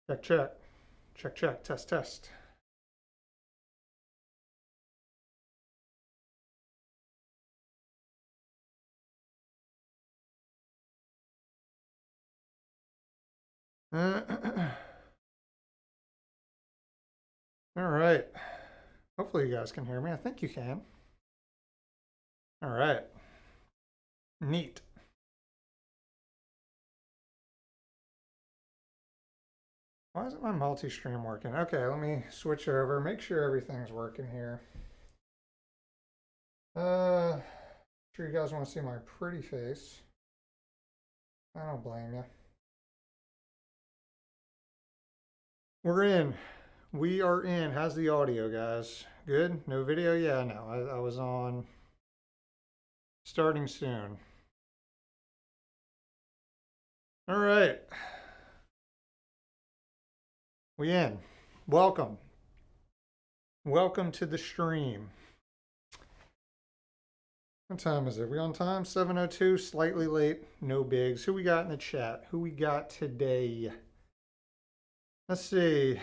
Check, check. Check, check. Test, test. All right. Hopefully you guys can hear me. I think you can. All right. Neat. Why isn't my multi-stream working? Okay, let me switch over. Make sure everything's working here. Sure you guys want to see my pretty face. I don't blame you. We're in. We are in. How's the audio, guys? Good? No video? Yeah, no. I was on. Starting soon. All right. We in. Welcome. Welcome to the stream. What time is it? We on time? 7:02, slightly late. No bigs. Who we got in the chat? Who we got today? Let's see.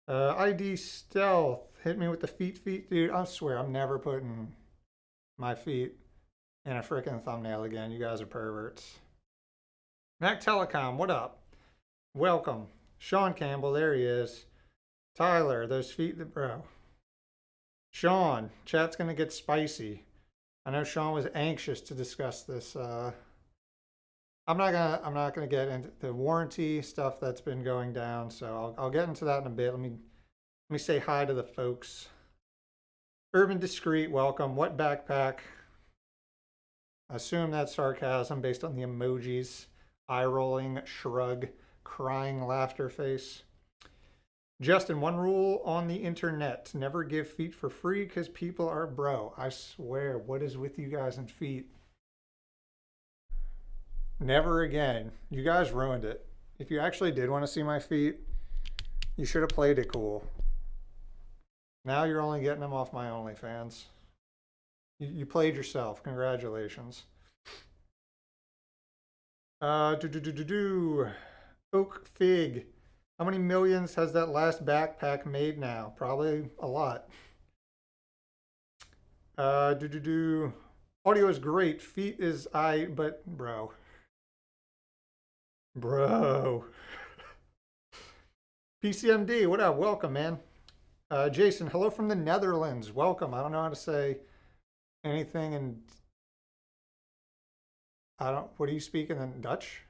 ID Stealth. Hit me with the feet. Dude, I swear, I'm never putting my feet in a freaking thumbnail again. You guys are perverts. Mac Telecom, what up? Welcome. Sean Campbell, there he is. Tyler, those feet, bro. Sean, chat's gonna get spicy. I know Sean was anxious to discuss this. I'm not gonna get into the warranty stuff that's been going down, so I'll get into that in a bit. Let me say hi to the folks. Urban Discreet, welcome. What backpack? I assume that's sarcasm based on the emojis. Eye rolling, shrug, crying laughter face. Justin, one rule on the internet: never give feet for free because people are bro. I swear, what is with you guys and feet? Never again. You guys ruined it. If you actually did want to see my feet, you should have played it cool. Now you're only getting them off my OnlyFans. You played yourself. Congratulations. Oak Fig. How many millions has that last backpack made now? Probably a lot. Audio is great. Feet is but bro. Bro. PCMD, what up? Welcome, man. Jason, hello from the Netherlands. Welcome. I don't know how to say anything in... what are you speaking in Dutch?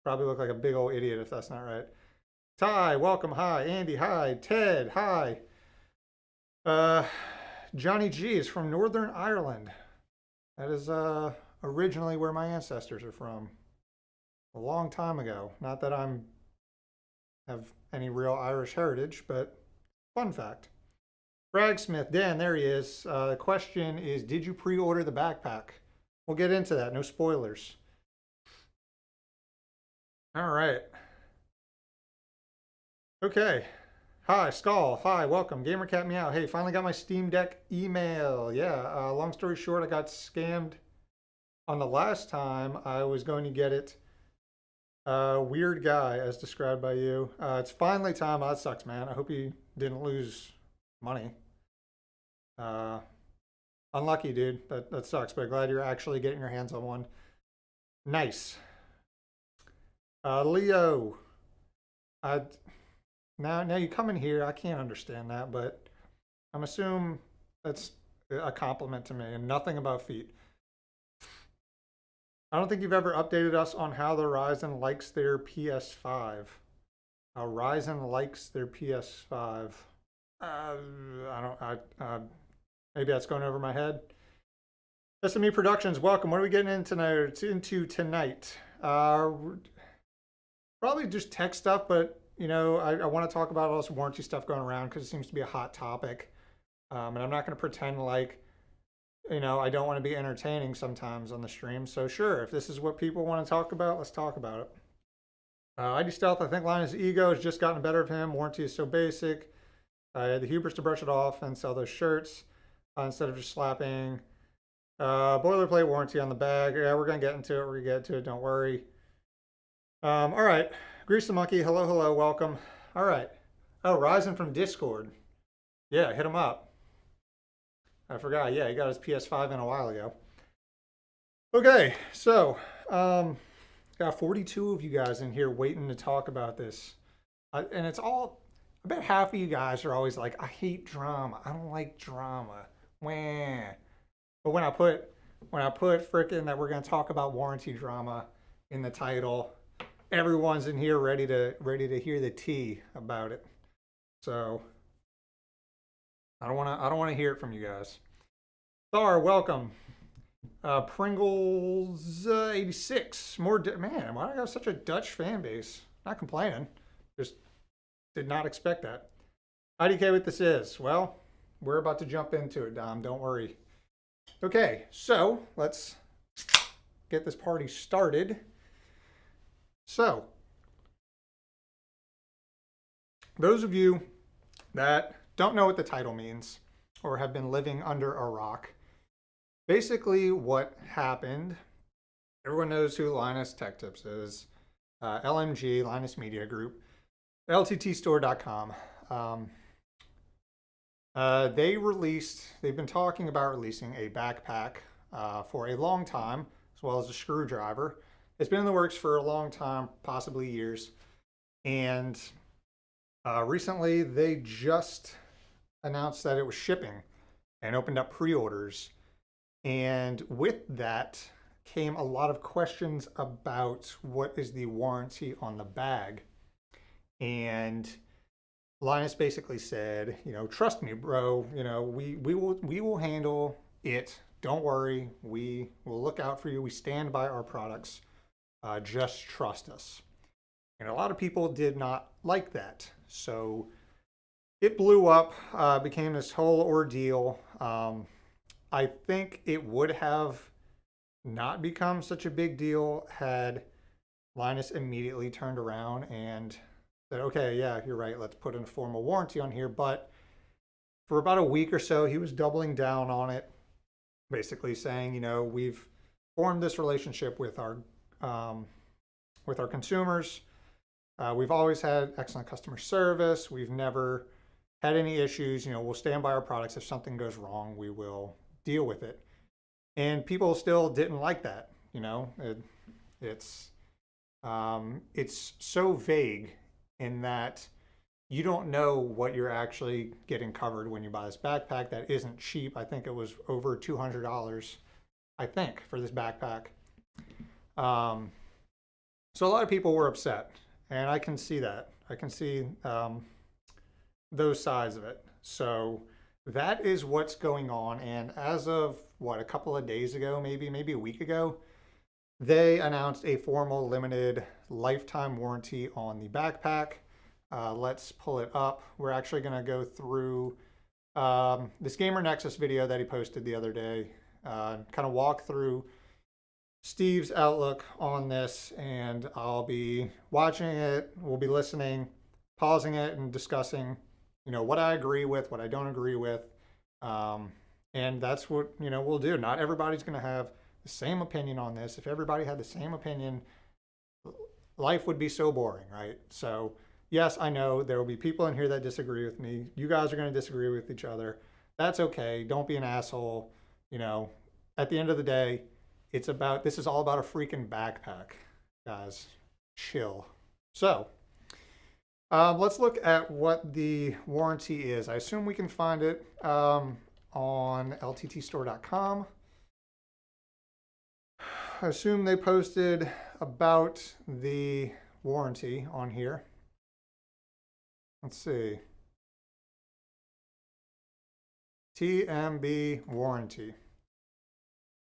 Probably look like a big old idiot if that's not right. Ty, welcome. Hi. Andy, hi. Ted, hi. Johnny G is from Northern Ireland. That is originally where my ancestors are from. A long time ago. Not that I have any real Irish heritage, but fun fact. Bragsmith, Dan, there he is. The question is, did you pre-order the backpack? We'll get into that. No spoilers. All right. Okay. Hi, Skull. Hi, welcome. GamerCat Meow. Hey, finally got my Steam Deck email. Yeah, long story short, I got scammed on the last time I was going to get it. Weird guy, as described by you. It's finally time. Oh, that sucks, man. I hope you didn't lose money. Unlucky, dude. That sucks, but glad you're actually getting your hands on one. Nice. Leo. Now you come in here, I can't understand that, but I'm assuming that's a compliment to me and nothing about feet. I don't think you've ever updated us on how the Ryzen likes their PS5. How Ryzen likes their PS5. Maybe that's going over my head. SME Productions, welcome. What are we getting into tonight? Probably just tech stuff, but you know, I want to talk about all this warranty stuff going around because it seems to be a hot topic. And I'm not going to pretend like, you know, I don't want to be entertaining sometimes on the stream. So sure, if this is what people want to talk about, let's talk about it. ID Stealth, I think Linus' ego has just gotten better of him. Warranty is so basic. I had the hubris to brush it off and sell those shirts instead of just slapping. Boilerplate warranty on the bag. Yeah, we're going to get into it. We're going to get to it. Don't worry. All right. Grease the Monkey. Hello, hello. Welcome. All right. Oh, Ryzen from Discord. Yeah, hit him up. I forgot. Yeah, he got his PS5 in a while ago. Okay, so got 42 of you guys in here waiting to talk about this. And it's all, I bet half of you guys are always like, I hate drama. I don't like drama. Wah. But when I put frickin' that we're gonna talk about warranty drama in the title, everyone's in here ready to hear the tea about it. So I don't wanna hear it from you guys. Thar, welcome. Pringles 86. Man, why do I have such a Dutch fan base? Not complaining. Just did not expect that. IDK what this is. Well, we're about to jump into it, Dom. Don't worry. Okay, so let's get this party started. So, those of you that don't know what the title means or have been living under a rock, basically what happened, everyone knows who Linus Tech Tips is, LMG, Linus Media Group, lttstore.com. They've been talking about releasing a backpack for a long time, as well as a screwdriver. It's been in the works for a long time, possibly years. And recently they just announced that it was shipping and opened up pre-orders. And with that came a lot of questions about what is the warranty on the bag. And Linus basically said, trust me, bro, we will handle it. Don't worry. We will look out for you. We stand by our products. Just trust us. And a lot of people did not like that. So it blew up, became this whole ordeal. I think it would have not become such a big deal had Linus immediately turned around and said, okay, yeah, you're right, let's put in a formal warranty on here. But for about a week or so, he was doubling down on it, basically saying, we've formed this relationship with our consumers. We've always had excellent customer service. We've never had any issues. We'll stand by our products. If something goes wrong, we will deal with it. And people still didn't like that. It's so vague in that you don't know what you're actually getting covered when you buy this backpack that isn't cheap. I think it was over $200, I think, for this backpack. So a lot of people were upset, and I can see that. I can see those sides of it. So that is what's going on. And as of a couple of days ago, maybe a week ago, they announced a formal limited lifetime warranty on the backpack. Let's pull it up. We're actually going to go through this Gamer Nexus video that he posted the other day, kind of walk through Steve's outlook on this, and I'll be watching it, we'll be listening, pausing it, and discussing, what I agree with, what I don't agree with, and that's what, we'll do. Not everybody's going to have the same opinion on this. If everybody had the same opinion, life would be so boring, right? So, yes, I know there will be people in here that disagree with me. You guys are going to disagree with each other. That's okay. Don't be an asshole. At the end of the day, this is all about a freaking backpack, guys. Chill. So, let's look at what the warranty is. I assume we can find it on lttstore.com. I assume they posted about the warranty on here. Let's see. TMB warranty.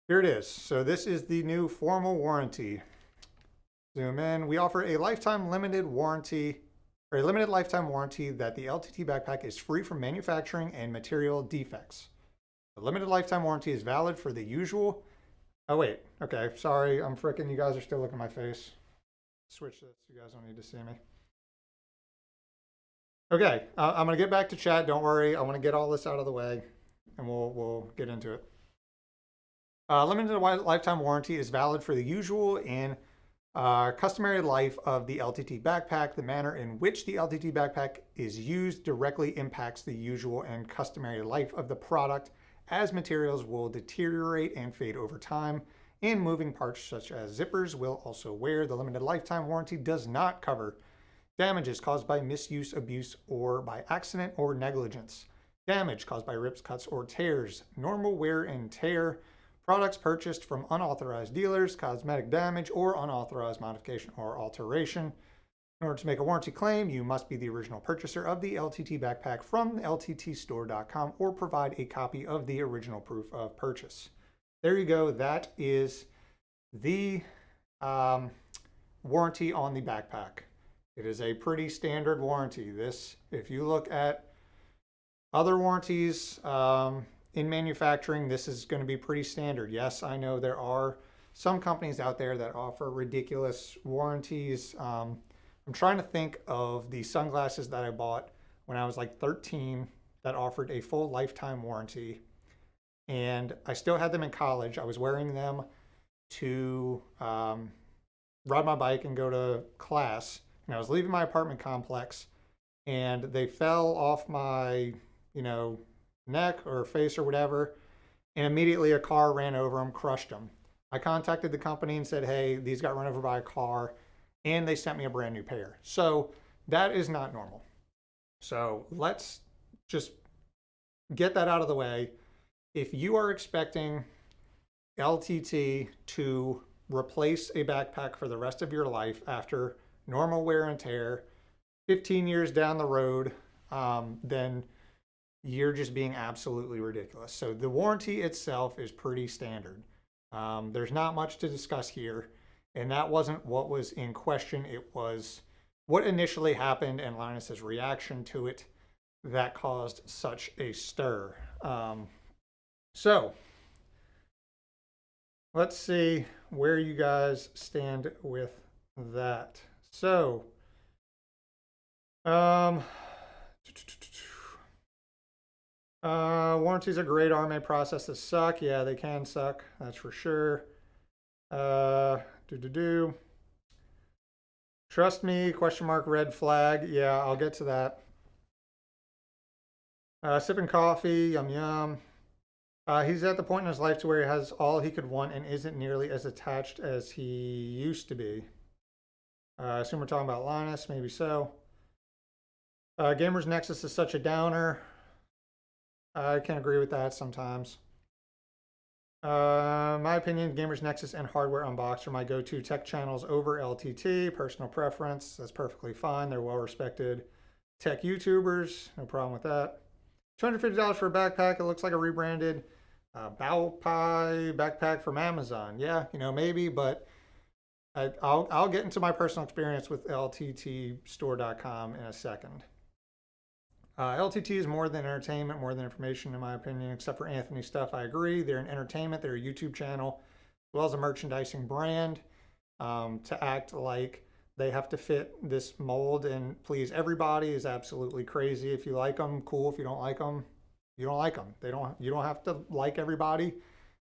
Here it is. So this is the new formal warranty. Zoom in. We offer a lifetime limited warranty, or a limited lifetime warranty that the LTT backpack is free from manufacturing and material defects. The limited lifetime warranty is valid for the usual. Oh wait, okay, sorry, I'm freaking. You guys are still looking at my face. Switch this. You guys don't need to see me. Okay, I'm gonna get back to chat. Don't worry. I want to get all this out of the way, and we'll get into it. Limited lifetime warranty is valid for the usual and Customary life of the LTT backpack. The manner in which the LTT backpack is used directly impacts the usual and customary life of the product, as materials will deteriorate and fade over time, and moving parts such as zippers will also wear. The limited lifetime warranty does not cover damages caused by misuse, abuse, or by accident or negligence. Damage caused by rips, cuts, or tears. Normal wear and tear. Products purchased from unauthorized dealers, cosmetic damage, or unauthorized modification or alteration. In order to make a warranty claim, you must be the original purchaser of the LTT backpack from lttstore.com or provide a copy of the original proof of purchase. There you go. That is the warranty on the backpack. It is a pretty standard warranty. This, if you look at other warranties, in manufacturing, this is going to be pretty standard. Yes, I know there are some companies out there that offer ridiculous warranties. I'm trying to think of the sunglasses that I bought when I was like 13 that offered a full lifetime warranty. And I still had them in college. I was wearing them to ride my bike and go to class. And I was leaving my apartment complex and they fell off my, neck or face or whatever, and immediately a car ran over them, crushed them. I contacted the company and said, hey, these got run over by a car, and they sent me a brand new pair. So that is not normal. So let's just get that out of the way. If you are expecting LTT to replace a backpack for the rest of your life after normal wear and tear, 15 years down the road, then you're just being absolutely ridiculous. So the warranty itself is pretty standard. There's not much to discuss here, and that wasn't what was in question. It was what initially happened and Linus's reaction to it that caused such a stir. So let's see where you guys stand with that. So, warranties are great. RMA processes suck. Yeah, they can suck. That's for sure. Trust me, question mark, red flag. Yeah, I'll get to that. Sipping coffee, yum yum. He's at the point in his life to where he has all he could want and isn't nearly as attached as he used to be. I assume we're talking about Linus, maybe so. Gamers Nexus is such a downer. I can agree with that sometimes. My opinion, Gamers Nexus and Hardware Unboxed are my go-to tech channels over LTT. Personal preference, that's perfectly fine. They're well-respected tech YouTubers. No problem with that. $250 for a backpack. It looks like a rebranded Bow Pie backpack from Amazon. Yeah, maybe, but I'll get into my personal experience with lttstore.com in a second. LTT is more than entertainment, more than information, in my opinion, except for Anthony's stuff. I agree. They're an entertainment. They're a YouTube channel, as well as a merchandising brand. To act like they have to fit this mold and please everybody is absolutely crazy. If you like them, cool. If you don't like them, you don't like them. You don't have to like everybody.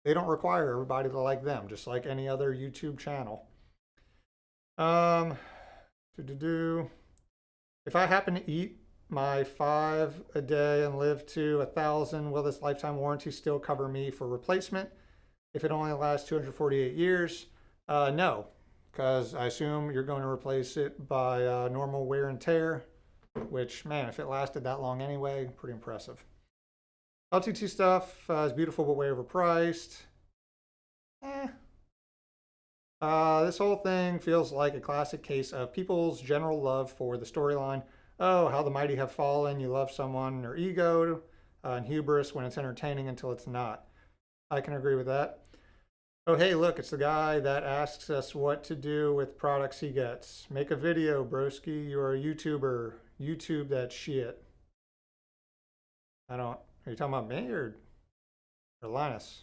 They don't require everybody to like them, just like any other YouTube channel. If I happen to eat my 5 a day and live to 1,000, will this lifetime warranty still cover me for replacement if it only lasts 248 years? No, because I assume you're going to replace it by normal wear and tear, which, man, if it lasted that long anyway, pretty impressive. LTT stuff is beautiful but way overpriced. This whole thing feels like a classic case of people's general love for the storyline. Oh, how the mighty have fallen. You love someone, or ego and hubris when it's entertaining until it's not. I can agree with that. Oh, hey, look, it's the guy that asks us what to do with products he gets. Make a video, broski. You're a YouTuber. YouTube that shit. Are you talking about me or Linus?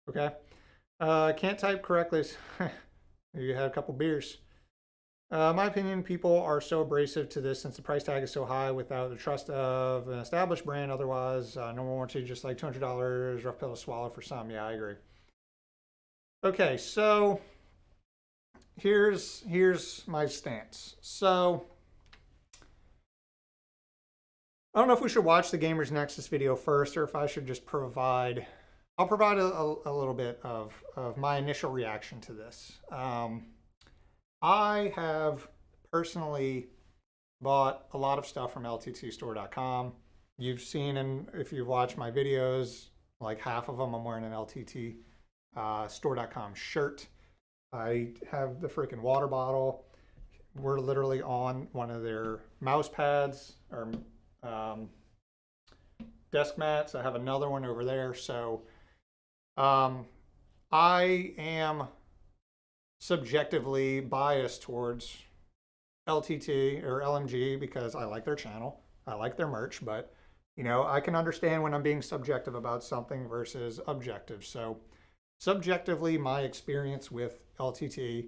Okay. Can't type correctly. You had a couple beers. My opinion, people are so abrasive to this since the price tag is so high without the trust of an established brand. Otherwise, normal warranty just like $200, rough pill to swallow for some. Yeah, I agree. Okay, so here's my stance. So I don't know if we should watch the Gamers Nexus video first, or if I should just provide. I'll provide a little bit of my initial reaction to this. I have personally bought a lot of stuff from lttstore.com. You've seen, and if you've watched my videos, like half of them I'm wearing an LTT store.com shirt. I have the freaking water bottle. We're literally on one of their mouse pads or desk mats. I have another one over there. So I am subjectively biased towards LTT or LMG because I like their channel. I like their merch, but you know, I can understand when I'm being subjective about something versus objective. So subjectively, my experience with LTT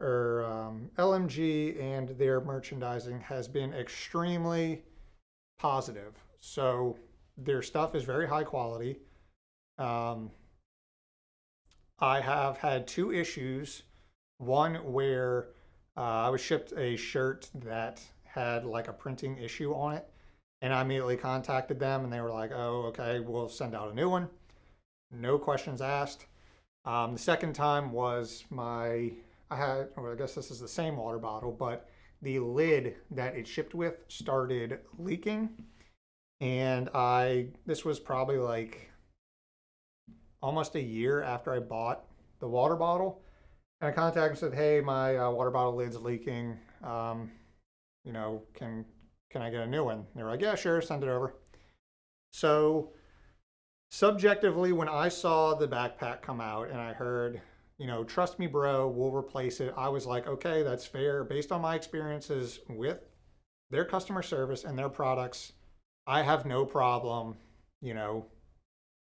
or LMG and their merchandising has been extremely positive. So their stuff is very high quality. I have had 2 issues. One where I was shipped a shirt that had like a printing issue on it, and I immediately contacted them, and they were like, "Oh, okay, we'll send out a new one." No questions asked. The second time was I guess this is the same water bottle, but the lid that it shipped with started leaking, and this was probably like almost a year after I bought the water bottle. And I contacted and said, "Hey, my water bottle lid's leaking. You know, can I get a new one?" They were like, "Yeah, sure, send it over." So subjectively, when I saw the backpack come out and I heard, you know, "Trust me, bro, we'll replace it," I was like, okay, that's fair. Based on my experiences with their customer service and their products, I have no problem, you know,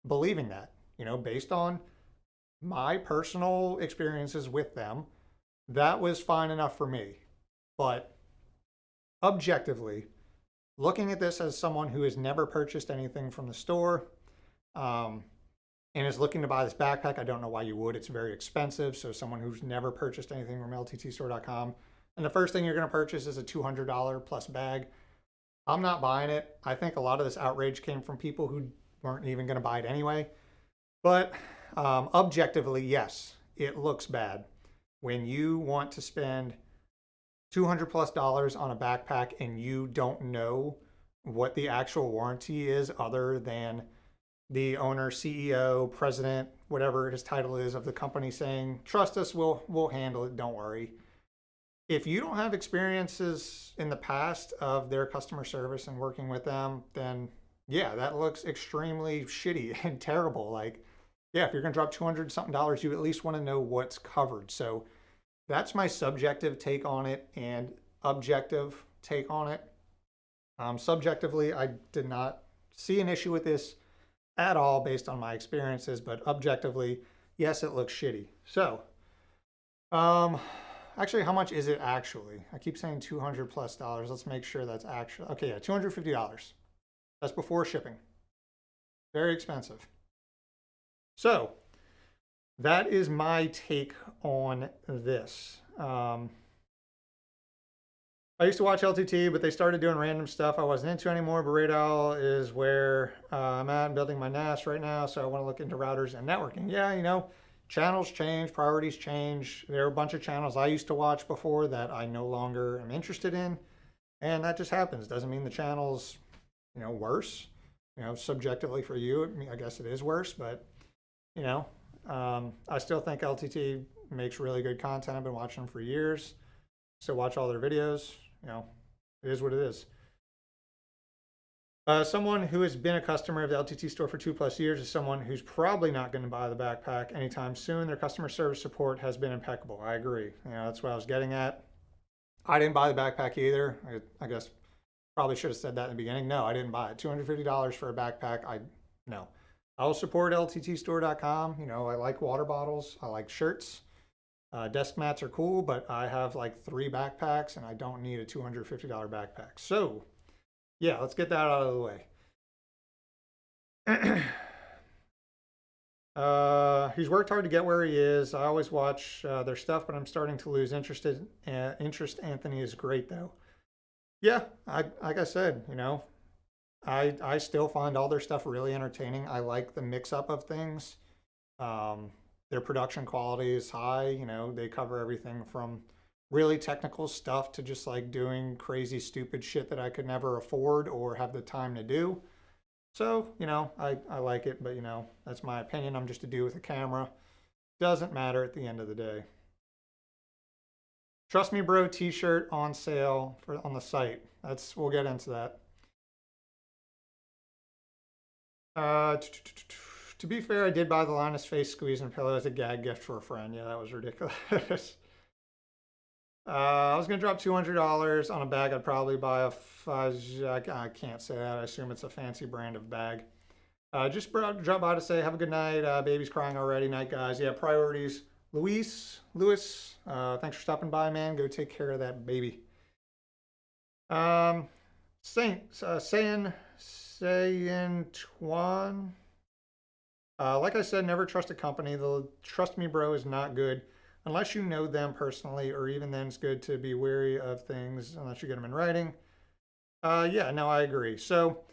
believing that, you know, based on my personal experiences with them, that was fine enough for me. But objectively, looking at this as someone who has never purchased anything from the store and is looking to buy this backpack, I don't know why you would. It's very expensive. So someone who's never purchased anything from lttstore.com, and the first thing you're going to purchase is a $200 plus bag, I'm not buying it. I think a lot of this outrage came from people who weren't even going to buy it anyway. But objectively, yes, it looks bad. When you want to spend $200 plus on a backpack and you don't know what the actual warranty is other than the owner, CEO, president, whatever his title is of the company saying, "Trust us, we'll handle it, don't worry." If you don't have experiences in the past of their customer service and working with them, then yeah, that looks extremely shitty and terrible. Like, yeah, if you're gonna drop $200 something, you at least want to know what's covered. So that's my subjective take on it and objective take on it. Subjectively, I did not see an issue with this at all based on my experiences, but objectively, yes, it looks shitty. So, actually, how much is it actually? I keep saying $200 plus. Let's make sure that's actually, okay, yeah, $250. That's before shipping. Very expensive. So that is my take on this. I used to watch LTT, but they started doing random stuff I wasn't into anymore. But Radal is where I'm at. I'm building my NAS right now, so I want to look into routers and networking. Yeah, you know, channels change, priorities change. There are a bunch of channels I used to watch before that I no longer am interested in, and that just happens. Doesn't mean the channel's, you know, worse. You know, subjectively for you, I guess it is worse, but you know, I still think LTT makes really good content. I've been watching them for years. Still watch all their videos. You know, it is what it is. Someone who has been a customer of the LTT store for 2+ years is someone who's probably not going to buy the backpack anytime soon. Their customer service support has been impeccable. I agree. You know, that's what I was getting at. I didn't buy the backpack either. I guess probably should have said that in the beginning. No, I didn't buy it. $250 for a backpack. No. I will support lttstore.com. You know, I like water bottles. I like shirts. Desk mats are cool, but I have like 3 backpacks and I don't need a $250 backpack. So yeah, let's get that out of the way. He's worked hard to get where he is. I always watch their stuff, but I'm starting to lose interest. Anthony is great though. Yeah, like I said, I still find all their stuff really entertaining. I like the mix up of things. Um, their production quality is high. They cover everything from really technical stuff to just like doing crazy, stupid shit that I could never afford or have the time to do. So, I like it, but that's my opinion. I'm just a dude with a camera. Doesn't matter at the end of the day. Trust Me Bro t-shirt on sale on the site. We'll get into that. To be fair, I did buy the Linus face squeeze and pillow as a gag gift for a friend. Yeah, that was ridiculous. I was gonna drop $200 on a bag. I'd probably buy a fuzz. I can't say that. I assume it's a fancy brand of bag. Just drop by to say have a good night. Baby's crying already. Night, guys. Yeah, priorities. Lewis, thanks for stopping by, man. Go take care of that baby. Saying Twan. Like I said, never trust a company. The Trust Me Bro is not good unless you know them personally, or even then it's good to be wary of things unless you get them in writing. Yeah, no, I agree. So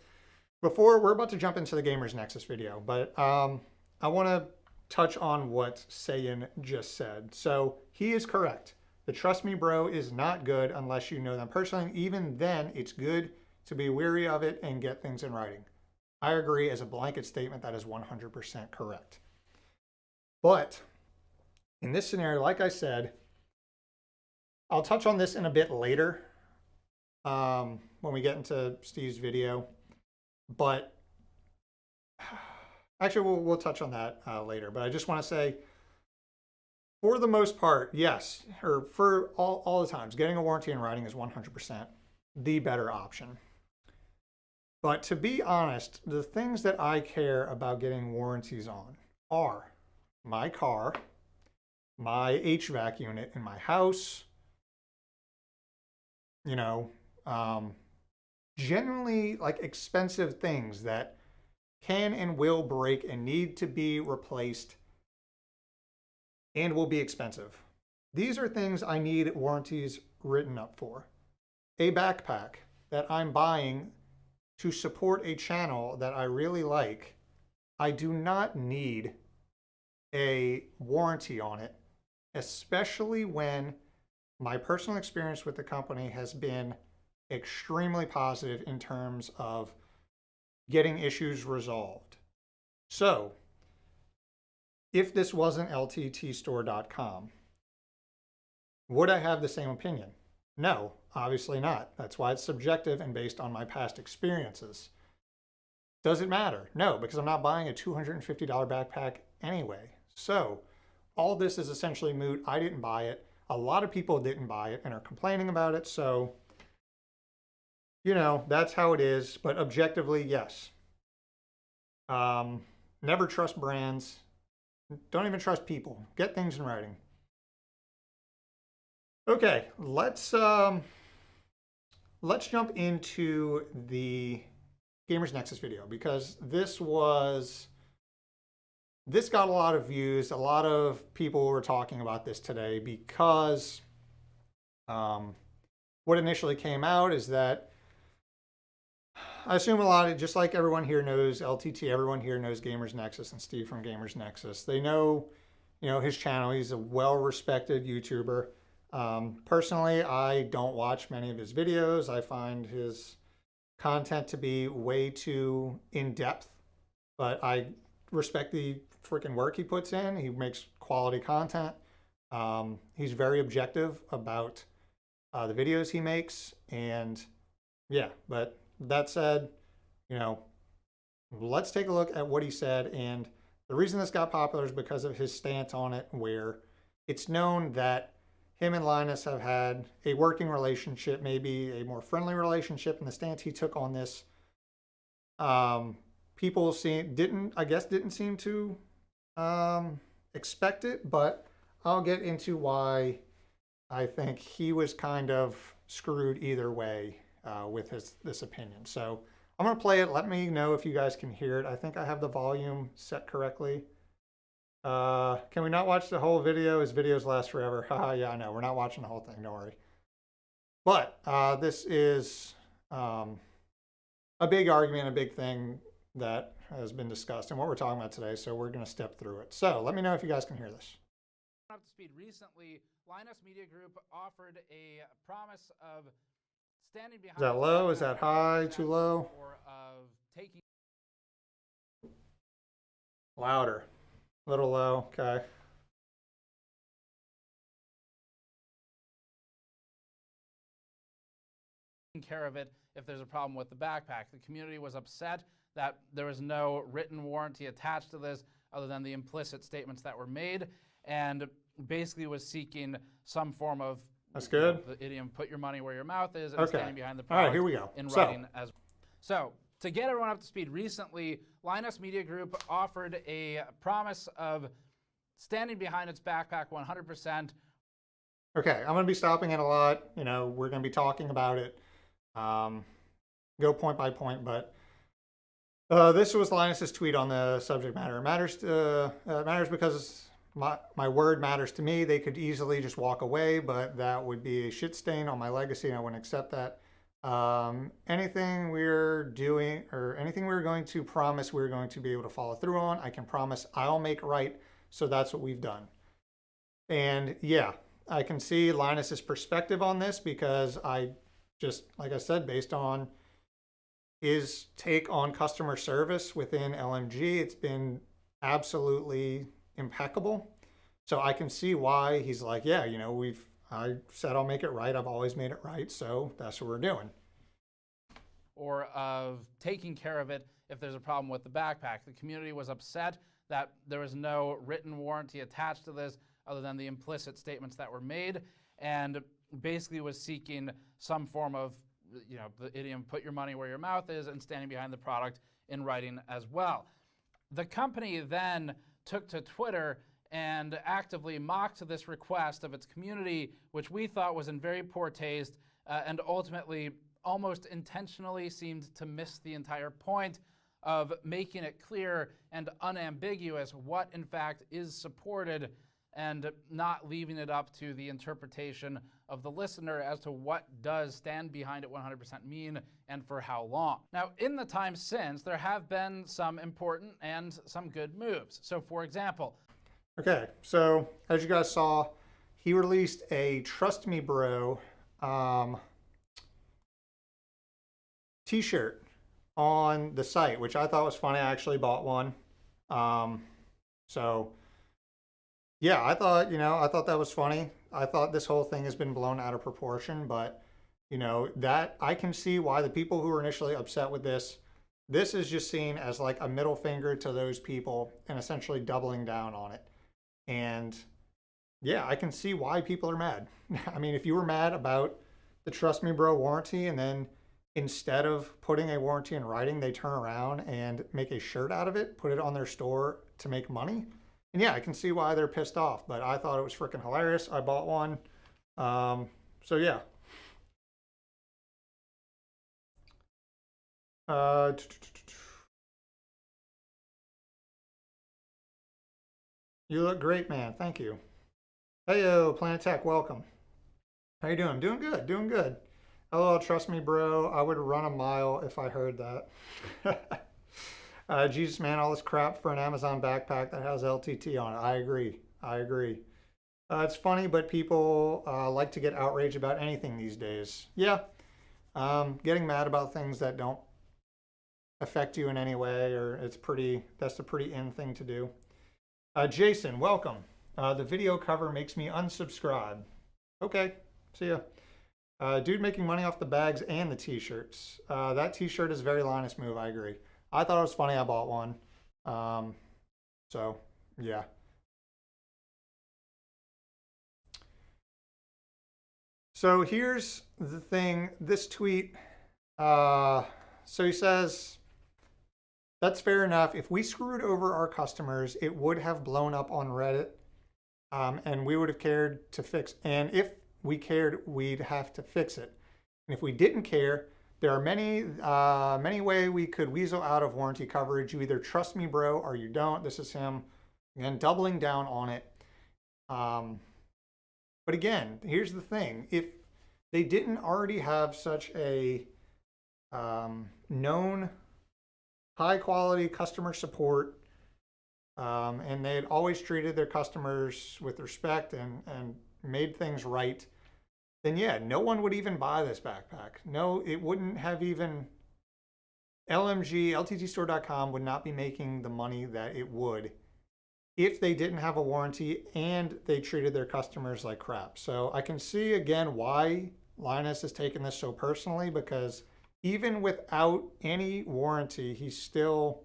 before we're about to jump into the Gamers Nexus video, but I want to touch on what Sayin just said. So he is correct. The Trust Me Bro is not good unless you know them personally. Even then, it's good to be wary of it and get things in writing. I agree. As a blanket statement, that is 100% correct. But in this scenario, like I said, I'll touch on this in a bit later when we get into Steve's video. But actually, we'll touch on that later. But I just want to say, for the most part, yes, or for all the times, getting a warranty in writing is 100% the better option. But to be honest, the things that I care about getting warranties on are my car, my HVAC unit in my house, generally like expensive things that can and will break and need to be replaced and will be expensive. These are things I need warranties written up for. A backpack that I'm buying to support a channel that I really like, I do not need a warranty on it, especially when my personal experience with the company has been extremely positive in terms of getting issues resolved. So, if this wasn't lttstore.com, would I have the same opinion? No, obviously not. That's why it's subjective and based on my past experiences. Does it matter? No, because I'm not buying a $250 backpack anyway. So all this is essentially moot. I didn't buy it. A lot of people didn't buy it and are complaining about it. So, that's how it is. But objectively, yes. Never trust brands. Don't even trust people. Get things in writing. Okay, let's jump into the Gamers Nexus video, because this got a lot of views. A lot of people were talking about this today because what initially came out is that I assume just like everyone here knows LTT, everyone here knows Gamers Nexus and Steve from Gamers Nexus. They know, his channel. He's a well-respected YouTuber. Personally, I don't watch many of his videos. I find his content to be way too in-depth, but I respect the freaking work he puts in. He makes quality content. He's very objective about the videos he makes, and yeah, but that said, let's take a look at what he said. And the reason this got popular is because of his stance on it, where it's known that him and Linus have had a working relationship, maybe a more friendly relationship, and the stance he took on this, people didn't seem to expect it, but I'll get into why I think he was kind of screwed either way with this opinion. So I'm going to play it. Let me know if you guys can hear it. I think I have the volume set correctly. Can we not watch the whole video? His videos last forever. Haha, yeah, I know. We're not watching the whole thing. Don't worry. But this is a big argument, a big thing that has been discussed and what we're talking about today. So we're going to step through it. So let me know if you guys can hear this. Up to speed recently, Linus Media Group offered a promise of standing behind. Is that low? Is that high? Too low? Or of taking louder. A little low. Okay. care of it if there's a problem with the backpack. The community was upset that there was no written warranty attached to this other than the implicit statements that were made, and basically was seeking some form of, that's good, the idiom, put your money where your mouth is, and okay, standing behind the product. All right, here we go. In writing as so. To get everyone up to speed, recently, Linus Media Group offered a promise of standing behind its backpack 100%. Okay, I'm going to be stopping it a lot. You know, we're going to be talking about it. Go point by point, but this was Linus's tweet on the subject matter. It matters because my word matters to me. They could easily just walk away, but that would be a shit stain on my legacy, and I wouldn't accept that. Anything we're doing or anything we're going to promise we're going to be able to follow through on, I can promise I'll make right. So that's what we've done. And yeah, I can see Linus's perspective on this because I just, like I said, based on his take on customer service within LMG, it's been absolutely impeccable. So I can see why he's like, yeah, you know, I said I'll make it right. I've always made it right. So that's what we're doing. Or of taking care of it if there's a problem with the backpack. The community was upset that there was no written warranty attached to this other than the implicit statements that were made, and basically was seeking some form of, you know, the idiom, put your money where your mouth is, and standing behind the product in writing as well. The company then took to Twitter and actively mocked this request of its community, which we thought was in very poor taste, and ultimately almost intentionally seemed to miss the entire point of making it clear and unambiguous what in fact is supported, and not leaving it up to the interpretation of the listener as to what does stand behind it 100% mean and for how long. Now, in the time since, there have been some important and some good moves. So for example, okay, so as you guys saw, he released a Trust Me Bro t-shirt on the site, which I thought was funny. I actually bought one. So yeah, I thought that was funny. I thought this whole thing has been blown out of proportion, but you know, that I can see why the people who were initially upset with this is just seen as like a middle finger to those people and essentially doubling down on it. And yeah, I can see why people are mad. I mean, if you were mad about the Trust Me Bro warranty, and then instead of putting a warranty in writing, they turn around and make a shirt out of it, put it on their store to make money. And yeah, I can see why they're pissed off, but I thought it was freaking hilarious. I bought one. So yeah. You look great, man. Thank you. Heyo, Planet Tech, welcome. How you doing? Doing good, doing good. Hello, Trust Me Bro. I would run a mile if I heard that. Jesus, man, all this crap for an Amazon backpack that has LTT on it. I agree. I agree. It's funny, but people like to get outraged about anything these days. Yeah, getting mad about things that don't affect you in any way, or that's a pretty in thing to do. Jason, welcome. The video cover makes me unsubscribe. Okay, see ya. Dude making money off the bags and the t-shirts. That t-shirt is a very Linus move, I agree. I thought it was funny, I bought one. So, yeah. So here's the thing, this tweet, so he says, that's fair enough. If we screwed over our customers, it would have blown up on Reddit, and we would have cared to fix. And if we cared, we'd have to fix it. And if we didn't care, there are many ways we could weasel out of warranty coverage. You either trust me, bro, or you don't. This is him and doubling down on it. But again, here's the thing. If they didn't already have such a known high quality customer support, and they had always treated their customers with respect and made things right, then yeah, no one would even buy this backpack. No, it wouldn't have even, LTTstore.com would not be making the money that it would if they didn't have a warranty and they treated their customers like crap. So I can see again why Linus is taking this so personally, because even without any warranty, he's still,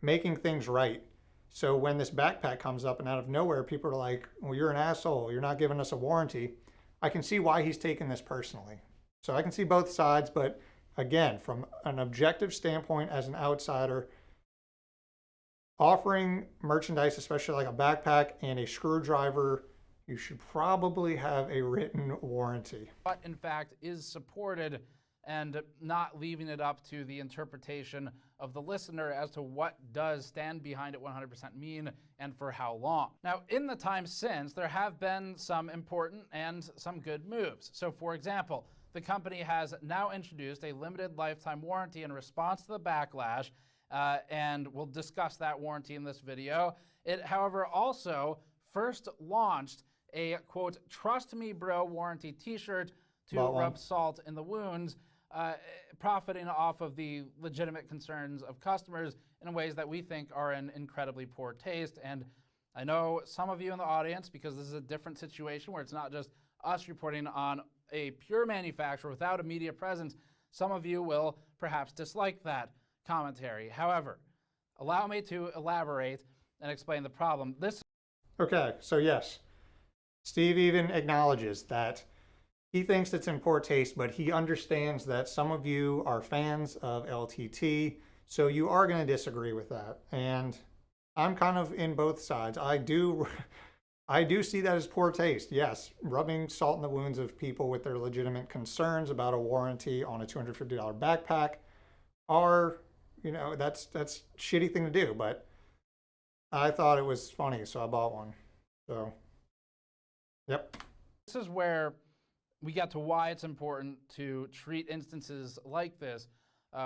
making things right. So when this backpack comes up and out of nowhere, people are like, well, you're an asshole. You're not giving us a warranty. I can see why he's taking this personally. So I can see both sides, but again, from an objective standpoint as an outsider, offering merchandise, especially like a backpack and a screwdriver, you should probably have a written warranty. But in fact is supported, and not leaving it up to the interpretation of the listener as to what does stand behind it 100% mean and for how long. Now, in the time since, there have been some important and some good moves. So for example, the company has now introduced a limited lifetime warranty in response to the backlash, and we'll discuss that warranty in this video. It, however, also first launched a, quote, "Trust Me Bro" warranty t-shirt to rub salt in the wounds, profiting off of the legitimate concerns of customers in ways that we think are in incredibly poor taste. And I know some of you in the audience, because this is a different situation where it's not just us reporting on a pure manufacturer without a media presence, some of you will perhaps dislike that commentary. However, allow me to elaborate and explain the problem. Okay, so yes, Steve even acknowledges that he thinks it's in poor taste, but he understands that some of you are fans of LTT, so you are going to disagree with that. And I'm kind of in both sides. I do see that as poor taste. Yes, rubbing salt in the wounds of people with their legitimate concerns about a warranty on a $250 backpack are, that's a shitty thing to do, but I thought it was funny, so I bought one. So, yep. This is where we get to why it's important to treat instances like this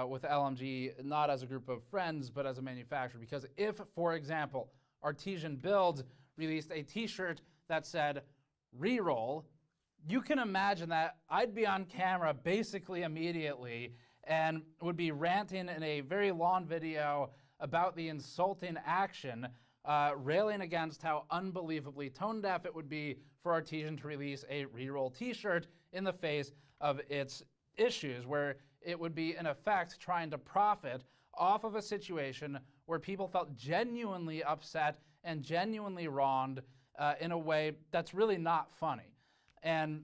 with LMG not as a group of friends, but as a manufacturer. Because if, for example, Artesian Builds released a t-shirt that said "reroll," you can imagine that I'd be on camera basically immediately and would be ranting in a very long video about the insulting action, railing against how unbelievably tone deaf it would be for Artesian to release a reroll t-shirt in the face of its issues, where it would be in effect trying to profit off of a situation where people felt genuinely upset and genuinely wronged in a way that's really not funny. And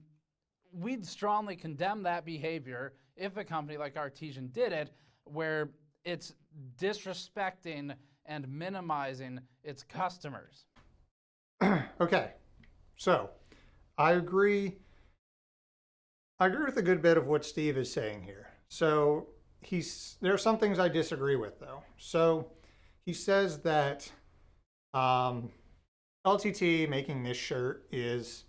we'd strongly condemn that behavior if a company like Artesian did it, where it's disrespecting and minimizing its customers. Okay, so I agree with a good bit of what Steve is saying here. So there are some things I disagree with, though. So he says that LTT making this shirt is,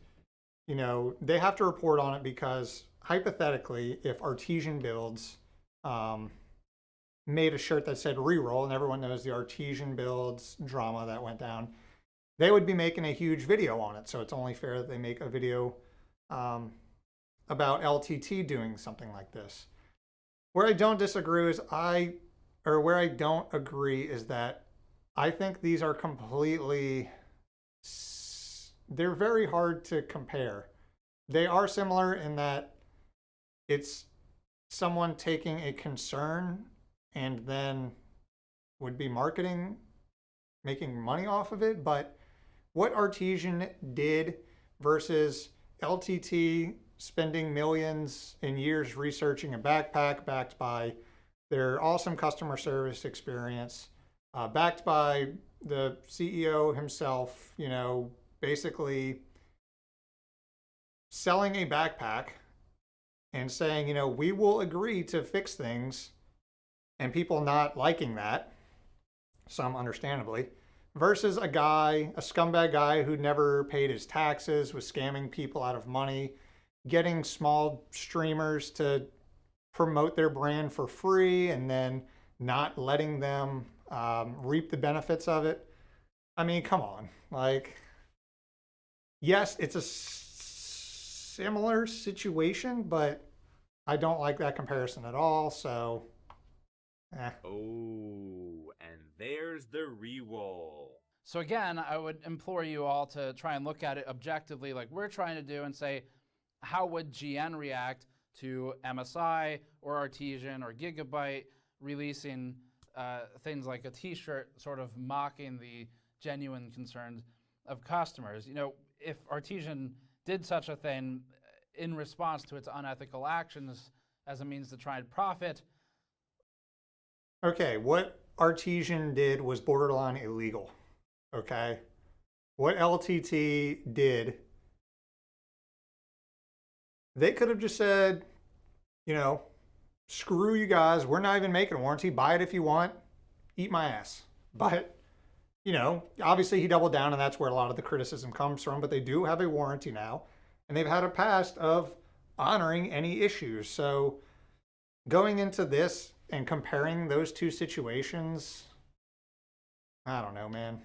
they have to report on it because hypothetically, if Artesian Builds made a shirt that said "reroll," and everyone knows the Artesian Builds drama that went down, they would be making a huge video on it. So it's only fair that they make a video about LTT doing something like this. Where I don't disagree is where I don't agree is that I think these are they're very hard to compare. They are similar in that it's someone taking a concern and then would be making money off of it. But what Artesian did versus LTT spending millions in years researching a backpack backed by their awesome customer service experience, backed by the CEO himself, basically selling a backpack and saying, we will agree to fix things, and people not liking that, some understandably, versus a guy, a scumbag guy who never paid his taxes, was scamming people out of money, getting small streamers to promote their brand for free and then not letting them reap the benefits of it. I mean, come on. Like, yes, it's a similar situation, but I don't like that comparison at all. So, Oh, and there's the re-roll. So again, I would implore you all to try and look at it objectively like we're trying to do and say, how would GN react to MSI or Artesian or Gigabyte releasing things like a t-shirt sort of mocking the genuine concerns of customers? You know, if Artesian did such a thing in response to its unethical actions as a means to try and profit. okay, what Artesian did was borderline illegal. Okay. What LTT did, they could have just said, you know, screw you guys. We're not even making a warranty. Buy it if you want. Eat my ass. But, you know, obviously he doubled down, and that's where a lot of the criticism comes from. But they do have a warranty now, and they've had a past of honoring any issues. So going into this and comparing those two situations, I don't know, man.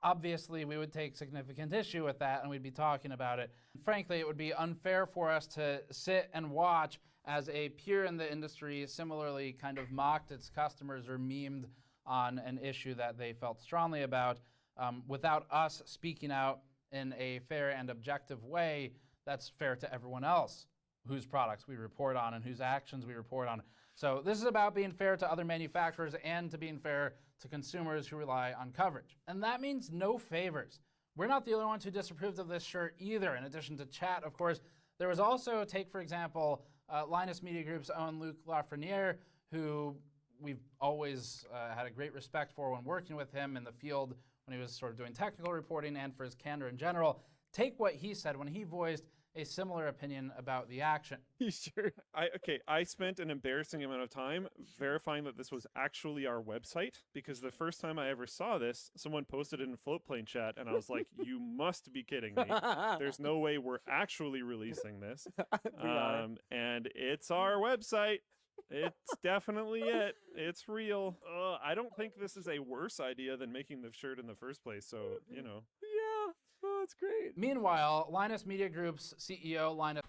Obviously, we would take significant issue with that, and we'd be talking about it. Frankly, it would be unfair for us to sit and watch as a peer in the industry similarly kind of mocked its customers or memed on an issue that they felt strongly about without us speaking out in a fair and objective way that's fair to everyone else whose products we report on and whose actions we report on. So this is about being fair to other manufacturers and to being fair to consumers who rely on coverage. And that means no favors. We're not the only ones who disapproved of this shirt either. In addition to chat, of course, there was also, take for example, Linus Media Group's own Luc Lafreniere, who we've always had a great respect for when working with him in the field when he was sort of doing technical reporting and for his candor in general. Take what he said when he voiced a similar opinion about the action. Sure. I spent an embarrassing amount of time verifying that this was actually our website, because the first time I ever saw this, someone posted it in Floatplane chat, and I was like, you must be kidding me. There's no way we're actually releasing this. And it's our website. It's definitely it. It's real. I don't think this is a worse idea than making the shirt in the first place, so, you know. Yeah. Oh, that's great. Meanwhile, Linus Media Group's CEO, Linus.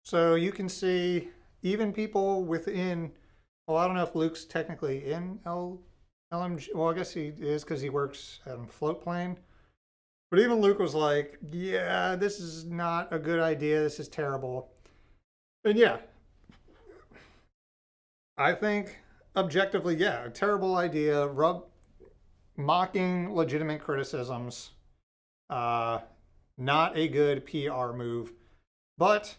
So you can see even people within, well, I don't know if Luke's technically in LMG. Well, I guess he is because he works at Floatplane. But even Luke was like, yeah, this is not a good idea. This is terrible. And yeah, I think objectively, yeah, a terrible idea. Mocking legitimate criticisms. Not a good PR move, but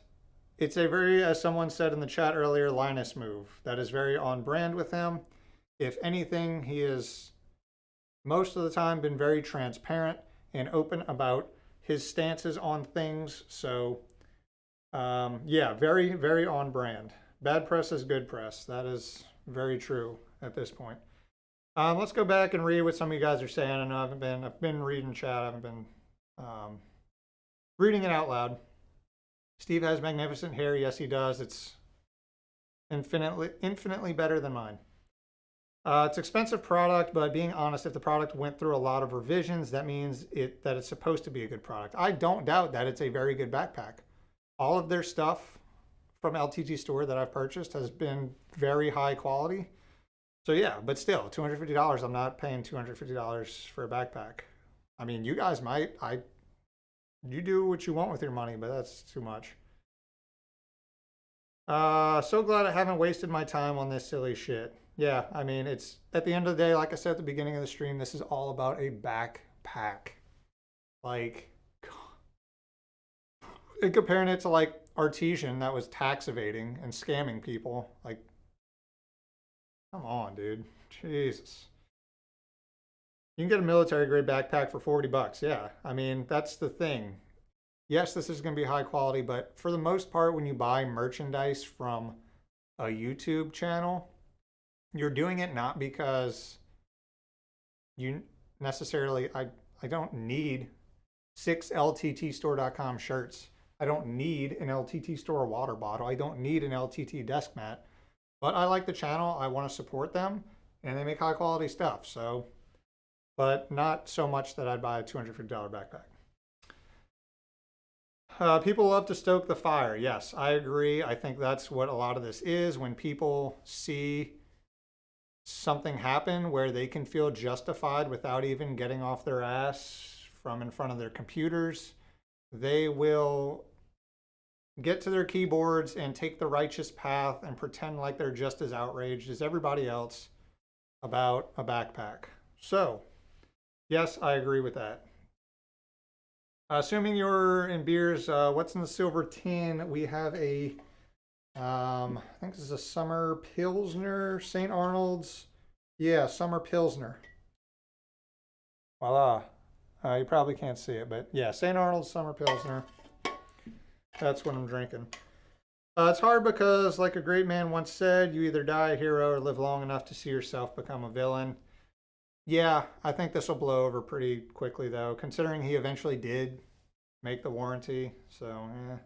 it's a very, as someone said in the chat earlier, Linus move. That is very on brand with him. If anything, he has most of the time been very transparent and open about his stances on things. So, yeah, very, very on brand. Bad press is good press. That is very true at this point. Let's go back and read what some of you guys are saying. I know I've been reading chat. I haven't been reading it out loud. Steve has magnificent hair. Yes, he does. It's infinitely better than mine. It's expensive product, but being honest, if the product went through a lot of revisions, that means that it's supposed to be a good product. I don't doubt that it's a very good backpack. All of their stuff from LTG store that I've purchased has been very high quality. So yeah, but still, $250. I'm not paying $250 for a backpack. I mean, you guys might. You do what you want with your money, but that's too much. So glad I haven't wasted my time on this silly shit. Yeah, I mean, it's at the end of the day, like I said at the beginning of the stream, this is all about a backpack. Like, and comparing it to like Artesian that was tax evading and scamming people. Like, come on, dude. Jesus. You can get a military grade backpack for $40. Yeah, I mean, that's the thing. Yes, this is going to be high quality, but for the most part, when you buy merchandise from a YouTube channel, you're doing it not because necessarily, I don't need 6 LTTstore.com shirts. I don't need an LTT store water bottle. I don't need an LTT desk mat. But I like the channel. I want to support them, and they make high quality stuff. So, but not so much that I'd buy a $250 backpack. People love to stoke the fire. Yes, I agree. I think that's what a lot of this is. When people see something happen where they can feel justified without even getting off their ass from in front of their computers, they will get to their keyboards and take the righteous path and pretend like they're just as outraged as everybody else about a backpack. So, yes, I agree with that. Assuming you're in beers, what's in the silver tin? We have a, I think this is a Summer Pilsner, St. Arnold's. Yeah, Summer Pilsner. Voila. You probably can't see it, but yeah, St. Arnold's Summer Pilsner. That's what I'm drinking. It's hard because, like a great man once said, you either die a hero or live long enough to see yourself become a villain. Yeah, I think this will blow over pretty quickly, though, considering he eventually did make the warranty. So, I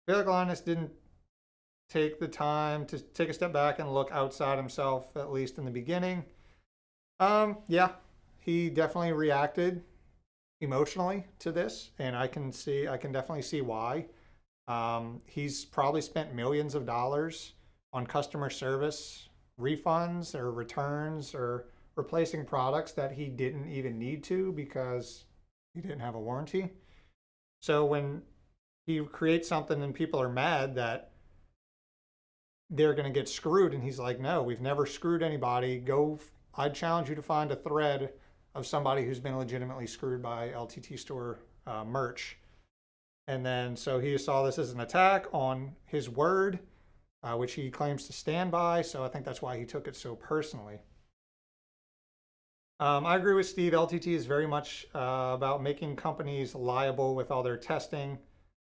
feel like Linus didn't take the time to take a step back and look outside himself, at least in the beginning. Yeah, he definitely reacted emotionally to this, and I can definitely see why. He's probably spent millions of dollars on customer service, refunds or returns, or replacing products that he didn't even need to because he didn't have a warranty. So when he creates something and people are mad that they're going to get screwed, and he's like, no, we've never screwed anybody. I'd challenge you to find a thread of somebody who's been legitimately screwed by LTT store merch. And then so he saw this as an attack on his word, which he claims to stand by. So I think that's why he took it so personally. I agree with Steve. LTT is very much about making companies liable with all their testing.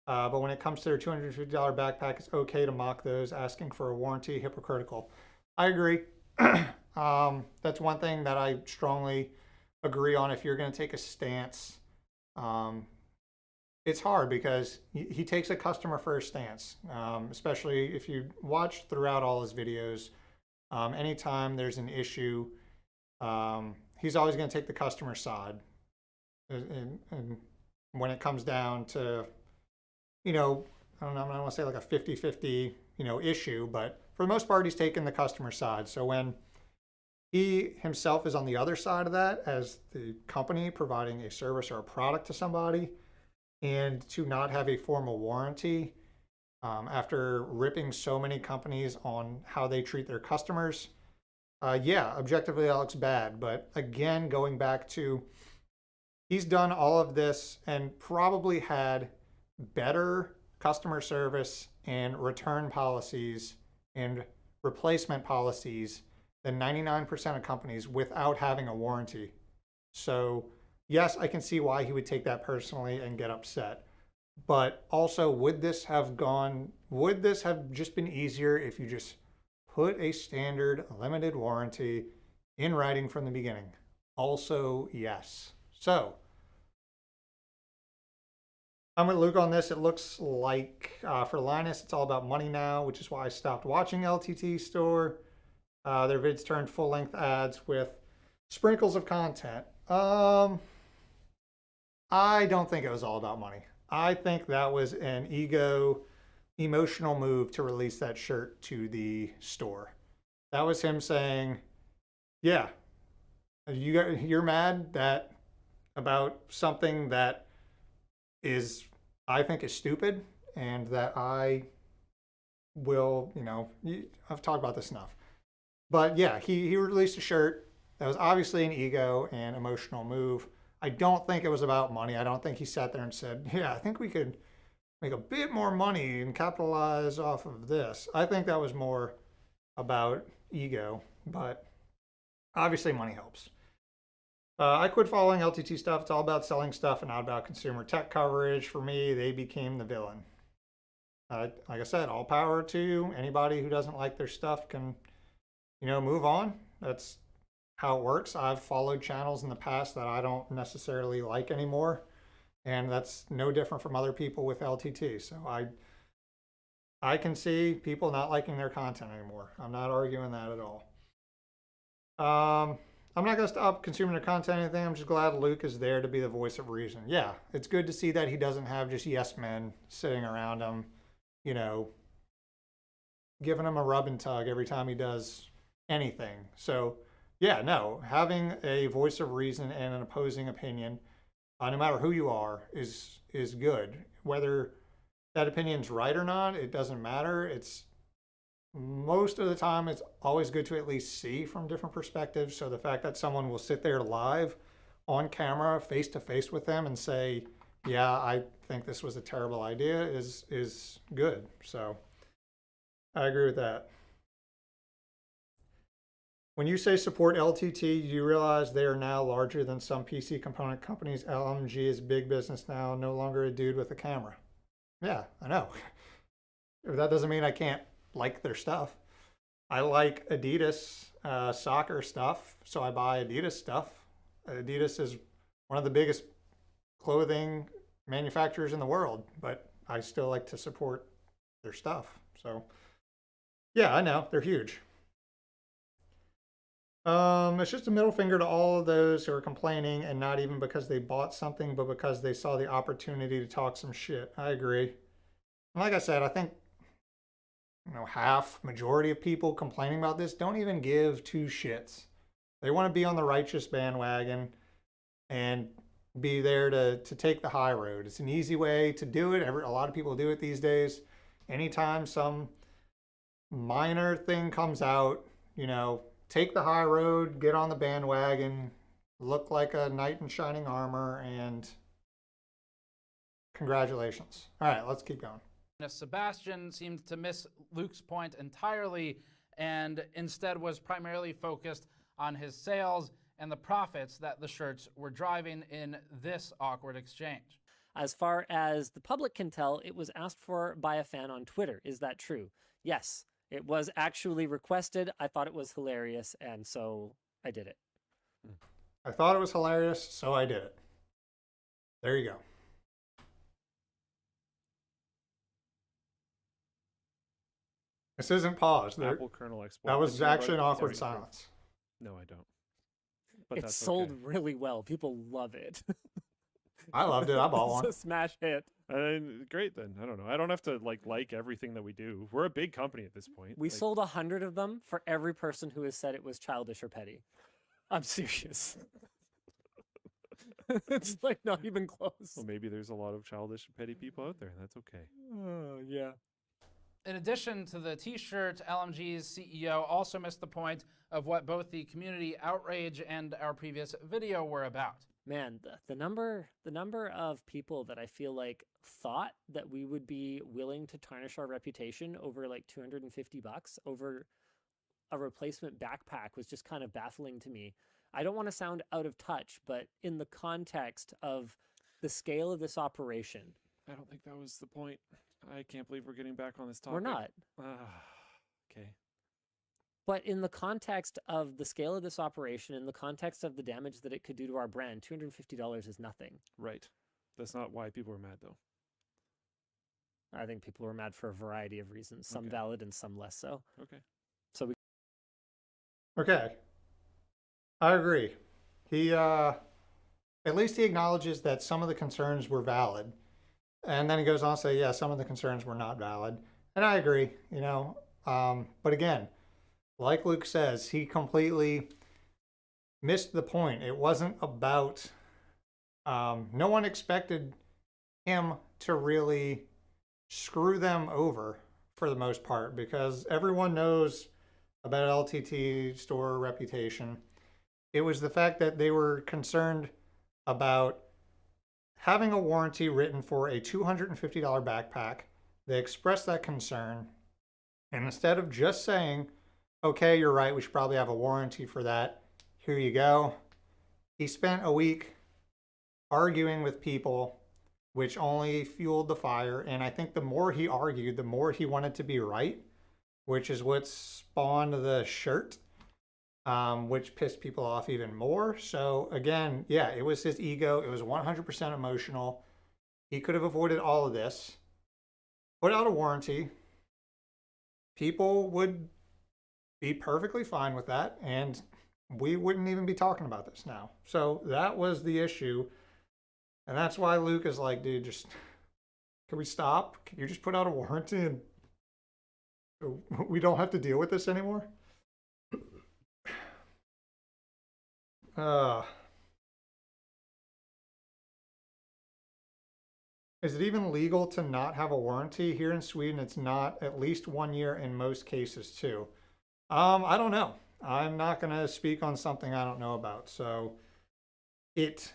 But when it comes to their $250 backpack, it's okay to mock those, asking for a warranty, hypocritical. I agree. That's one thing that I strongly agree on. If you're going to take a stance, it's hard because he takes a customer first stance, especially if you watch throughout all his videos. Anytime there's an issue, he's always going to take the customer side. And when it comes down to, I don't want to say like a 50-50, issue, but for the most part, he's taking the customer side. So when he himself is on the other side of that as the company providing a service or a product to somebody, and to not have a formal warranty after ripping so many companies on how they treat their customers, yeah, objectively that looks bad. But again, going back to, he's done all of this and probably had better customer service and return policies and replacement policies than 99% of companies without having a warranty. So yes, I can see why he would take that personally and get upset. But also, would this have just been easier if you just put a standard limited warranty in writing from the beginning? Also, yes. So I'm with Luke on this. It looks like for Linus, it's all about money now, which is why I stopped watching LTT Store. Their vids turned full-length ads with sprinkles of content. I don't think it was all about money. I think that was an emotional move to release that shirt to the store. That was him saying, yeah, you're mad about something that I think is stupid, and that I will, I've talked about this enough. But yeah, he released a shirt that was obviously an ego and emotional move. I don't think it was about money. I don't think he sat there and said, yeah, I think we could make a bit more money and capitalize off of this. I think that was more about ego, but obviously money helps. I quit following LTT stuff. It's all about selling stuff and not about consumer tech coverage. For me, they became the villain. Like I said, all power to you. Anybody who doesn't like their stuff can, move on. That's how it works. I've followed channels in the past that I don't necessarily like anymore, and that's no different from other people with LTT. So I can see people not liking their content anymore. I'm not arguing that at all. I'm not going to stop consuming their content or anything. I'm just glad Luke is there to be the voice of reason. Yeah, it's good to see that he doesn't have just yes men sitting around him, you know, giving him a rub and tug every time he does anything. So, yeah, no, having a voice of reason and an opposing opinion, no matter who you are, is good. Whether that opinion's right or not, it doesn't matter. It's most of the time it's always good to at least see from different perspectives. So the fact that someone will sit there live on camera, face to face with them and say, yeah, I think this was a terrible idea is good. So I agree with that. When you say support LTT, you realize they are now larger than some PC component companies. LMG is big business now, no longer a dude with a camera. Yeah, I know. That doesn't mean I can't like their stuff. I like Adidas soccer stuff, so I buy Adidas stuff. Adidas is one of the biggest clothing manufacturers in the world, but I still like to support their stuff. So yeah, I know, they're huge. It's just a middle finger to all of those who are complaining, and not even because they bought something, but because they saw the opportunity to talk some shit. I agree. And like I said, I think, you know, majority of people complaining about this don't even give two shits. They want to be on the righteous bandwagon and be there to take the high road. It's an easy way to do it. A lot of people do it these days. Anytime some minor thing comes out, you know, take the high road, get on the bandwagon, look like a knight in shining armor, and congratulations. All right, let's keep going. Sebastian seemed to miss Luke's point entirely and instead was primarily focused on his sales and the profits that the shirts were driving in this awkward exchange. As far as the public can tell, it was asked for by a fan on Twitter. Is that true? Yes, it was actually requested. I thought it was hilarious, and so I did it. I thought it was hilarious, so I did it. There you go. This isn't paused. Apple kernel export. That was actually an awkward Sorry. silence. No, I don't. But It that's sold okay. really well. People love it. I loved it. I bought one. It's a smash hit. Great then. I don't know. I don't have to like everything that we do. We're a big company at this point. We sold 100 of them for every person who has said it was childish or petty. I'm serious. It's like not even close. Well, maybe there's a lot of childish and petty people out there. That's okay. Oh, yeah. In addition to the t-shirt, LMG's CEO also missed the point of what both the community outrage and our previous video were about. Man, the number of people that I feel like thought that we would be willing to tarnish our reputation over like $250 over a replacement backpack was just kind of baffling to me. I don't want to sound out of touch, but in the context of the scale of this operation. I don't think that was the point. I can't believe we're getting back on this topic. We're not. Okay. But in the context of the scale of this operation, in the context of the damage that it could do to our brand, $250 is nothing. Right. That's not why people are mad, though. I think people were mad for a variety of reasons, some Okay. valid and some less so. Okay. Okay. I agree. He, at least he acknowledges that some of the concerns were valid. And then he goes on to say, yeah, some of the concerns were not valid. And I agree, you know. But again, like Luke says, he completely missed the point. It wasn't about, no one expected him to really screw them over for the most part, because everyone knows about LTT store reputation. It was the fact that they were concerned about having a warranty written for a $250 backpack. They expressed that concern, and instead of just saying, okay, you're right, we should probably have a warranty for that, here you go, he spent a week arguing with people, which only fueled the fire. And I think the more he argued, the more he wanted to be right, which is what spawned the shirt. which pissed people off even more. So again, yeah, it was his ego. It was 100% emotional. He could have avoided all of this, put out a warranty. People would be perfectly fine with that, and we wouldn't even be talking about this now. So that was the issue. And that's why Luke is like, dude, just, can we stop? Can you just put out a warranty and we don't have to deal with this anymore? Is it even legal to not have a warranty? Here in Sweden, it's not, at least 1 year in most cases too. I don't know. I'm not going to speak on something I don't know about. So it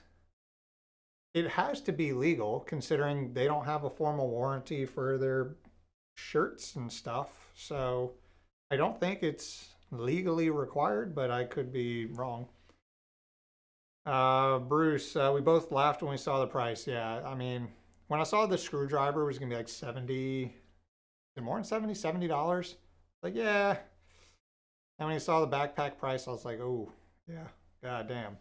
has to be legal, considering they don't have a formal warranty for their shirts and stuff. So I don't think it's legally required, but I could be wrong. Bruce, we both laughed when we saw the price. Yeah, I mean, when I saw the screwdriver was going to be like 70, is it more than 70, $70? Like, yeah. And when you saw the backpack price, I was like, oh, yeah, god damn.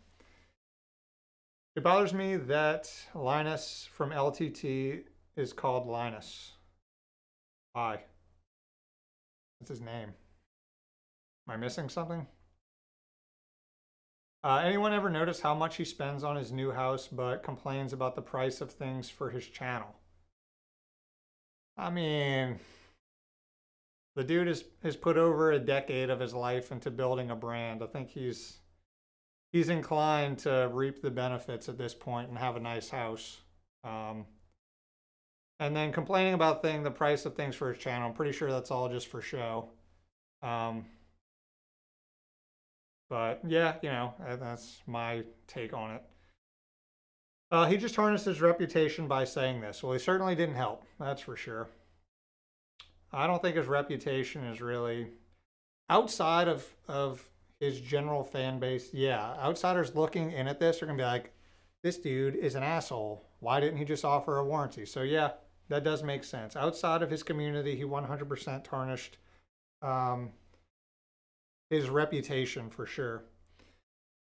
It bothers me that Linus from LTT is called Linus. Why? What's his name? Am I missing something? Anyone ever notice how much he spends on his new house but complains about the price of things for his channel? I mean, the dude has put over a decade of his life into building a brand. I think he's inclined to reap the benefits at this point and have a nice house. And then complaining about the price of things for his channel, I'm pretty sure that's all just for show. But yeah, you know, that's my take on it. He just tarnished his reputation by saying this. Well, he certainly didn't help, that's for sure. I don't think his reputation is really outside of his general fan base. Yeah, outsiders looking in at this are gonna be like, this dude is an asshole. Why didn't he just offer a warranty? So yeah, that does make sense. Outside of his community, he 100% tarnished his reputation for sure.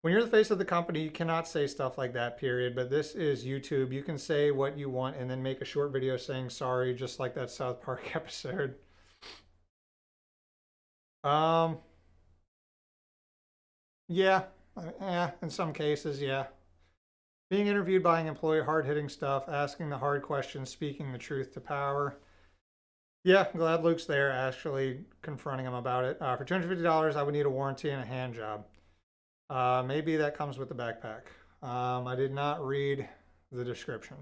When you're the face of the company, you cannot say stuff like that, period. But this is YouTube. You can say what you want and then make a short video saying sorry, just like that South Park episode. Yeah, in some cases, yeah. Being interviewed by an employee, hard-hitting stuff, asking the hard questions, speaking the truth to power. Yeah, I'm glad Luke's there, actually confronting him about it. For $250, I would need a warranty and a hand job. Maybe that comes with the backpack. I did not read the description.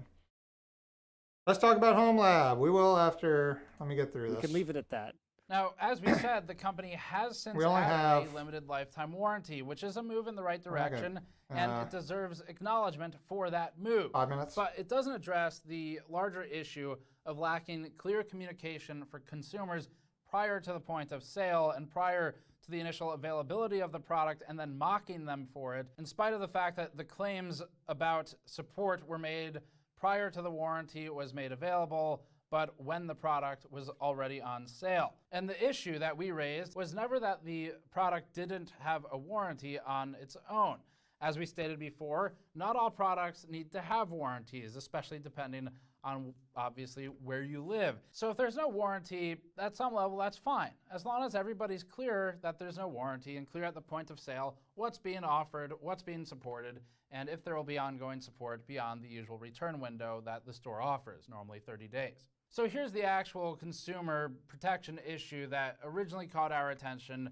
Let's talk about Home Lab. We will after, let me get through this. We can leave it at that. Now, as we said, the company has since added a limited lifetime warranty, which is a move in the right direction, and it deserves acknowledgement for that move. 5 minutes. But it doesn't address the larger issue of lacking clear communication for consumers prior to the point of sale and prior to the initial availability of the product, and then mocking them for it, in spite of the fact that the claims about support were made prior to the warranty was made available, but when the product was already on sale. And the issue that we raised was never that the product didn't have a warranty on its own. As we stated before, not all products need to have warranties, especially depending on obviously where you live. So if there's no warranty, at some level, that's fine. As long as everybody's clear that there's no warranty and clear at the point of sale what's being offered, what's being supported, and if there will be ongoing support beyond the usual return window that the store offers, normally 30 days. So here's the actual consumer protection issue that originally caught our attention,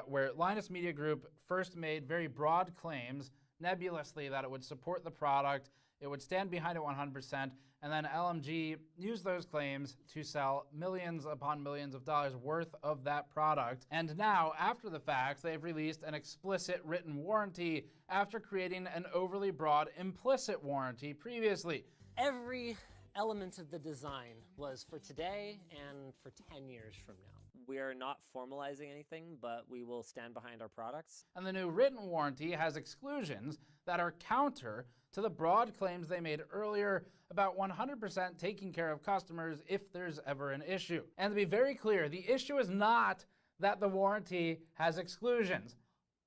where Linus Media Group first made very broad claims, nebulously, that it would support the product, it would stand behind it 100%, and then LMG used those claims to sell millions upon millions of dollars worth of that product. And now, after the fact, they've released an explicit written warranty after creating an overly broad implicit warranty previously. Every element of the design was for today and for 10 years from now. We are not formalizing anything, but we will stand behind our products. And the new written warranty has exclusions that are counter to the broad claims they made earlier about 100% taking care of customers if there's ever an issue. And to be very clear, the issue is not that the warranty has exclusions.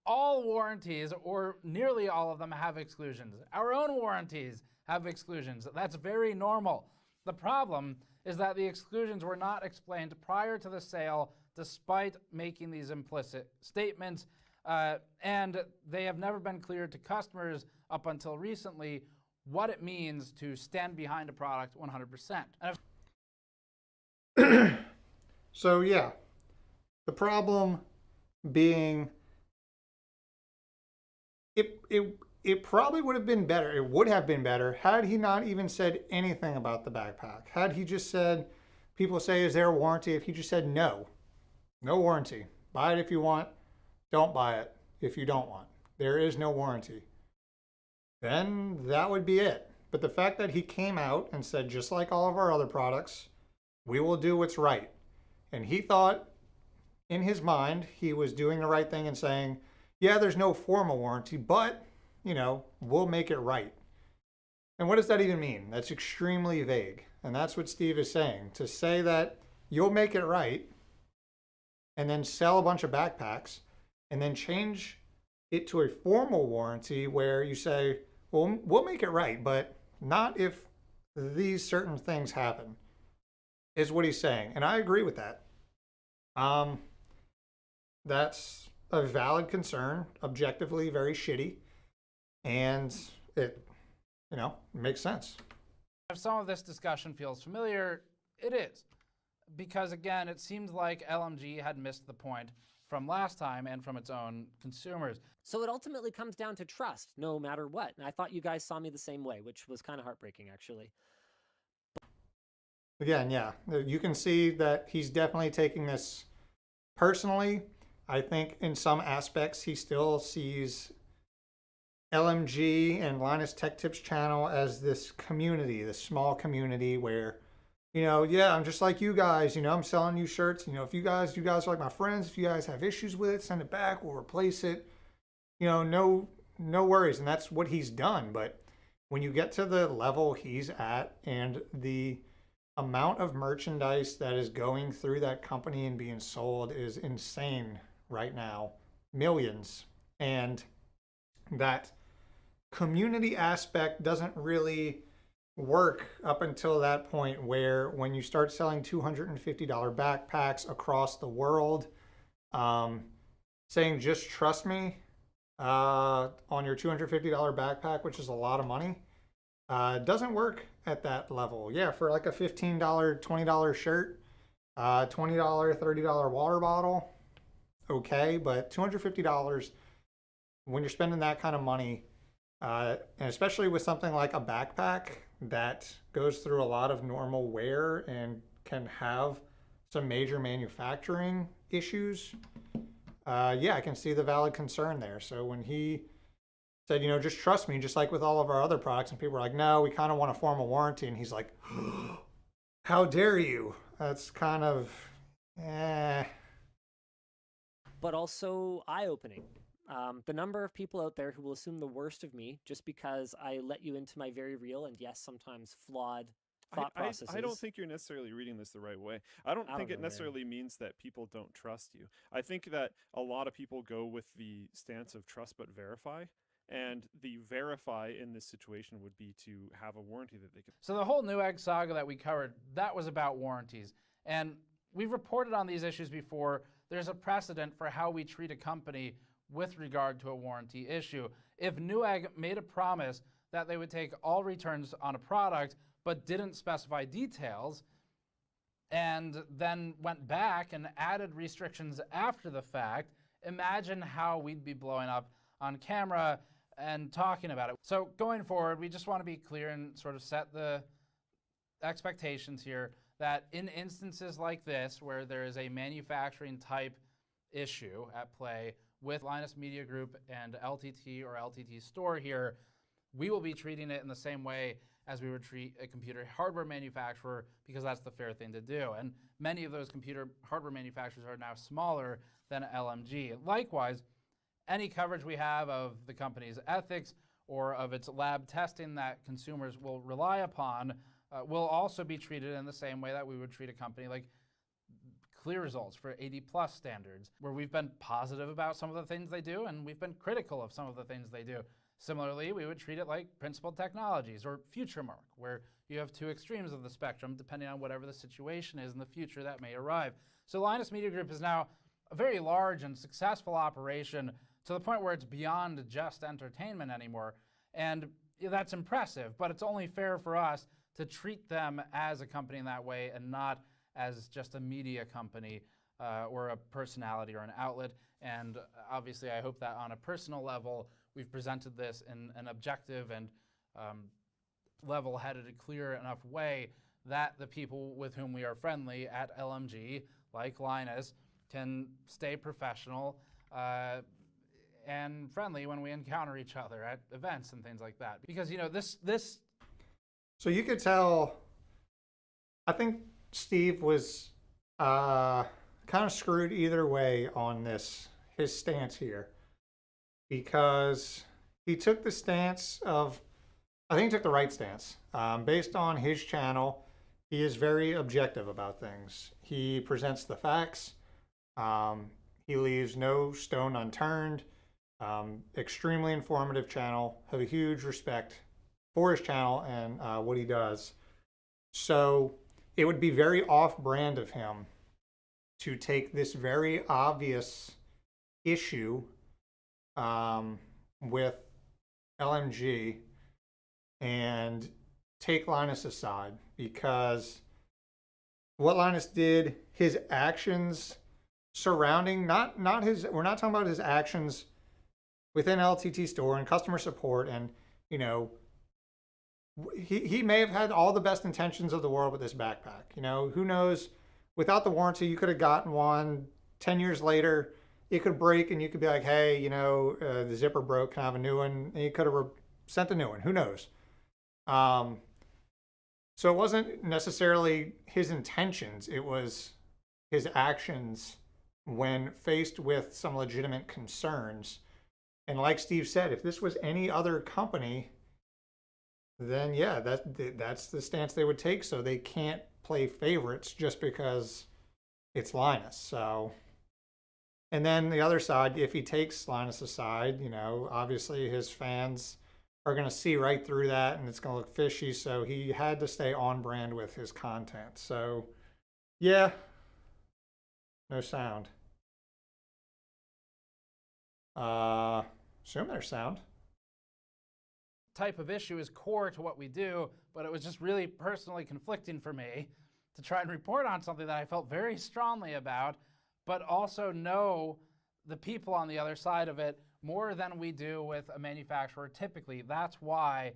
all warranties, or nearly all of them, have exclusions. Our own warranties have exclusions. That's very normal. The problem is that the exclusions were not explained prior to the sale, despite making these implicit statements, and they have never been clear to customers up until recently what it means to stand behind a product 100%. And So yeah, the problem being it probably would have been better. It would have been better had he not even said anything about the backpack. Had he just said, people say, is there a warranty? If he just said, no warranty. Buy it if you want. Don't buy it if you don't want. There is no warranty. Then that would be it. But the fact that he came out and said, just like all of our other products, we will do what's right. And he thought in his mind he was doing the right thing and saying, yeah, there's no formal warranty, but, you know, we'll make it right. And what does that even mean? That's extremely vague. And that's what Steve is saying. To say that you'll make it right and then sell a bunch of backpacks and then change it to a formal warranty where you say, well, we'll make it right, but not if these certain things happen, is what he's saying. And I agree with that. That's a valid concern, objectively very shitty, and it, you know, makes sense. if some of this discussion feels familiar, it is. Because again, it seemed like LMG had missed the point from last time and from its own consumers. So it ultimately comes down to trust, no matter what. And I thought you guys saw me the same way, which was kind of heartbreaking, actually. Again, yeah, you can see that he's definitely taking this personally. I think in some aspects he still sees LMG and Linus Tech Tips channel as this community, this small community where, you know, yeah, I'm just like you guys, you know, I'm selling you shirts, you know, if you guys are like my friends, if you guys have issues with it, send it back, we'll replace it, you know, no worries. And that's what he's done. But when you get to the level he's at and the amount of merchandise that is going through that company and being sold is insane right now, millions, and that community aspect doesn't really work up until that point where when you start selling $250 backpacks across the world, saying just trust me on your $250 backpack, which is a lot of money, doesn't work at that level. Yeah, for like a $15, $20 shirt, $20, $30 water bottle, okay, but $250 when you're spending that kind of money, and especially with something like a backpack that goes through a lot of normal wear and can have some major manufacturing issues, yeah, I can see the valid concern there. So when he said, you know, just trust me, just like with all of our other products, and people were like, no, we kind of want a formal warranty, and he's like, how dare you? That's kind of, But also eye-opening. The number of people out there who will assume the worst of me just because I let you into my very real and yes, sometimes flawed thought processes. I don't think you're necessarily reading this the right way. I don't think it necessarily means that people don't trust you. I think that a lot of people go with the stance of trust but verify. And the verify in this situation would be to have a warranty that they can. So the whole Newegg saga that we covered, that was about warranties. And we've reported on these issues before. There's a precedent for how we treat a company with regard to a warranty issue. If Newegg made a promise that they would take all returns on a product but didn't specify details, and then went back and added restrictions after the fact, imagine how we'd be blowing up on camera and talking about it. So going forward, we just want to be clear and sort of set the expectations here that in instances like this, where there is a manufacturing type issue at play with Linus Media Group and LTT or LTT Store here, we will be treating it in the same way as we would treat a computer hardware manufacturer, because that's the fair thing to do. And many of those computer hardware manufacturers are now smaller than LMG. Likewise, any coverage we have of the company's ethics or of its lab testing that consumers will rely upon will also be treated in the same way that we would treat a company like clear results for 80 plus standards, where we've been positive about some of the things they do and we've been critical of some of the things they do. Similarly, we would treat it like Principled Technologies or FutureMark, where you have two extremes of the spectrum depending on whatever the situation is in the future that may arrive. So Linus Media Group is now a very large and successful operation to the point where it's beyond just entertainment anymore. And that's impressive, but it's only fair for us to treat them as a company in that way and not as just a media company or a personality or an outlet. And obviously, I hope that on a personal level, we've presented this in an objective and level-headed, clear enough way that the people with whom we are friendly at LMG, like Linus, can stay professional and friendly when we encounter each other at events and things like that. Because, you know, this. So you could tell, I think Steve was kind of screwed either way on this, his stance here. Because he took the stance of, I think he took the right stance. Based on his channel, he is very objective about things. He presents the facts. He leaves no stone unturned. Extremely informative channel. Have a huge respect for his channel and what he does. So it would be very off-brand of him to take this very obvious issue with LMG and take Linus aside, because what Linus did, his actions surrounding, not his, we're not talking about his actions within LTT store and customer support, and you know, he may have had all the best intentions of the world with this backpack. You know, who knows, without the warranty you could have gotten one 10 years later, it could break and you could be like, hey, you know, the zipper broke, can I have a new one? And you could have sent a new one, who knows. So it wasn't necessarily his intentions, it was his actions when faced with some legitimate concerns. And like Steve said, if this was any other company, then yeah, that's the stance they would take. So they can't play favorites just because it's Linus. So, and then the other side, if he takes Linus aside, you know, obviously his fans are going to see right through that and it's going to look fishy. So he had to stay on brand with his content. So yeah, no sound. Assume there's sound. Type of issue is core to what we do, but it was just really personally conflicting for me to try and report on something that I felt very strongly about, but also know the people on the other side of it more than we do with a manufacturer typically. That's why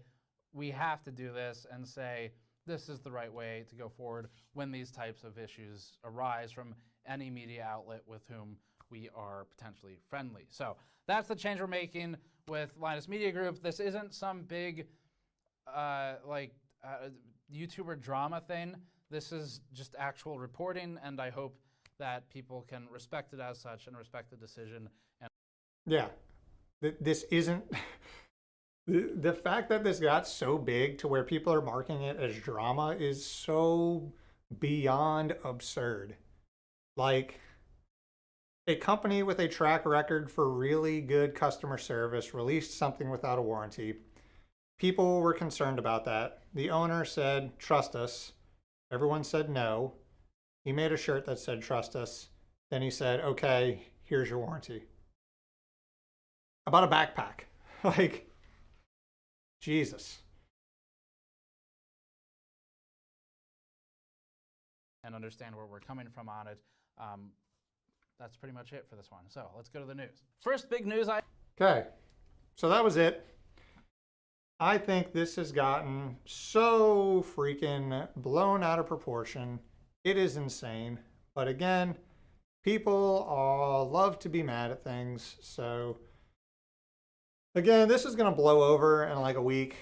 we have to do this and say this is the right way to go forward when these types of issues arise from any media outlet with whom we are potentially friendly. So that's the change we're making with Linus Media Group. This isn't some big YouTuber drama thing. This is just actual reporting, and I hope that people can respect it as such and respect the decision. And yeah, this isn't the fact that this got so big to where people are marking it as drama is so beyond absurd. Like, a company with a track record for really good customer service released something without a warranty. People were concerned about that. The owner said, trust us. Everyone said no. He made a shirt that said, trust us. Then he said, okay, here's your warranty. About a backpack. Like, Jesus. and understand where we're coming from on it. That's pretty much it for this one. So let's go to the news. First big news Okay, so that was it. I think this has gotten so freaking blown out of proportion. It is insane. But again, people all love to be mad at things. So again, this is going to blow over in like a week.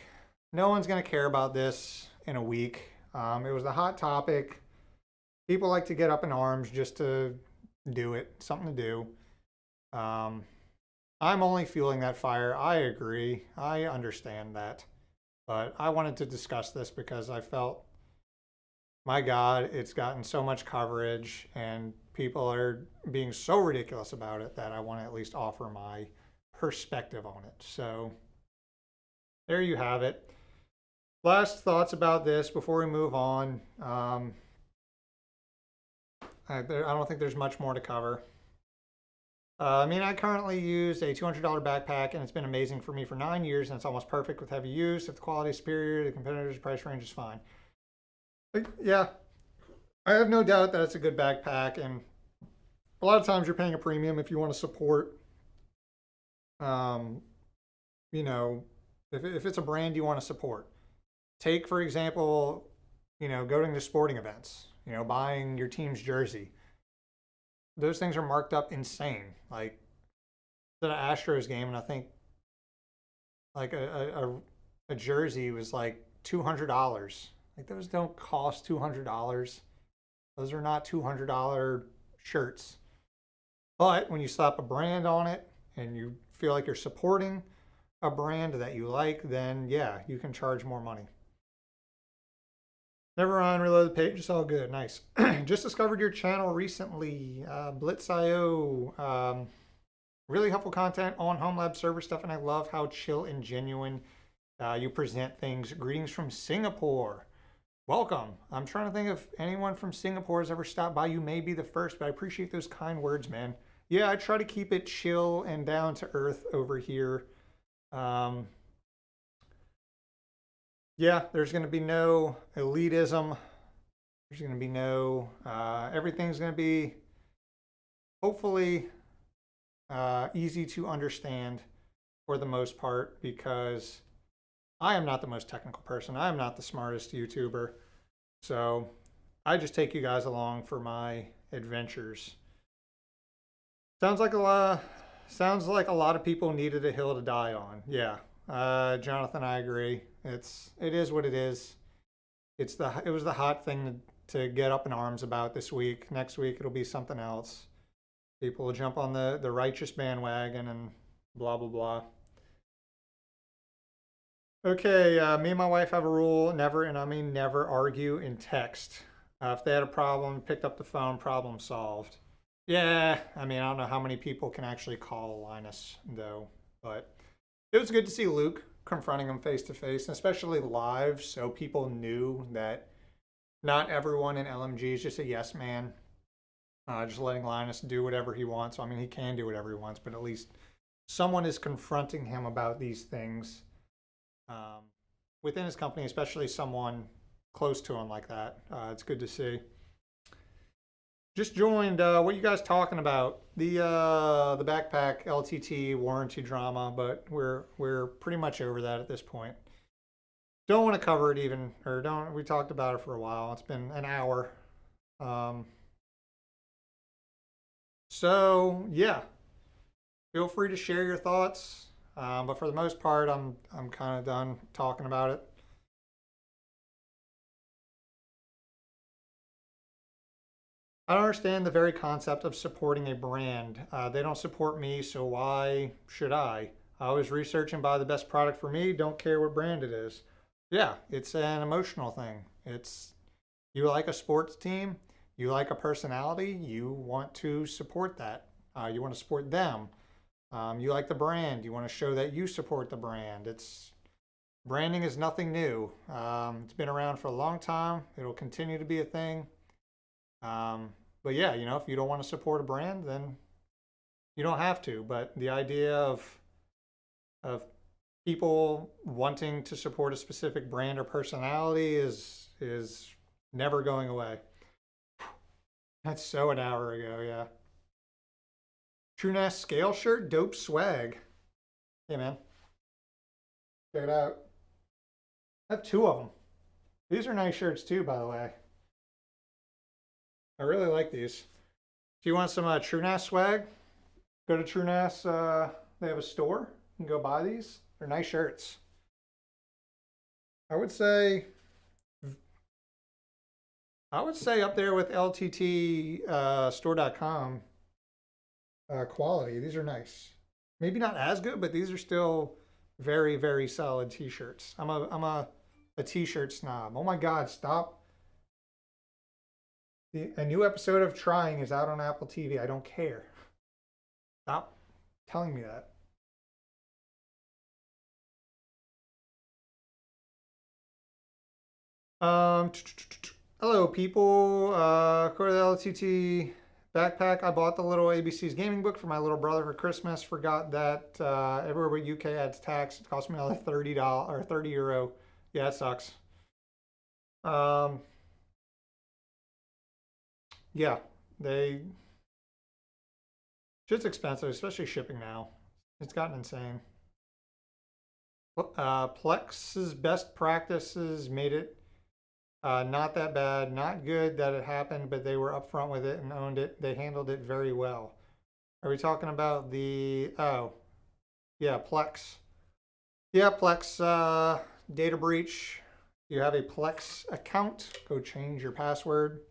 No one's going to care about this in a week. It was a hot topic. People like to get up in arms just to do it, something to do. I'm only fueling that fire. I agree. I understand that. But I wanted to discuss this because I felt, my God, it's gotten so much coverage and people people are being so ridiculous about it that I want to at least offer my perspective on it. So there you have it. Last thoughts about this before we move on. I don't think there's much more to cover. I mean, I currently use a $200 backpack, and it's been amazing for me for 9 years, and it's almost perfect with heavy use. If the quality is superior, the competitor's price range is fine. But yeah, I have no doubt that it's a good backpack, and a lot of times you're paying a premium if you want to support, you know, if it's a brand you want to support. Take, for example, you know, going to sporting events, you know, buying your team's jersey. Those things are marked up insane. Like, at an Astros game, and I think like a jersey was like $200. Like, those don't cost $200. Those are not $200 shirts. But when you slap a brand on it and you feel like you're supporting a brand that you like, then yeah, you can charge more money. Never mind, reload the page, it's all good, nice. Just discovered your channel recently, Blitz.io. Really helpful content on home lab server stuff, and I love how chill and genuine you present things. Greetings from Singapore. Welcome. I'm trying to think if anyone from Singapore has ever stopped by. You may be the first, but I appreciate those kind words, man. Yeah, I try to keep it chill and down to earth over here. Yeah, there's going to be no elitism. There's going to be no, everything's going to be hopefully easy to understand for the most part, because I am not the most technical person. I am not the smartest YouTuber. So I just take you guys along for my adventures. Sounds like a lot of people needed a hill to die on. Yeah. Jonathan, I agree. It is what it is. It was the hot thing to get up in arms about this week. Next week it'll be something else. People will jump on the righteous bandwagon and blah blah blah. Okay, me and my wife have a rule: never, and I mean never, argue in text. If they had a problem, picked up the phone, problem solved. Yeah, I mean, I don't know how many people can actually call Linus though, but it was good to see Luke confronting him face to face, and especially live, so people knew that not everyone in LMG is just a yes man, just letting Linus do whatever he wants. I mean, he can do whatever he wants, but at least someone is confronting him about these things within his company, especially someone close to him like that. It's good to see. Just joined. What you guys talking about? The backpack LTT warranty drama, but we're pretty much over that at this point. Don't want to cover it even, or don't. We talked about it for a while. It's been an hour. So yeah, feel free to share your thoughts. But for the most part, I'm kind of done talking about it. I don't understand the very concept of supporting a brand. They don't support me, so why should I? I always research and buy the best product for me. Don't care what brand it is. Yeah, it's an emotional thing. It's, you like a sports team, you like a personality, you want to support that. You want to support them. You like the brand, you want to show that you support the brand. Branding is nothing new. It's been around for a long time. It'll continue to be a thing. But yeah, you know, if you don't want to support a brand, then you don't have to. But the idea of people wanting to support a specific brand or personality is never going away. That's so an hour ago, yeah. TrueNAS scale shirt, dope swag. Hey man, check it out. I have 2 of them. These are nice shirts too, by the way. I really like these. If you want some TrueNAS swag, go to TrueNAS. They have a store. You can go buy these. They're nice shirts. I would say up there with LTT store.com quality. These are nice. Maybe not as good, but these are still very, very solid t-shirts. I'm a t-shirt snob. Oh my God, stop A new episode of Trying is out on Apple TV. I don't care. Stop telling me that. Hello, people. According to the LTT backpack, I bought the little ABC's gaming book for my little brother for Christmas. Forgot that everywhere but UK adds tax. It cost me another $30 or €30. Yeah, it sucks. Yeah, they shit's expensive, especially shipping now. It's gotten insane. Plex's best practices made it not that bad, not good that it happened, but they were upfront with it and owned it. They handled it very well. Are we talking about the, oh, yeah, Plex. Yeah, Plex data breach. You have a Plex account, go change your password.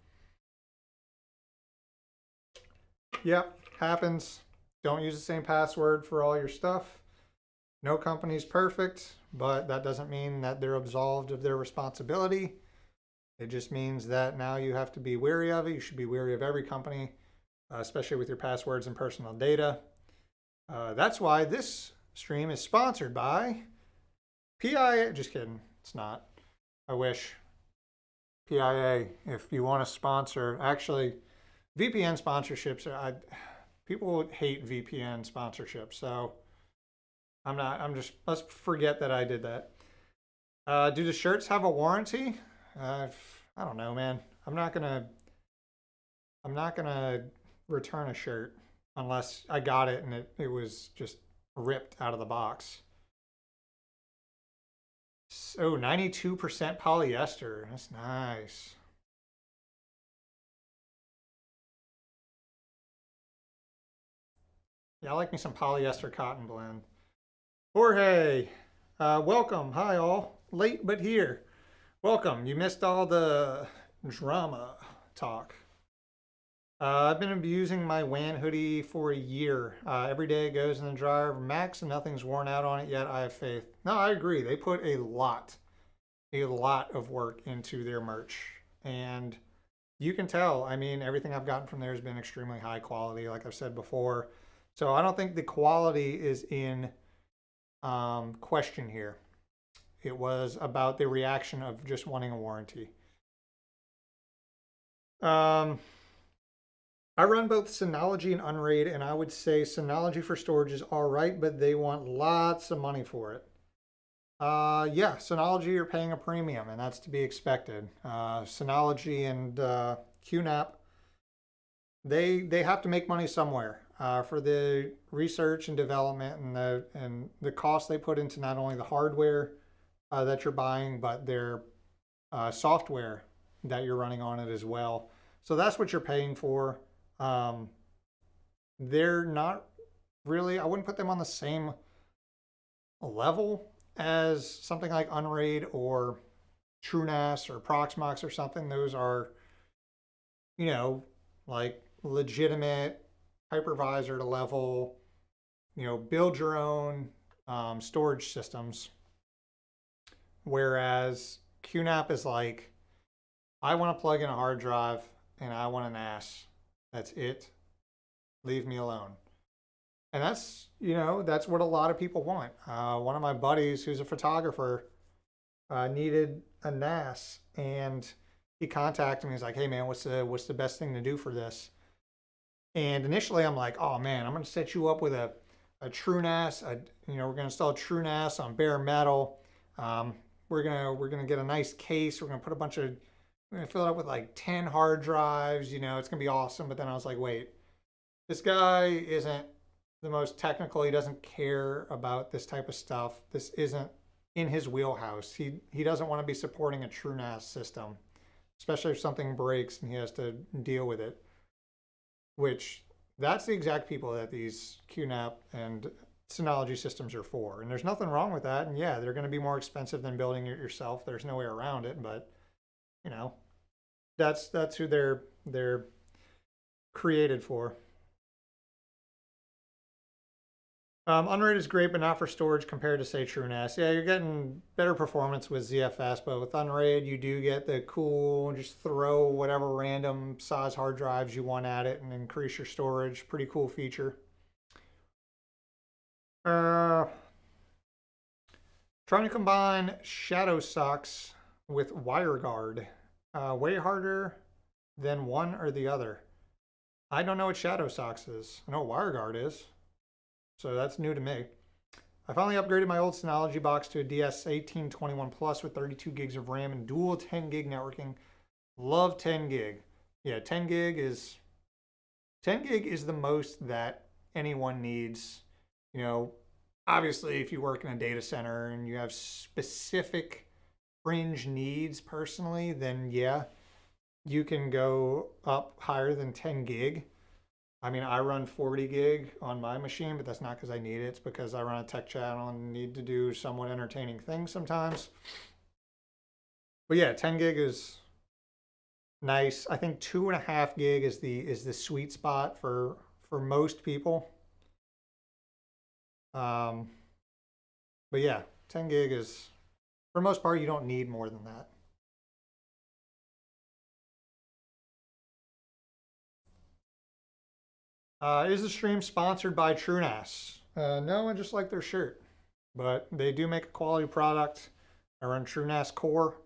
Yep, happens. Don't use the same password for all your stuff. No company's perfect, but that doesn't mean that they're absolved of their responsibility. It just means that now you have to be wary of it. You should be wary of every company, especially with your passwords and personal data. That's why this stream is sponsored by PIA. Just kidding. It's not. I wish. PIA, if you want to sponsor, actually, VPN sponsorships, people hate VPN sponsorships, so let's forget that I did that. Do the shirts have a warranty? I don't know, man. I'm not gonna return a shirt unless I got it and it was just ripped out of the box. So 92% polyester. That's nice. Yeah, I like me some polyester cotton blend. Jorge, welcome. Hi all. Late but here. Welcome. You missed all the drama talk. I've been abusing my WAN hoodie for a year. Every day it goes in the dryer max and nothing's worn out on it yet. I have faith. No, I agree. They put a lot of work into their merch. And you can tell, I mean, everything I've gotten from there has been extremely high quality, like I've said before. So I don't think the quality is in question here. It was about the reaction of just wanting a warranty. I run both Synology and Unraid, and I would say Synology for storage is all right, but they want lots of money for it. Yeah, Synology, you're paying a premium, and that's to be expected. Synology and QNAP, they have to make money somewhere for the research and development and the cost they put into not only the hardware that you're buying, but their software that you're running on it as well. So that's what you're paying for. They're not really, I wouldn't put them on the same level as something like Unraid or TrueNAS or Proxmox or something. Those are, you know, like legitimate hypervisor level, you know, build your own storage systems. Whereas QNAP is like, I want to plug in a hard drive and I want an NAS. That's it. Leave me alone. And that's, you know, that's what a lot of people want. One of my buddies who's a photographer needed a NAS, and he contacted me. He's like, hey man, what's the best thing to do for this? And initially I'm like, oh man, I'm going to set you up with a TrueNAS. You know, we're going to install TrueNAS on bare metal. We're gonna get a nice case. We're gonna put we're gonna fill it up with like 10 hard drives. You know, it's gonna be awesome. But then I was like, wait, this guy isn't the most technical. He doesn't care about this type of stuff. This isn't in his wheelhouse. He doesn't want to be supporting a TrueNAS system, especially if something breaks and he has to deal with it. Which that's the exact people that these QNAP and Synology systems are for, and there's nothing wrong with that. And yeah, they're going to be more expensive than building it yourself. There's no way around it, but you know, that's who they're created for. Unrated is great, but not for storage compared to, say, TrueNAS. Yeah, you're getting better performance with ZFS, but with Unrated, you do get the cool, just throw whatever random size hard drives you want at it and increase your storage. Pretty cool feature. Trying to combine Shadow Socks with WireGuard. Way harder than one or the other. I don't know what Shadow Socks is. I know what WireGuard is. So that's new to me. I finally upgraded my old Synology box to a DS1821 Plus with 32 gigs of RAM and dual 10 gig networking. Love 10 gig. Yeah, 10 gig is the most that anyone needs. You know, obviously if you work in a data center and you have specific fringe needs personally, then yeah, you can go up higher than 10 gig. I mean, I run 40 gig on my machine, but that's not because I need it. It's because I run a tech channel and need to do somewhat entertaining things sometimes. But yeah, 10 gig is nice. I think 2.5 gig is the sweet spot for most people. But yeah, 10 gig is, for the most part, you don't need more than that. Is the stream sponsored by TrueNAS? No, I just like their shirt. But they do make a quality product. I run TrueNAS Core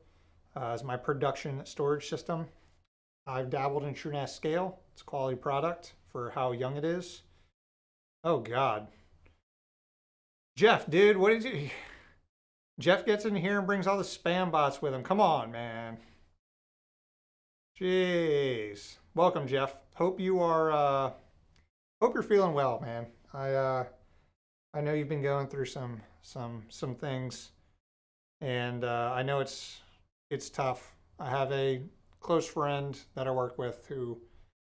as my production storage system. I've dabbled in TrueNAS Scale. It's a quality product for how young it is. Oh, God. Jeff, dude, what did you... Jeff gets in here and brings all the spam bots with him. Come on, man. Jeez. Welcome, Jeff. Hope you are... Hope you're feeling well, man. I know you've been going through some things, and I know it's tough. I have a close friend that I work with who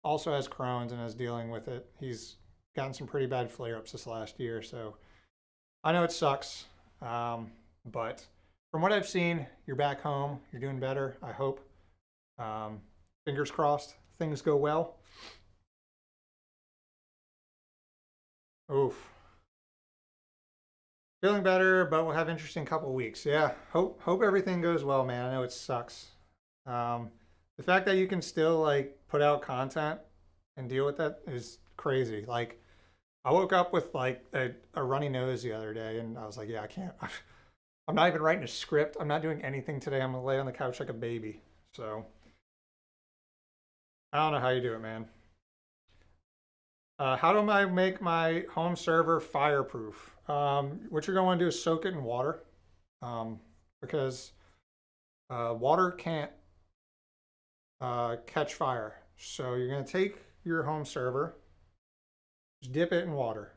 also has Crohn's and is dealing with it. He's gotten some pretty bad flare-ups this last year, so I know it sucks. But from what I've seen, you're back home. You're doing better, I hope. Fingers crossed, things go well. Oof. Feeling better, but we'll have an interesting couple of weeks. Yeah, hope everything goes well, man. I know it sucks. The fact that you can still like put out content and deal with that is crazy. Like, I woke up with like a runny nose the other day, and I was like, yeah, I can't. I'm not even writing a script. I'm not doing anything today. I'm gonna lay on the couch like a baby. So I don't know how you do it, man. How do I make my home server fireproof? What you're going to want to do is soak it in water, because water can't catch fire. So you're going to take your home server, just dip it in water,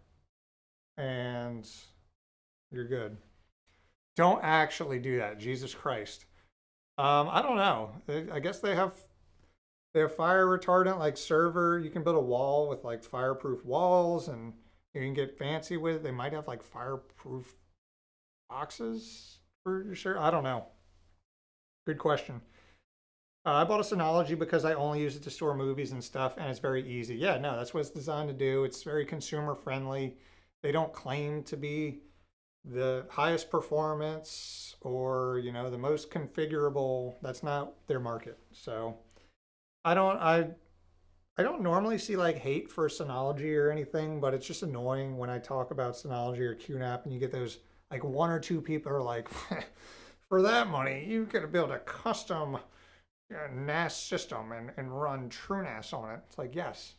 and you're good. Don't actually do that. Jesus Christ. I don't know. I guess they have fire retardant like server. You can build a wall with like fireproof walls, and you can get fancy with it. They might have like fireproof boxes for your server. I don't know. Good question. I bought a Synology because I only use it to store movies and stuff, and it's very easy. Yeah, no, that's what it's designed to do. It's very consumer friendly. They don't claim to be the highest performance or, you know, the most configurable. That's not their market. So I don't normally see like hate for Synology or anything, but it's just annoying when I talk about Synology or QNAP and you get those like one or two people are like, for that money, you could build a custom NAS system and run TrueNAS on it. It's like, yes.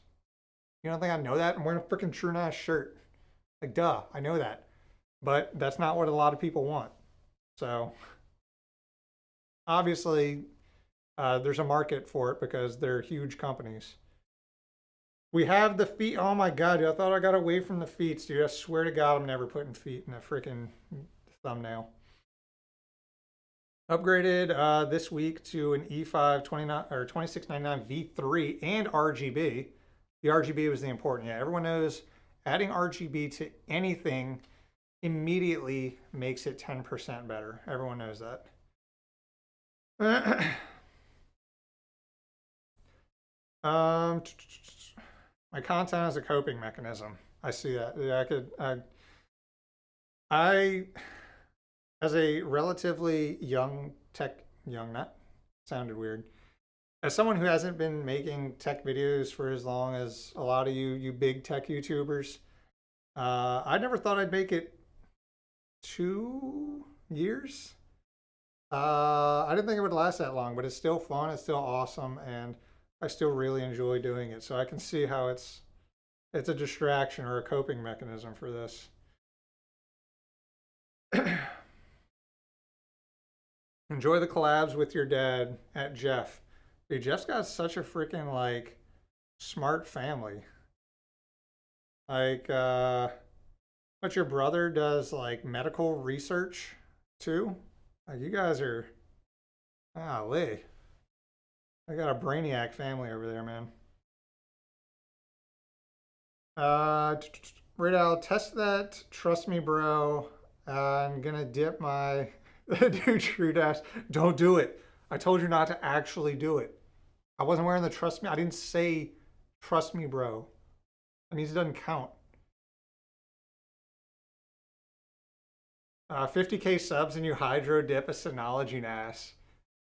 You don't think I know that? I'm wearing a freaking TrueNAS shirt. Like, duh, I know that. But that's not what a lot of people want. So obviously, there's a market for it because they're huge companies. We have the feet. Oh my God, dude, I thought I got away from the feet, dude. I swear to God, I'm never putting feet in a freaking thumbnail. Upgraded this week to an E5 2699 V3 and RGB. The RGB was the important. Yeah, everyone knows adding RGB to anything immediately makes it 10% better. Everyone knows that. My content is a coping mechanism. I see that. Yeah, I, as a relatively not sounded weird. As someone who hasn't been making tech videos for as long as a lot of you big tech YouTubers, I never thought I'd make it 2 years. I didn't think it would last that long, but it's still fun. It's still awesome, and I still really enjoy doing it. So I can see how it's a distraction or a coping mechanism for this. Enjoy the collabs with your dad at Jeff. Dude, Jeff's got such a freaking like smart family. Like, but your brother does like medical research too. Like, you guys are, golly. I got a brainiac family over there, man. Radal, test that. Trust me, bro. I'm gonna dip my dude, True Dash. Don't do it. I told you not to actually do it. I wasn't wearing the trust me. I didn't say trust me, bro. That means it doesn't count. 50K subs and you hydro dip a Synology NAS.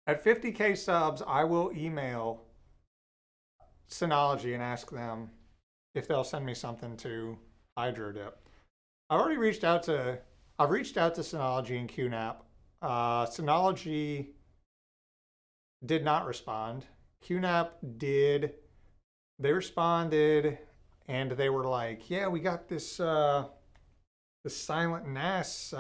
At 50K subs, I will email Synology and ask them if they'll send me something to hydro dip. I've reached out to Synology and QNAP. Synology did not respond. QNAP did. They responded and they were like, yeah, we got this this silent NAS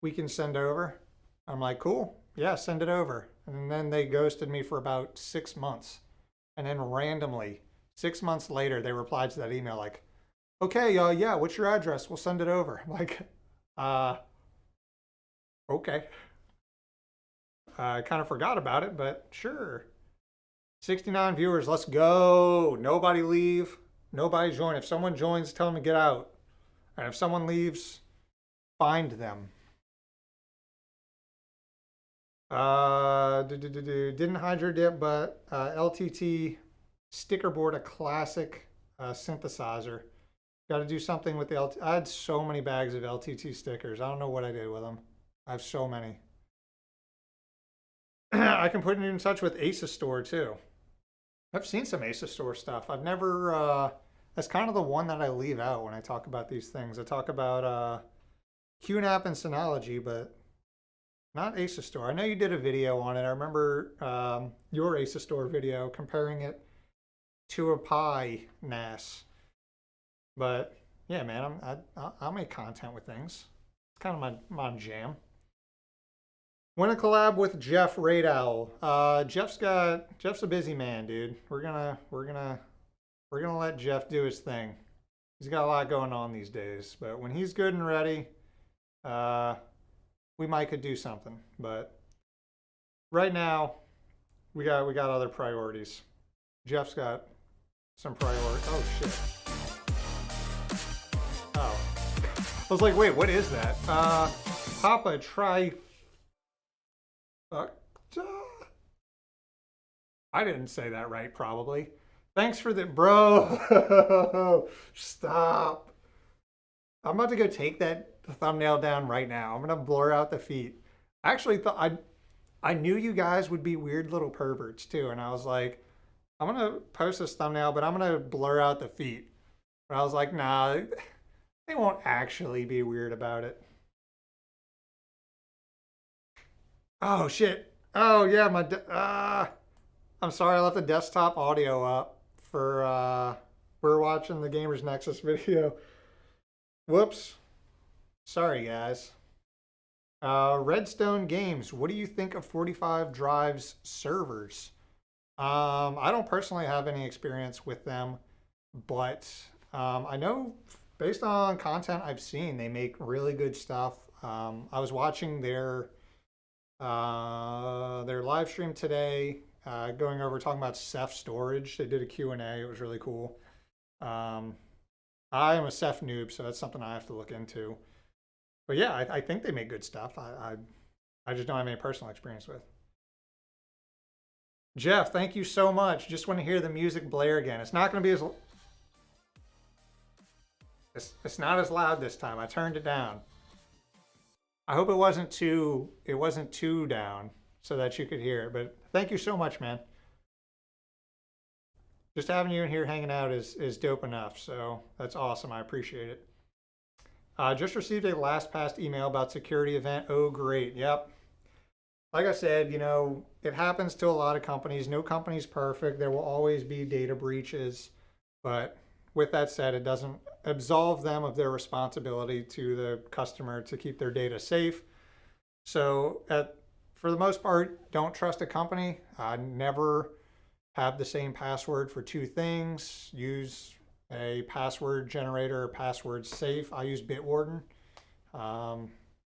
we can send over. I'm like, cool. Yeah, send it over. And then they ghosted me for about 6 months. And then randomly, 6 months later, they replied to that email like, okay, yeah, what's your address? We'll send it over. I'm like, okay. I kind of forgot about it, but sure. 69 viewers, let's go. Nobody leave. Nobody join. If someone joins, tell them to get out. And if someone leaves, find them. Didn't hydro dip, but LTT sticker board, a classic synthesizer. Got to do something with the LTT. I had so many bags of LTT stickers. I don't know what I did with them. I have so many. I can put you in touch with Asus Store too. I've seen some Asus Store stuff. I've never, that's kind of the one that I leave out when I talk about these things. I talk about QNAP and Synology, but not Asus Store. I know you did a video on it. I remember your Asus Store video comparing it to a Pi NAS. But yeah, man, I'll make content with things. It's kind of my jam. When a collab with Jeff Radowl. Jeff's a busy man, dude. We're gonna let Jeff do his thing. He's got a lot going on these days, but when he's good and ready, we might could do something. But right now, we got other priorities. Jeff's got some priorities. Oh shit. Oh. I was like, wait, what is that? Papa try. I didn't say that right, probably. Thanks for the bro. Stop. I'm about to go take that thumbnail down right now. I'm gonna blur out the feet. I actually thought I knew you guys would be weird little perverts too, and I was like, I'm gonna post this thumbnail, but I'm gonna blur out the feet. But I was like, nah, they won't actually be weird about it. Oh shit. Oh yeah, I'm sorry I left the desktop audio up for we're watching the Gamers Nexus video. Whoops. Sorry guys. Redstone Games, what do you think of 45 Drive's servers? I don't personally have any experience with them, but I know based on content I've seen, they make really good stuff. I was watching their live stream today, going over talking about Ceph storage. They did a Q&A. It was really cool. I am a Ceph noob, so that's something I have to look into. But yeah, I think they make good stuff. I just don't have any personal experience with. Jeff, thank you so much. Just want to hear the music blare again. It's not going to be as... It's not as loud this time. I turned it down. I hope it wasn't too down so that you could hear it. But thank you so much, man. Just having you in here hanging out is dope enough. So that's awesome. I appreciate it. Just received a LastPass email about security event. Oh, great. Yep. Like I said, it happens to a lot of companies. No company's perfect. There will always be data breaches. But with that said, it doesn't absolve them of their responsibility to the customer to keep their data safe. So for the most part, don't trust a company. Never have the same password for two things. Use a password generator or password safe. I use Bitwarden.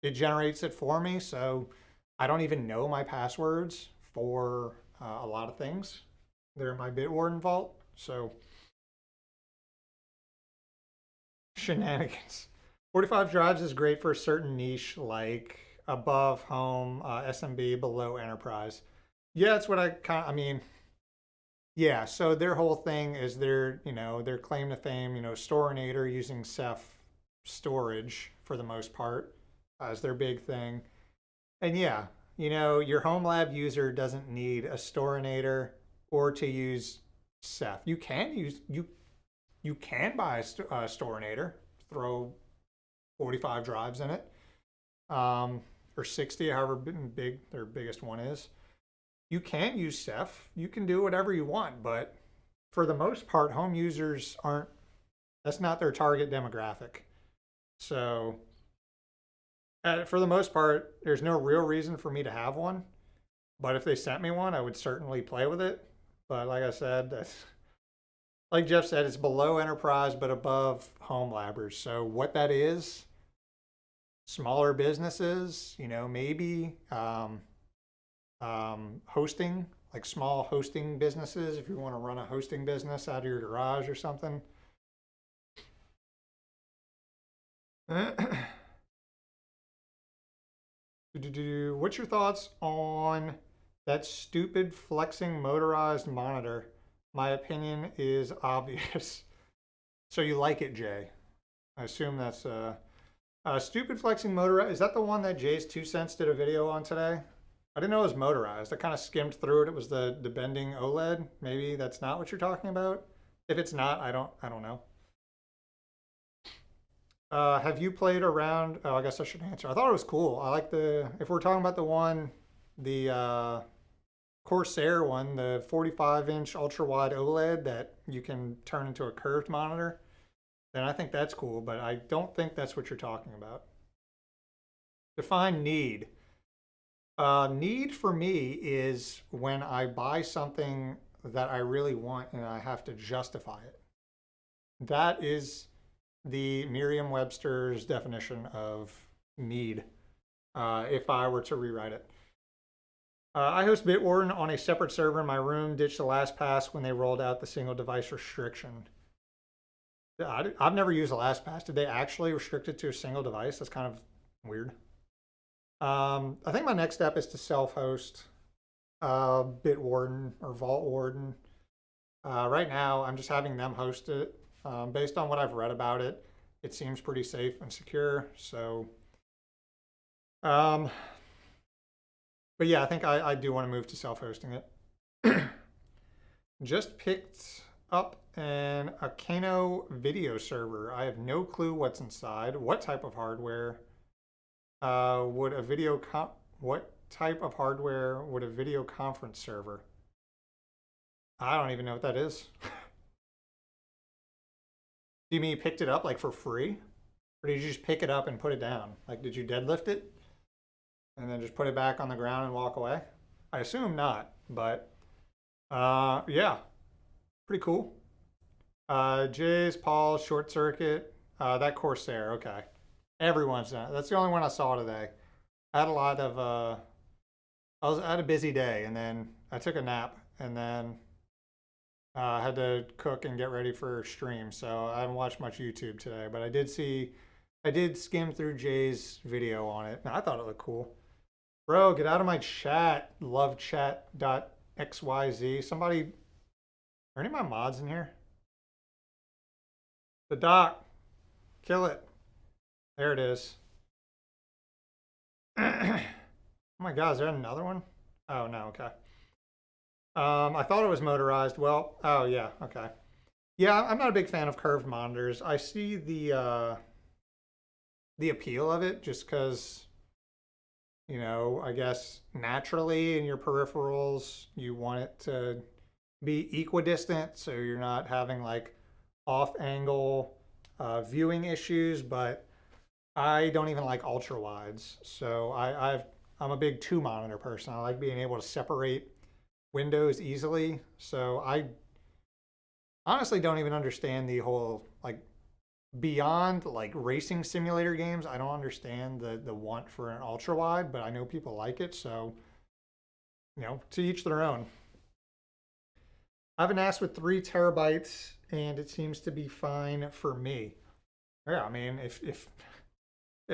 It generates it for me, so I don't even know my passwords for a lot of things. They're in my Bitwarden vault, so shenanigans. 45 drives is great for a certain niche like above home, SMB, below enterprise. Yeah, that's what I mean, yeah, so their whole thing is their claim to fame, Storinator using Ceph storage for the most part is their big thing. And yeah, your home lab user doesn't need a Storinator or to use Ceph. You can buy a Storinator, throw 45 drives in it, or 60, however big their biggest one is. You can use Ceph. You can do whatever you want, but for the most part, home users that's not their target demographic. So for the most part, there's no real reason for me to have one. But if they sent me one, I would certainly play with it. But like I said, like Jeff said, it's below enterprise, but above home labbers. So what that is, smaller businesses, maybe hosting, like small hosting businesses, if you want to run a hosting business out of your garage or something. What's your thoughts on that stupid flexing motorized monitor? My opinion is obvious. So you like it, Jay? I assume that's stupid flexing motorized. Is that the one that Jay's 2 Cents did a video on today? I didn't know it was motorized. I kind of skimmed through it. It was the bending OLED. Maybe that's not what you're talking about. If it's not, I don't know. Have you played around? Oh, I guess I should answer. I thought it was cool. I like if we're talking about the Corsair one, the 45-inch ultra wide OLED that you can turn into a curved monitor, then I think that's cool. But I don't think that's what you're talking about. Define need. Need for me is when I buy something that I really want and I have to justify it. That is the Merriam-Webster's definition of need, if I were to rewrite it. I host Bitwarden on a separate server in my room, ditched the LastPass when they rolled out the single device restriction. I've never used the LastPass. Did they actually restrict it to a single device? That's kind of weird. I think my next step is to self-host Bitwarden or VaultWarden. Right now, I'm just having them host it. Based on what I've read about it, it seems pretty safe and secure. So, but yeah, I think I do want to move to self-hosting it. Just picked up an Akano video server. I have no clue what's inside. What type of hardware? What type of hardware would a video conference server? I don't even know what that is. Do you mean you picked it up like for free? Or did you just pick it up and put it down? Like, did you deadlift it and then just put it back on the ground and walk away? I assume not, but yeah, pretty cool. Jay's, Paul's, Short Circuit, that Corsair, okay. Everyone's done it. That's the only one I saw today. I had a lot of, I had a busy day, and then I took a nap, and then I had to cook and get ready for stream, so I haven't watched much YouTube today, but I did skim through Jay's video on it, and I thought it looked cool. Bro, get out of my chat, lovechat.xyz. Somebody, are any of my mods in here? The doc, kill it. There it is. Oh my God, is there another one? Oh no, okay. I thought it was motorized. Well, oh yeah, okay. Yeah, I'm not a big fan of curved monitors. I see the appeal of it just because, you know, I guess naturally in your peripherals you want it to be equidistant so you're not having like off angle viewing issues, but I don't even like ultra wides. So I'm a big 2 monitor person. I like being able to separate windows easily. So I honestly don't even understand the whole like beyond like racing simulator games. I don't understand the want for an ultra wide, but I know people like it. So, you know, to each their own. I have an NAS with 3 TB and it seems to be fine for me. Yeah, I mean, if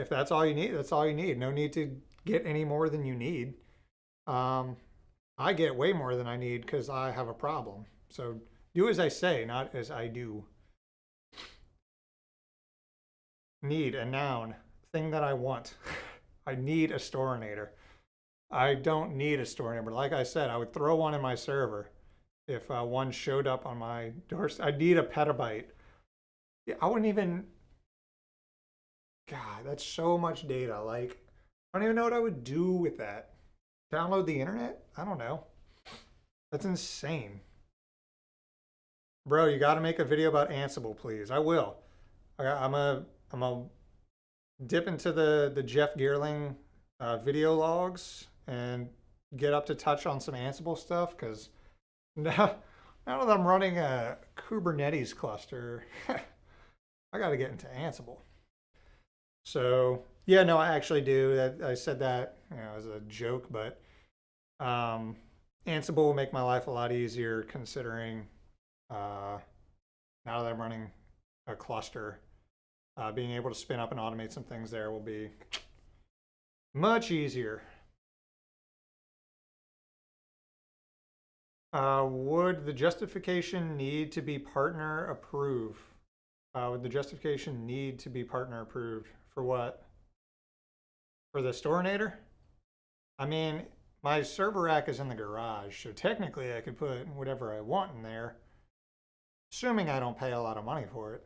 that's all you need, that's all you need. No need to get any more than you need. I get way more than I need because I have a problem. So do as I say, not as I do. Need, a noun, thing that I want. I need a storinator. I don't need a storinator. Like I said, I would throw one in my server if one showed up on my doorstep. I need a petabyte. Yeah, I wouldn't even. God, that's so much data. Like, I don't even know what I would do with that. Download the internet? I don't know. That's insane. Bro, you got to make a video about Ansible, please. I will. I'm a dip into the Jeff Geerling video logs and get up to touch on some Ansible stuff because now that I'm running a Kubernetes cluster, I got to get into Ansible. So yeah, no, I actually do. I said that, you know, as a joke, but Ansible will make my life a lot easier considering now that I'm running a cluster, being able to spin up and automate some things there will be much easier. Would the justification need to be partner approved? Would the justification need to be partner approved? For what? For the storinator? I mean, my server rack is in the garage, so technically I could put whatever I want in there, assuming I don't pay a lot of money for it.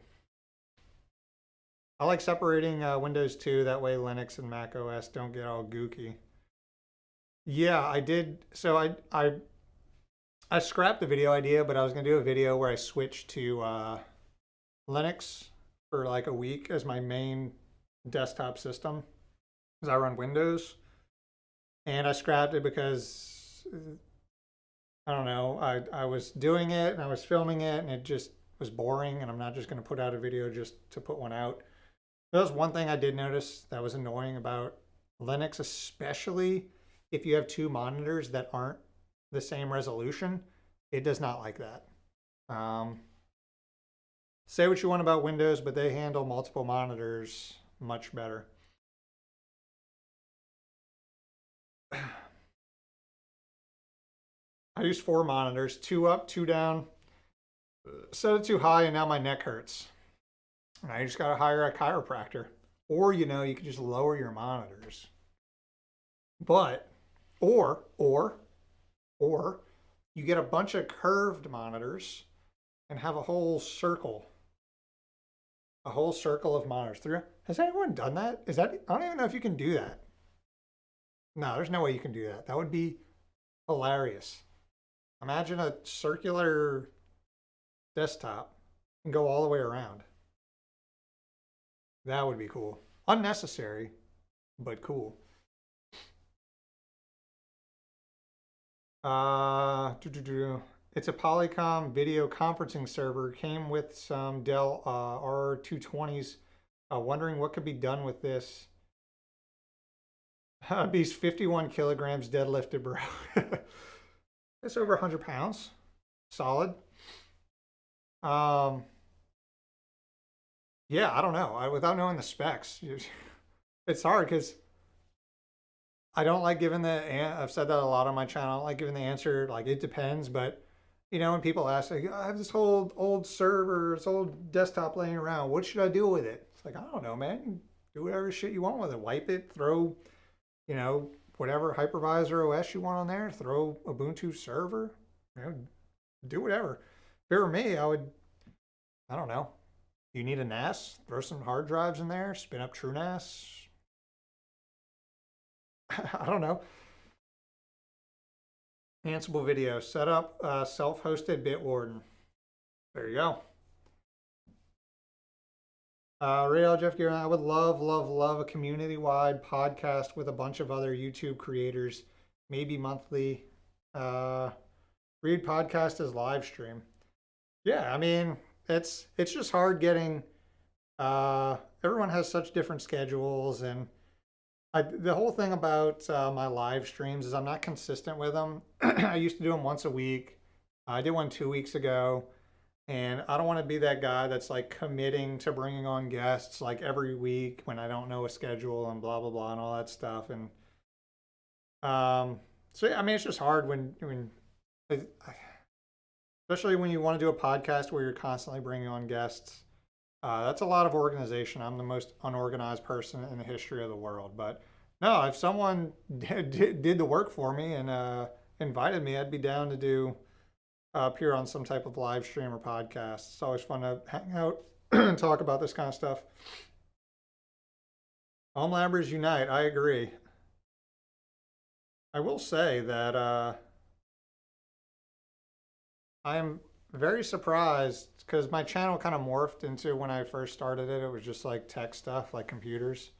I like separating Windows 2, that way Linux and Mac OS don't get all gooky. Yeah, I did. So I scrapped the video idea, but I was going to do a video where I switched to Linux for like a week as my main desktop system because I run Windows. And I scrapped it because, I don't know, I was doing it and I was filming it and it just was boring and I'm not just going to put out a video just to put one out. That was one thing I did notice that was annoying about Linux, especially if you have 2 monitors that aren't the same resolution. It does not like that. Say what you want about Windows, but they handle multiple monitors much better. I use 4 monitors, 2 up, 2 down. Set it too high and now my neck hurts. And I just got to hire a chiropractor. Or, you know, you could just lower your monitors. But, or you get a bunch of curved monitors and have a whole circle. A whole circle of monitors. Has anyone done that? I don't even know if you can do that. No, there's no way you can do that. That would be hilarious. Imagine a circular desktop and go all the way around. That would be cool. Unnecessary, but cool. It's a Polycom video conferencing server. Came with some Dell R220s. Wondering what could be done with this. Beast 51 kilograms deadlifted, bro. It's over 100 pounds. Solid. Yeah, I don't know. Without knowing the specs, it's hard because I don't like giving I've said that a lot on my channel. I don't like giving the answer, like, it depends. But, you know, when people ask, like, I have this whole old server, this old desktop laying around. What should I do with it? It's like, I don't know, man. Do whatever shit you want with it. Wipe it, throw, you know, whatever hypervisor OS you want on there. Throw Ubuntu server. Do whatever. If it were me, I don't know. You need a NAS? Throw some hard drives in there. Spin up TrueNAS. I don't know. Ansible video. Set up self-hosted Bitwarden. There you go. Real Jeff Gear, I would love a community-wide podcast with a bunch of other YouTube creators, maybe monthly. Read podcast as live stream. Yeah, I mean, it's just hard getting. Everyone has such different schedules, and the whole thing about my live streams is I'm not consistent with them. I used to do them once a week. I did one 2 weeks ago. And I don't want to be that guy that's like committing to bringing on guests like every week when I don't know a schedule and blah, blah, blah, and all that stuff. And so, yeah, I mean, it's just hard when especially when you want to do a podcast where you're constantly bringing on guests. That's a lot of organization. I'm the most unorganized person in the history of the world. But no, if someone did the work for me and invited me, I'd be down to do appear on some type of live stream or podcast. It's always fun to hang out and talk about this kind of stuff. Home Labbers unite. I agree. I will say that I am very surprised because my channel kind of morphed into when I first started it. It was just like tech stuff, like computers.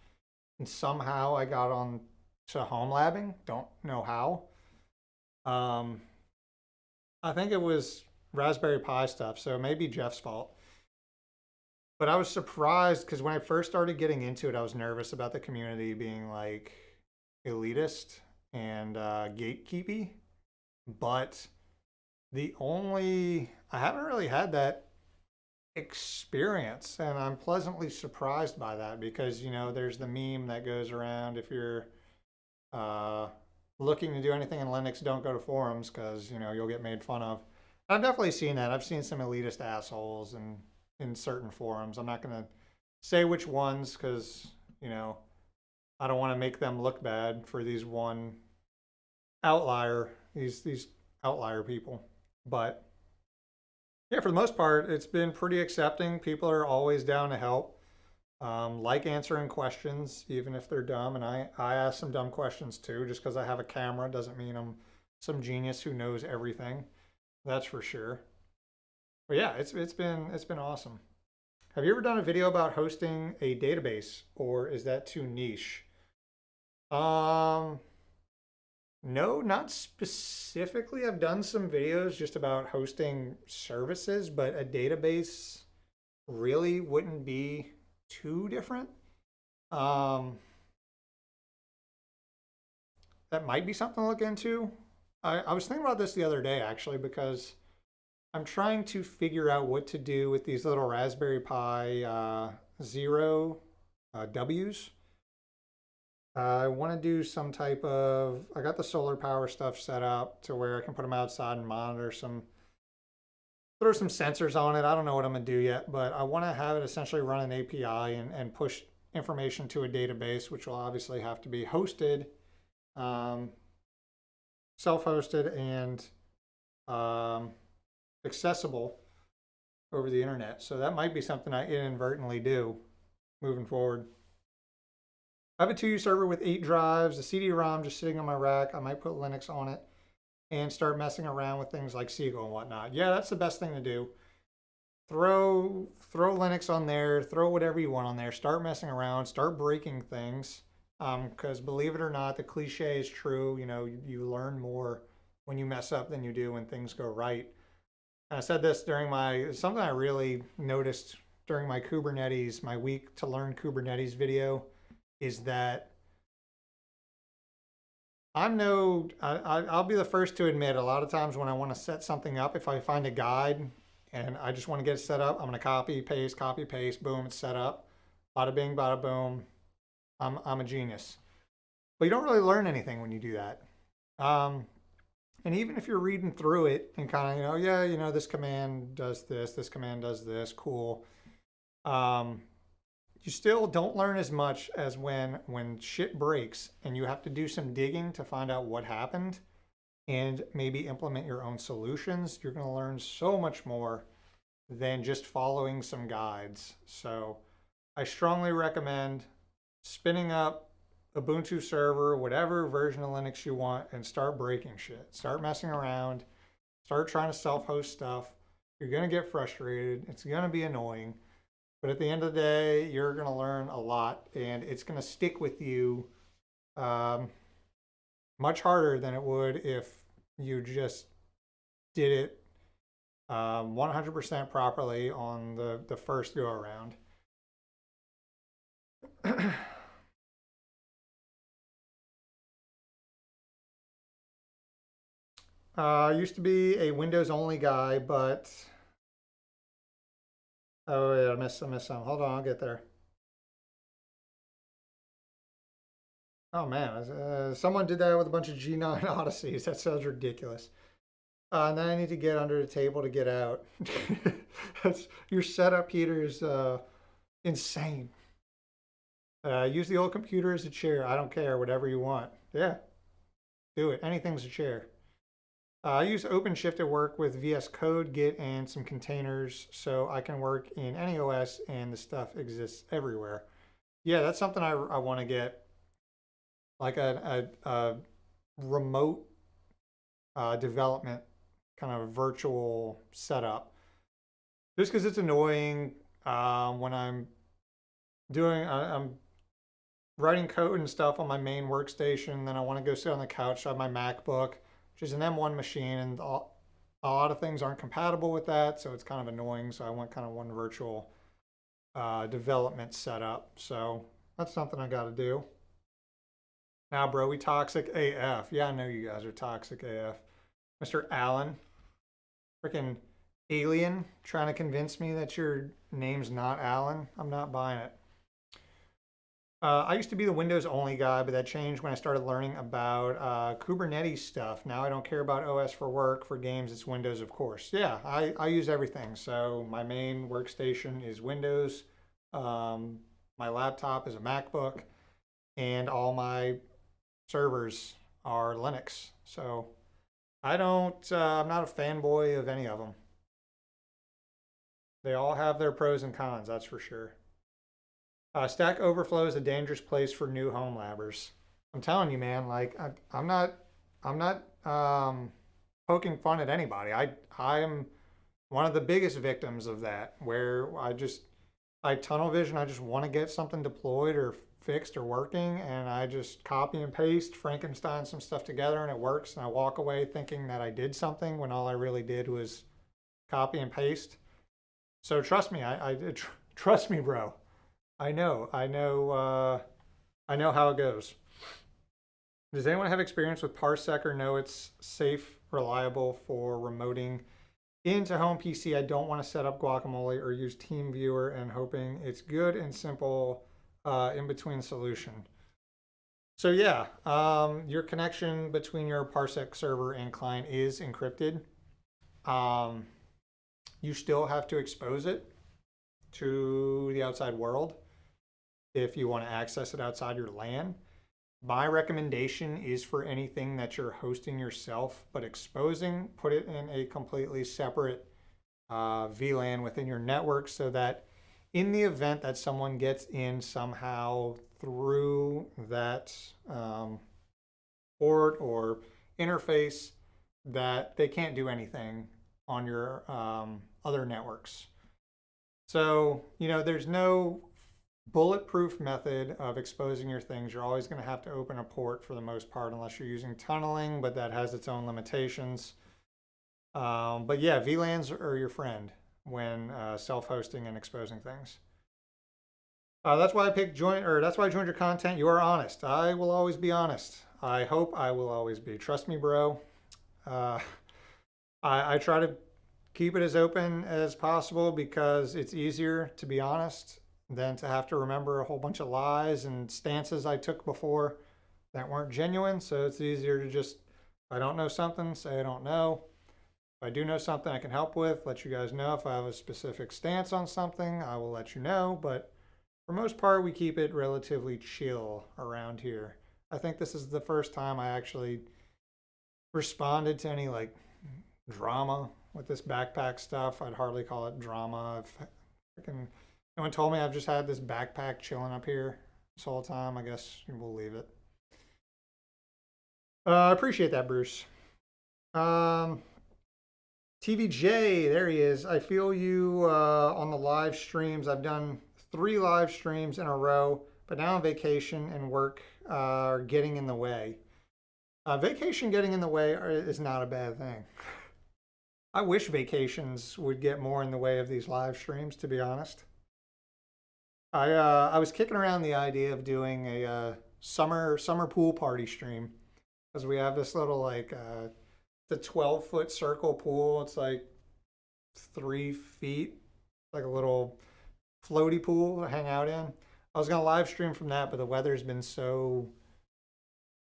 And somehow I got on to home labbing. Don't know how. I think it was Raspberry Pi stuff, so it may be Jeff's fault. But I was surprised because when I first started getting into it, I was nervous about the community being like elitist and gatekeepy. But I haven't really had that experience, and I'm pleasantly surprised by that because, there's the meme that goes around if you're looking to do anything in Linux, don't go to forums because, you'll get made fun of. I've definitely seen that. I've seen some elitist assholes in certain forums. I'm not going to say which ones because, I don't want to make them look bad for these outlier people. But yeah, for the most part, it's been pretty accepting. People are always down to help. Like answering questions, even if they're dumb. And I ask some dumb questions too. Just because I have a camera doesn't mean I'm some genius who knows everything. That's for sure. But yeah, it's been awesome. Have you ever done a video about hosting a database, or is that too niche? No, not specifically. I've done some videos just about hosting services, but a database really wouldn't be too different. That might be something to look into. I was thinking about this the other day actually because I'm trying to figure out what to do with these little Raspberry Pi Zero Ws. I want to do some type of, I got the solar power stuff set up to where I can put them outside and monitor throw some sensors on it. I don't know what I'm going to do yet, but I want to have it essentially run an API and push information to a database, which will obviously have to be hosted, self-hosted, and accessible over the internet. So that might be something I inadvertently do moving forward. I have a 2U server with 8 drives, a CD-ROM just sitting on my rack. I might put Linux on it and start messing around with things like Siegel and whatnot. Yeah, that's the best thing to do. Throw Linux on there, throw whatever you want on there, start messing around, start breaking things. Because believe it or not, the cliche is true. You learn more when you mess up than you do when things go right. And I said this something I really noticed during my week to learn Kubernetes video is that I'll be the first to admit a lot of times when I want to set something up, if I find a guide and I just want to get it set up, I'm going to copy, paste, boom, it's set up. Bada bing, bada boom. I'm a genius. But you don't really learn anything when you do that. And even if you're reading through it and kind of, this command does this command does this, cool. you still don't learn as much as when shit breaks and you have to do some digging to find out what happened and maybe implement your own solutions. You're going to learn so much more than just following some guides. So I strongly recommend spinning up Ubuntu server, whatever version of Linux you want, and start breaking shit. Start messing around. Start trying to self-host stuff. You're going to get frustrated. It's going to be annoying. But at the end of the day, you're going to learn a lot, and it's going to stick with you much harder than it would if you just did it 100% properly on the first go around. I used to be a Windows only guy, but oh yeah, I missed some. Hold on, I'll get there. Oh man, someone did that with a bunch of G9 Odysseys. That sounds ridiculous. And then I need to get under the table to get out. Your setup, Peter, is insane. Use the old computer as a chair. I don't care, whatever you want. Yeah, do it. Anything's a chair. I use OpenShift at work with VS Code, Git, and some containers, so I can work in any OS and the stuff exists everywhere. Yeah, that's something I want to get, like a remote development kind of virtual setup. Just because it's annoying when I'm writing code and stuff on my main workstation, then I want to go sit on the couch on my MacBook, which is an M1 machine, and a lot of things aren't compatible with that, so it's kind of annoying. So I want kind of one virtual development setup. So that's something I got to do. Now, bro, we toxic AF. Yeah, I know you guys are toxic AF. Mr. Allen, freaking alien, trying to convince me that your name's not Allen. I'm not buying it. I used to be the Windows only guy, but that changed when I started learning about Kubernetes stuff. Now I don't care about OS for work. For games, it's Windows, of course. Yeah, I use everything. So my main workstation is Windows. My laptop is a MacBook. And all my servers are Linux. So I'm not a fanboy of any of them. They all have their pros and cons, that's for sure. Stack Overflow is a dangerous place for new home labbers. I'm telling you, man. Like I'm not poking fun at anybody. I am one of the biggest victims of that. Where I tunnel vision. I just want to get something deployed or fixed or working, and I just copy and paste, Frankenstein some stuff together, and it works. And I walk away thinking that I did something when all I really did was copy and paste. So trust me, trust me, bro. I know how it goes. Does anyone have experience with Parsec or know it's safe, reliable for remoting into home PC? I don't want to set up Guacamole or use TeamViewer and hoping it's good and simple in-between solution. So yeah, your connection between your Parsec server and client is encrypted. You still have to expose it to the outside world if you want to access it outside your LAN. My recommendation is for anything that you're hosting yourself, but exposing, put it in a completely separate VLAN within your network so that in the event that someone gets in somehow through that port or interface, that they can't do anything on your other networks. So, there's no bulletproof method of exposing your things. You're always going to have to open a port for the most part, unless you're using tunneling, but that has its own limitations. But yeah, VLANs are your friend when self-hosting and exposing things. That's why I joined your content. You are honest. I will always be honest. I hope I will always be. Trust me, bro. I try to keep it as open as possible because it's easier to be honest than to have to remember a whole bunch of lies and stances I took before that weren't genuine. So it's easier to just, if I don't know something, say I don't know. If I do know something I can help with, let you guys know. If I have a specific stance on something, I will let you know. But For most part, we keep it relatively chill around here. I think this is the first time I actually responded to any like drama with this backpack stuff. I'd hardly call it drama. If freaking anyone told me I've just had this backpack chilling up here this whole time, I guess we'll leave it. I appreciate that, Bruce. TVJ, there he is. I feel you on the live streams. I've done 3 live streams in a row, but now vacation and work are getting in the way. Vacation getting in the way is not a bad thing. I wish vacations would get more in the way of these live streams, to be honest. I was kicking around the idea of doing a summer pool party stream, because we have this little like the 12-foot circle pool. It's like 3 feet, like a little floaty pool to hang out in. I was gonna live stream from that, but the weather's been so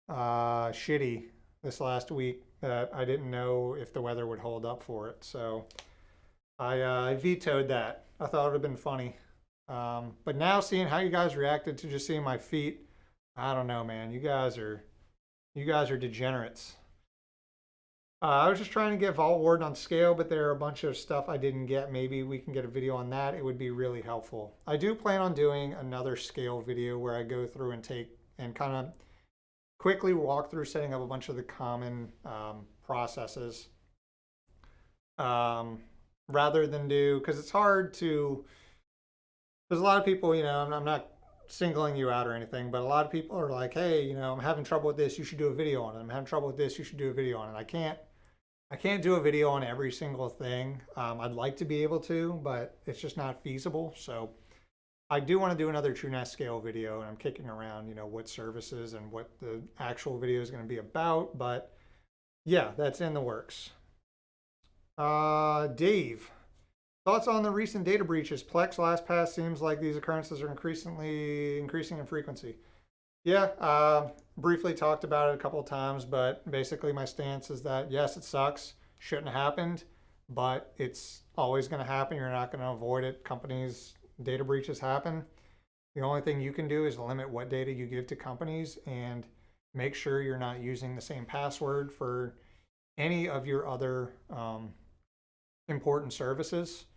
shitty this last week that I didn't know if the weather would hold up for it. So I vetoed that. I thought it would have been funny. But now seeing how you guys reacted to just seeing my feet, I don't know, man. You guys are degenerates. I was just trying to get Vault Warden on scale, but there are a bunch of stuff I didn't get. Maybe we can get a video on that. It would be really helpful. I do plan on doing another scale video where I go through and take and kind of quickly walk through setting up a bunch of the common processes rather than do, because it's hard to, there's a lot of people, you know, I'm not singling you out or anything, but a lot of people are like, hey, you know, I'm having trouble with this, you should do a video on it. I'm having trouble with this, you should do a video on it. I can't do a video on every single thing. I'd like to be able to, but it's just not feasible. So I do want to do another TrueNAS scale video, and I'm kicking around, you know, what services and what the actual video is going to be about. But yeah, that's in the works. Dave, thoughts on the recent data breaches? Plex, LastPass, seems like these occurrences are increasing in frequency. Yeah, briefly talked about it a couple of times, but basically my stance is that yes, it sucks, shouldn't have happened, but it's always going to happen. You're not going to avoid it. Companies, data breaches happen. The only thing you can do is limit what data you give to companies and make sure you're not using the same password for any of your other important services,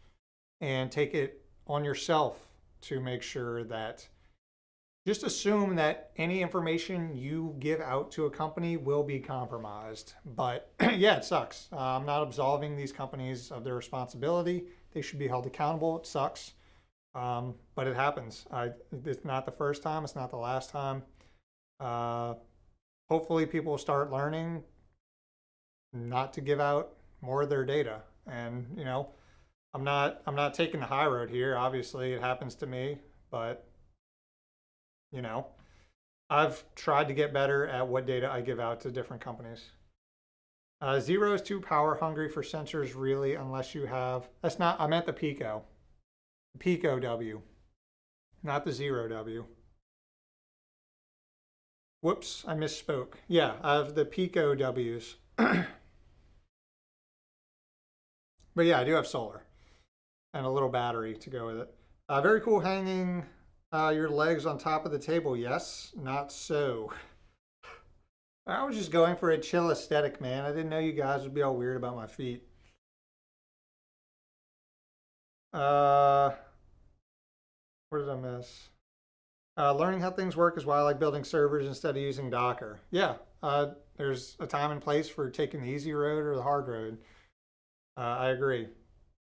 and take it on yourself to make sure that, just assume that any information you give out to a company will be compromised. But yeah, it sucks. I'm not absolving these companies of their responsibility. They should be held accountable. It sucks. But it happens. It's not the first time. It's not the last time. Hopefully people will start learning not to give out more of their data. And, you know, I'm not taking the high road here. Obviously it happens to me, but you know, I've tried to get better at what data I give out to different companies. Zero is too power hungry for sensors, really, unless you have, that's not, I meant the Pico. The Pico W, not the Zero W. Whoops, I misspoke. Yeah, I have the Pico Ws. But yeah, I do have solar and a little battery to go with it. Very cool hanging your legs on top of the table. Yes, not so. I was just going for a chill aesthetic, man. I didn't know you guys would be all weird about my feet. What did I miss? Learning how things work is why I like building servers instead of using Docker. Yeah, there's a time and place for taking the easy road or the hard road. I agree.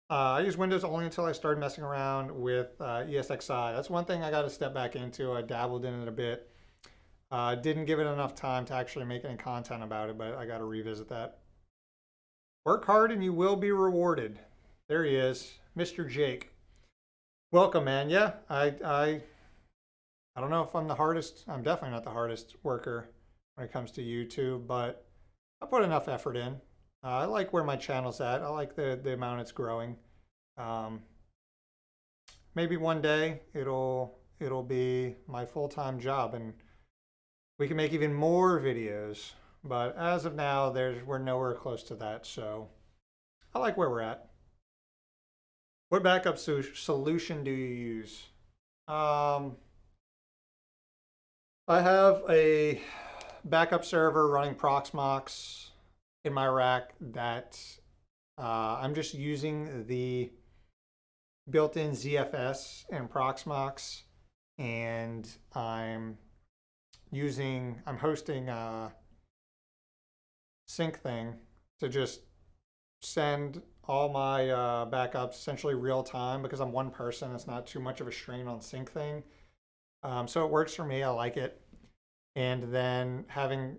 I use Windows only until I started messing around with ESXi. That's one thing I got to step back into. I dabbled in it a bit. Didn't give it enough time to actually make any content about it, but I got to revisit that. Work hard and you will be rewarded. There he is, Mr. Jake. Welcome, man. Yeah, I don't know if I'm the hardest. I'm definitely not the hardest worker when it comes to YouTube, but I put enough effort in. I like where my channel's at. I like the amount it's growing. Maybe one day it'll be my full-time job and we can make even more videos. But as of now, we're nowhere close to that. So I like where we're at. What backup solution do you use? I have a backup server running Proxmox in my rack that I'm just using the built-in ZFS and Proxmox, and I'm hosting sync thing to just send all my backups essentially real time because I'm one person. It's not too much of a strain on sync thing. So it works for me. I like it. And then having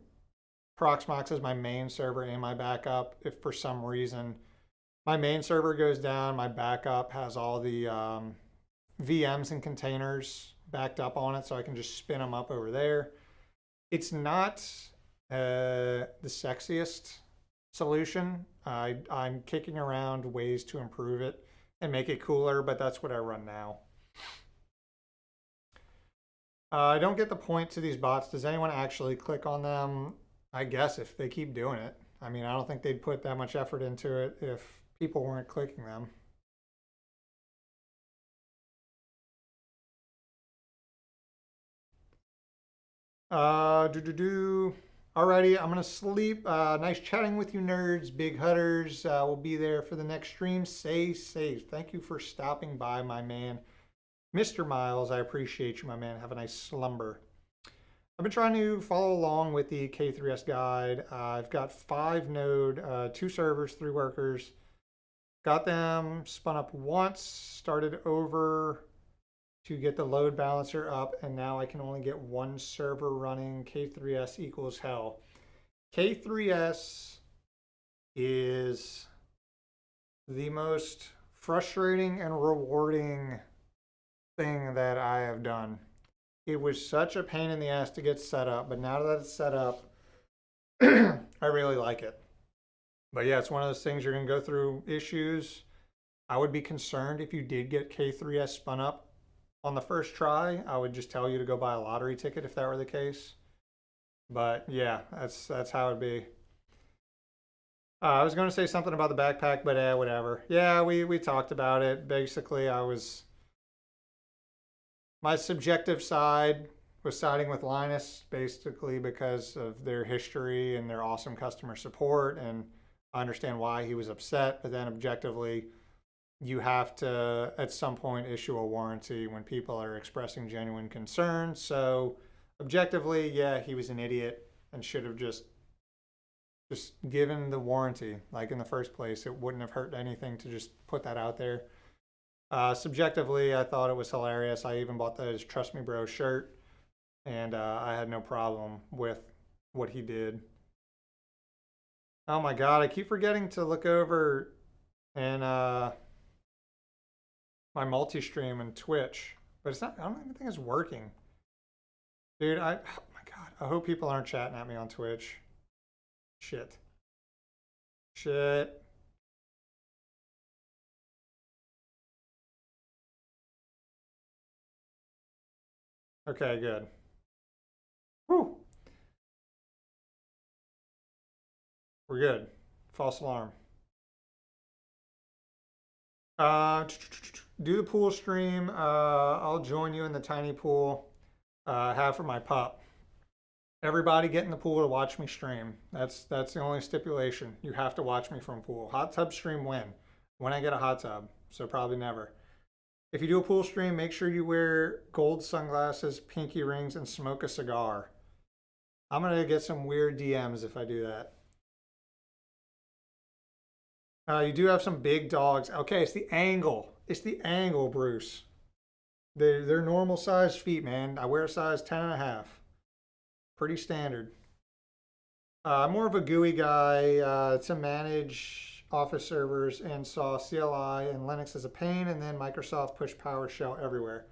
Proxmox as my main server and my backup, if for some reason my main server goes down, my backup has all the VMs and containers backed up on it, so I can just spin them up over there. It's not the sexiest solution. I'm kicking around ways to improve it and make it cooler, but that's what I run now. I don't get the point to these bots. Does anyone actually click on them? I guess if they keep doing it. I mean, I don't think they'd put that much effort into it if people weren't clicking them. Alrighty, I'm gonna sleep. Nice chatting with you nerds, big hutters. We'll be there for the next stream. Stay safe. Thank you for stopping by, my man. Mr. Miles, I appreciate you, my man. Have a nice slumber. I've been trying to follow along with the K3S guide. I've got 5 node, 2 servers, 3 workers. Got them spun up once, started over to get the load balancer up, and now I can only get 1 server running. K3S equals hell. K3S is the most frustrating and rewarding thing that I have done. It was such a pain in the ass to get set up, but now that it's set up, I really like it. But yeah, it's one of those things you're going to go through issues. I would be concerned if you did get K3S spun up on the first try. I would just tell you to go buy a lottery ticket if that were the case. But yeah, that's how it'd be. I was going to say something about the backpack, but whatever. Yeah, we talked about it. Basically, my subjective side was siding with Linus, basically because of their history and their awesome customer support, and I understand why he was upset. But then objectively, you have to at some point issue a warranty when people are expressing genuine concern. So objectively, yeah, he was an idiot and should have just given the warranty. Like in the first place, it wouldn't have hurt anything to just put that out there. Subjectively, I thought it was hilarious. I even bought the Trust Me Bro shirt, and I had no problem with what he did. Oh my God, I keep forgetting to look over and my multi-stream and Twitch, but it's not, I don't even think it's working. Dude, oh my God, I hope people aren't chatting at me on Twitch. Shit. Okay, good. Whew. We're good. False alarm. Do the pool stream. I'll join you in the tiny pool. Have for my pup. Everybody get in the pool to watch me stream. That's the only stipulation. You have to watch me from pool. Hot tub stream when I get a hot tub. So probably never. If you do a pool stream, make sure you wear gold sunglasses, pinky rings, and smoke a cigar. I'm gonna get some weird DMs if I do that. You do have some big dogs. Okay, it's the angle. It's the angle, Bruce. They're normal sized feet, man. I wear a size 10.5. Pretty standard. I'm more of a GUI guy to manage Office servers, and saw CLI and Linux as a pain, and then Microsoft pushed PowerShell everywhere.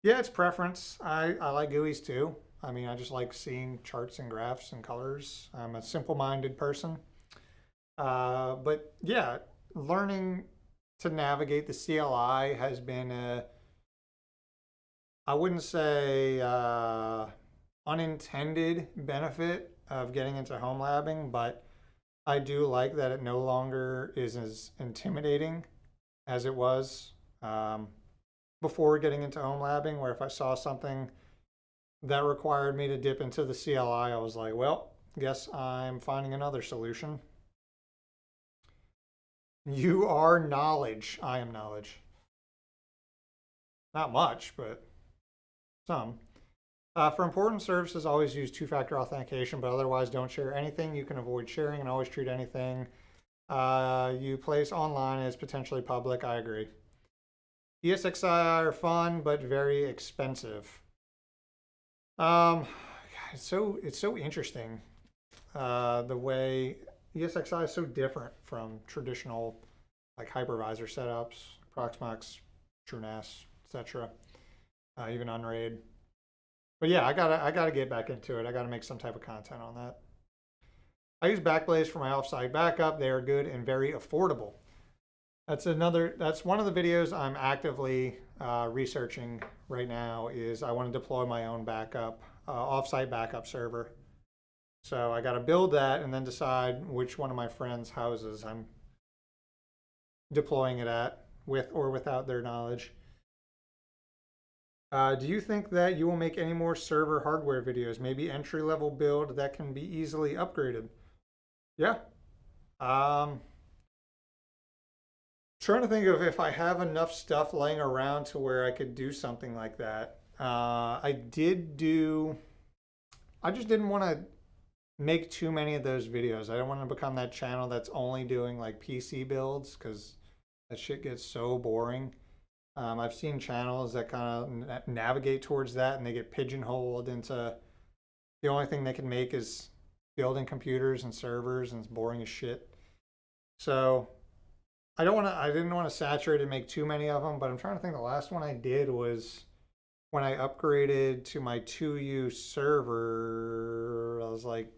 Yeah, it's preference. I like GUIs too. I mean, I just like seeing charts and graphs and colors. I'm a simple-minded person. But yeah, learning to navigate the CLI has been I wouldn't say unintended benefit of getting into home labbing, but I do like that it no longer is as intimidating as it was. before getting into home labbing, where if I saw something that required me to dip into the CLI, I was like, well, guess I'm finding another solution. You are knowledge. I am knowledge. Not much, but some. For important services, always use two-factor authentication, but otherwise don't share anything you can avoid sharing, and always treat anything you place online as potentially public. I agree. ESXi are fun, but very expensive. God, it's so interesting. The way ESXi is so different from traditional like hypervisor setups, Proxmox, TrueNAS, etc. Even Unraid. But yeah, I gotta get back into it. I gotta make some type of content on that. I use Backblaze for my offsite backup. They are good and very affordable. That's one of the videos I'm actively researching right now. Is I want to deploy my own backup, offsite backup server. So I got to build that and then decide which one of my friends' houses I'm deploying it at, with or without their knowledge. Do you think that you will make any more server hardware videos? Maybe entry-level build that can be easily upgraded? Yeah. Trying to think of if I have enough stuff laying around to where I could do something like that. I just didn't want to make too many of those videos. I don't want to become that channel that's only doing like PC builds, because that shit gets so boring. I've seen channels that kind of navigate towards that, and they get pigeonholed into the only thing they can make is building computers and servers, and it's boring as shit. So I didn't want to saturate and make too many of them, but I'm trying to think. The last one I did was when I upgraded to my 2U server. I was like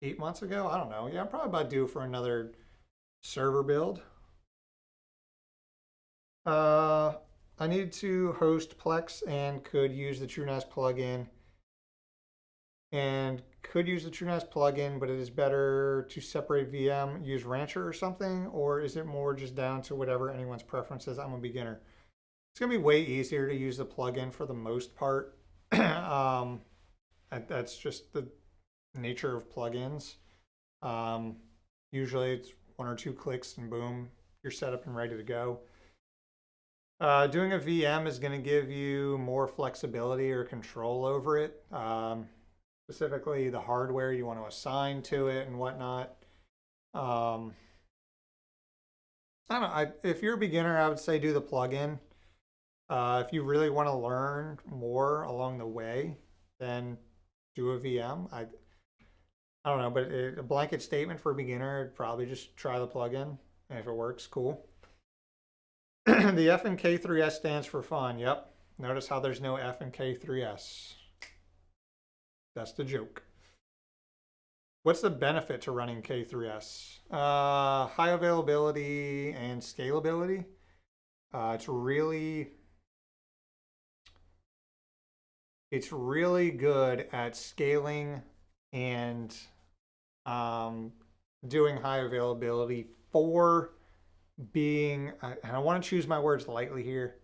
8 months ago. I don't know. Yeah, I'm probably about due for another server build. I need to host Plex and could use the TrueNAS plugin. But it is better to separate VM, use Rancher or something, or is it more just down to whatever anyone's preference is? I'm a beginner. It's gonna be way easier to use the plugin for the most part. That's just the nature of plugins. Usually it's 1 or 2 clicks and boom, you're set up and ready to go. Doing a VM is going to give you more flexibility or control over it. Specifically the hardware you want to assign to it and whatnot. I don't know. If you're a beginner, I would say do the plugin. If you really want to learn more along the way, then do a VM. I don't know, but a blanket statement for a beginner, I'd probably just try the plugin. And if it works, cool. The F in K3S stands for fun. Yep. Notice how there's no F in K3S. That's the joke. What's the benefit to running K3S? High availability and scalability. It's really good at scaling and doing high availability for being, and I want to choose my words lightly here,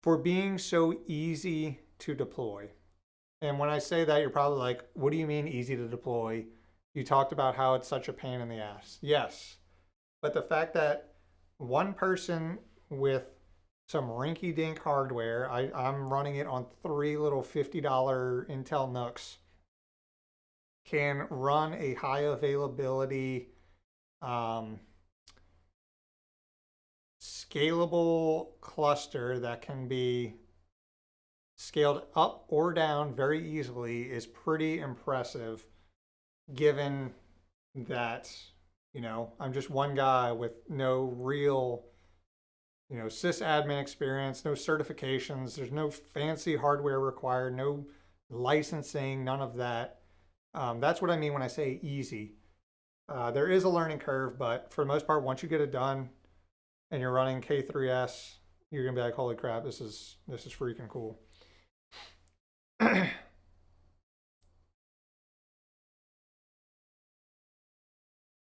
for being so easy to deploy. And when I say that, you're probably like, what do you mean easy to deploy? You talked about how it's such a pain in the ass. Yes, but the fact that one person with some rinky-dink hardware, I'm running it on 3 little $50 Intel NUCs, can run a high availability scalable cluster that can be scaled up or down very easily is pretty impressive, given that, you know, I'm just one guy with no real, you know, sysadmin experience, no certifications, there's no fancy hardware required, no licensing, none of that. That's what I mean when I say easy. There is a learning curve, but for the most part, once you get it done and you're running K3S, you're gonna be like, holy crap, this is freaking cool.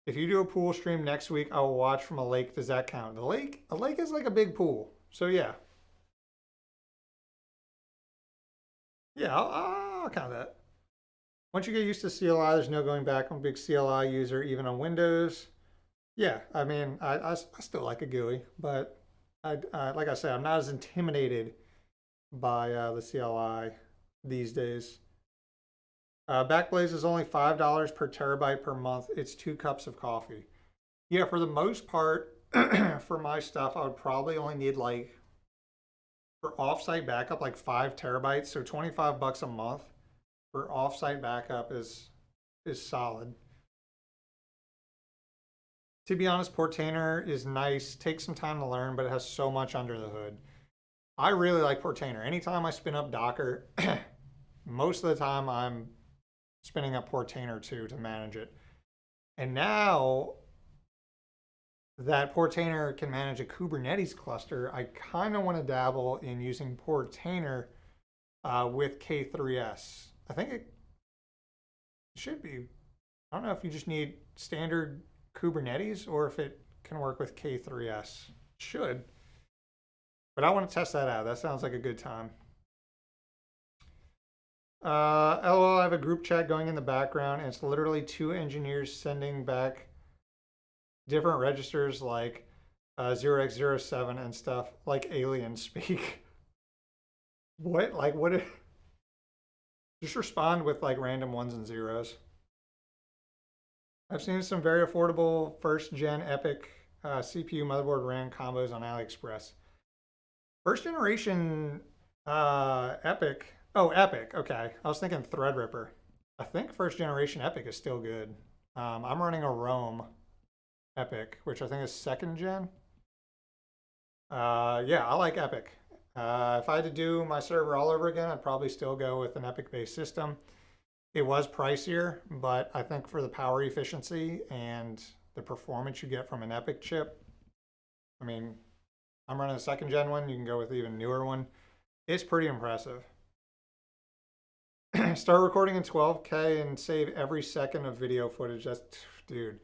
If you do a pool stream next week, I will watch from a lake. Does that count? A lake is like a big pool. So yeah. Yeah, I'll count that. Once you get used to CLI, there's no going back. I'm a big CLI user, even on Windows. Yeah, I mean, I still like a GUI, but like I said, I'm not as intimidated by the CLI these days. Backblaze is only $5 per terabyte per month. It's 2 cups of coffee. Yeah, for the most part, for my stuff, I would probably only need like, for offsite backup, like 5 terabytes. So $25 a month for offsite backup is solid. To be honest, Portainer is nice. Takes some time to learn, but it has so much under the hood. I really like Portainer. Anytime I spin up Docker, most of the time I'm spinning up Portainer too to manage it. And now that Portainer can manage a Kubernetes cluster, I kind of want to dabble in using Portainer with K3S. I think it should be. I don't know if you just need standard Kubernetes or if it can work with K3S. Should. But I want to test that out. That sounds like a good time. LOL, I have a group chat going in the background, and it's literally 2 engineers sending back different registers like 0x07 and stuff, like alien speak. What? Like, what? Just respond with like random ones and zeros. I've seen some very affordable first gen EPYC CPU motherboard RAM combos on AliExpress. First generation EPYC. Oh, EPYC. Okay. I was thinking Threadripper. I think first generation EPYC is still good. I'm running a Rome EPYC, which I think is 2nd gen. Yeah, I like EPYC. If I had to do my server all over again, I'd probably still go with an EPYC-based system. It was pricier, but I think for the power efficiency and the performance you get from an EPYC chip, I mean, I'm running a 2nd gen one. You can go with an even newer one. It's pretty impressive. Start recording in 12K and save every second of video footage. That's, dude,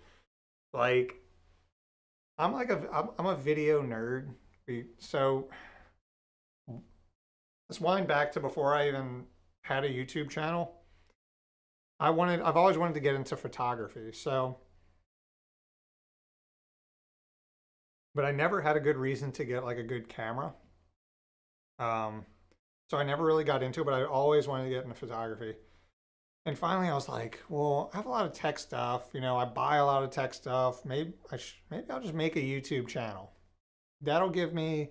like, I'm a video nerd. So let's wind back to before I even had a YouTube channel. I've always wanted to get into photography. So, but I never had a good reason to get like a good camera. So I never really got into it, but I always wanted to get into photography. And finally I was like, well, I have a lot of tech stuff. You know, I buy a lot of tech stuff. Maybe I'll just make a YouTube channel. That'll give me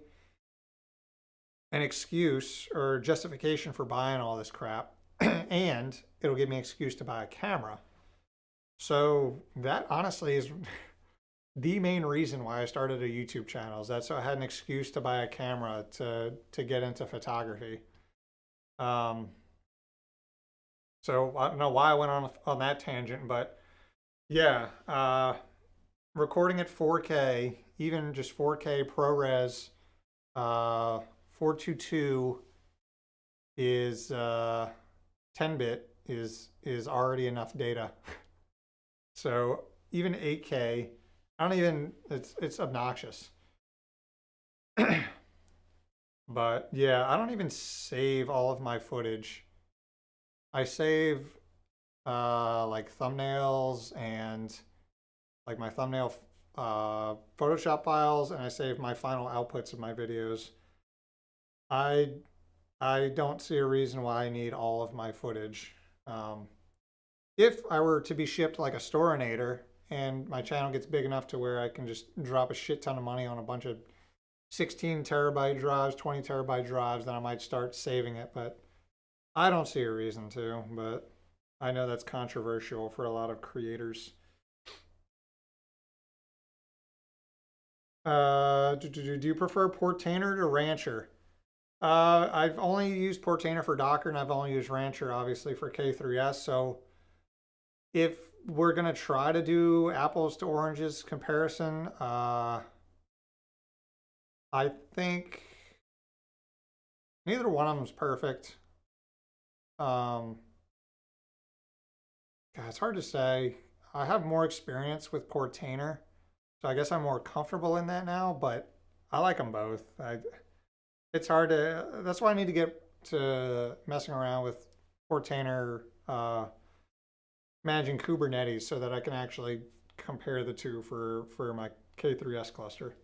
an excuse or justification for buying all this crap. And it'll give me an excuse to buy a camera. So that honestly is the main reason why I started a YouTube channel, is that so I had an excuse to buy a camera to get into photography. So I don't know why I went on that tangent, but yeah, recording at 4K, even just 4K ProRes 422 is 10-bit is already enough data. So even 8K, it's obnoxious. But yeah, I don't even save all of my footage. I save like thumbnails and like my thumbnail Photoshop files, and I save my final outputs of my videos. I don't see a reason why I need all of my footage. If I were to be shipped like a Storinator and my channel gets big enough to where I can just drop a shit ton of money on a bunch of 16 terabyte drives, 20 terabyte drives, then I might start saving it, but I don't see a reason to. But I know that's controversial for a lot of creators. Do you prefer Portainer to Rancher? I've only used Portainer for Docker, and I've only used Rancher, obviously, for K3S. So if we're going to try to do apples to oranges comparison, I think neither one of them is perfect. God, it's hard to say. I have more experience with Portainer, so I guess I'm more comfortable in that now, but I like them both. It's hard to. That's why I need to get to messing around with Portainer managing Kubernetes so that I can actually compare the two for my K3S cluster.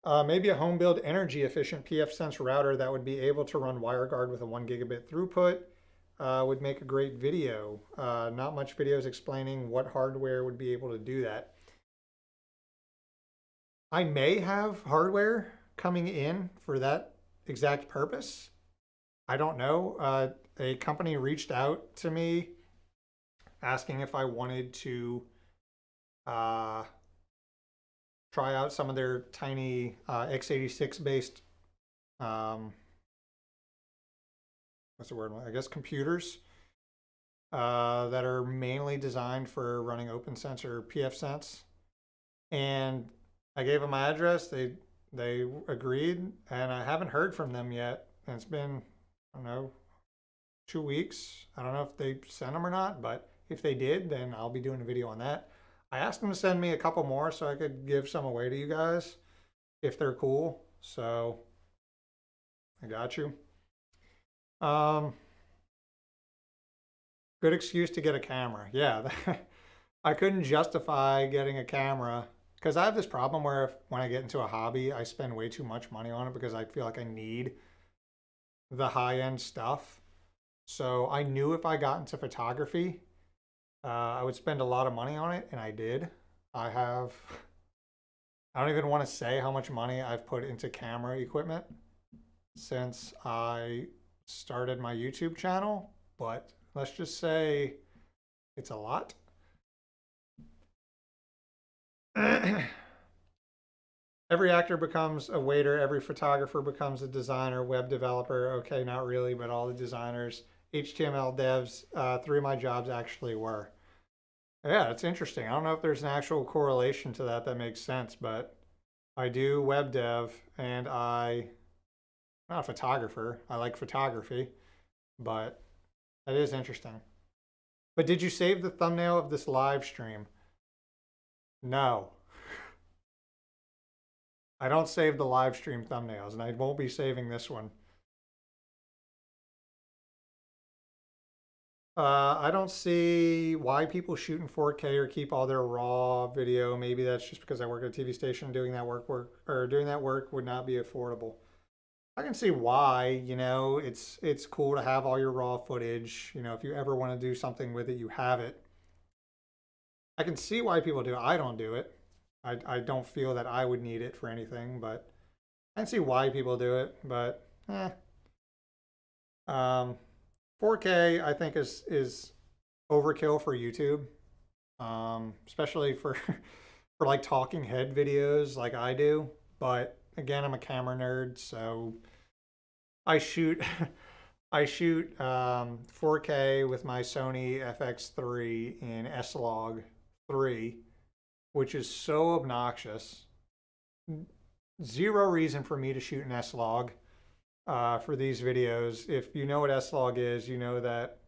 Maybe a home build energy efficient pfSense router that would be able to run WireGuard with a 1 gigabit throughput would make a great video. Not much videos explaining what hardware would be able to do that. I may have hardware coming in for that exact purpose. I don't know. A company reached out to me asking if I wanted to try out some of their tiny x86 based what's the word? I guess computers that are mainly designed for running OpenSense or pfSense. And I gave them my address. They agreed, and I haven't heard from them yet. And it's been, I don't know, 2 weeks. I don't know if they sent them or not, but if they did, then I'll be doing a video on that. I asked them to send me a couple more so I could give some away to you guys if they're cool. So I got you. Good excuse to get a camera. Yeah, I couldn't justify getting a camera because I have this problem where when I get into a hobby, I spend way too much money on it because I feel like I need the high-end stuff. So I knew if I got into photography, I would spend a lot of money on it, and I did. I don't even want to say how much money I've put into camera equipment since I started my YouTube channel, but let's just say it's a lot. Every actor becomes a waiter, every photographer becomes a designer, web developer. Okay, not really, but all the designers, HTML devs, 3 of my jobs actually were. Yeah, it's interesting. I don't know if there's an actual correlation to that makes sense, but I do web dev and I'm not a photographer. I like photography, but that is interesting. But did you save the thumbnail of this live stream? No. I don't save the live stream thumbnails, and I won't be saving this one. I don't see why people shoot in 4K or keep all their raw video. Maybe that's just because I work at a TV station. Doing that work would not be affordable. I can see why. You know, it's cool to have all your raw footage. You know, if you ever want to do something with it, you have it. I can see why people do it. I don't do it. I don't feel that I would need it for anything, but I can see why people do it. But 4K I think is overkill for YouTube, especially for for like talking head videos like I do. But again, I'm a camera nerd, so I shoot I shoot 4K with my Sony FX3 in S-Log 3, which is so obnoxious. Zero reason for me to shoot an S-Log for these videos. If you know what S-Log is, you know that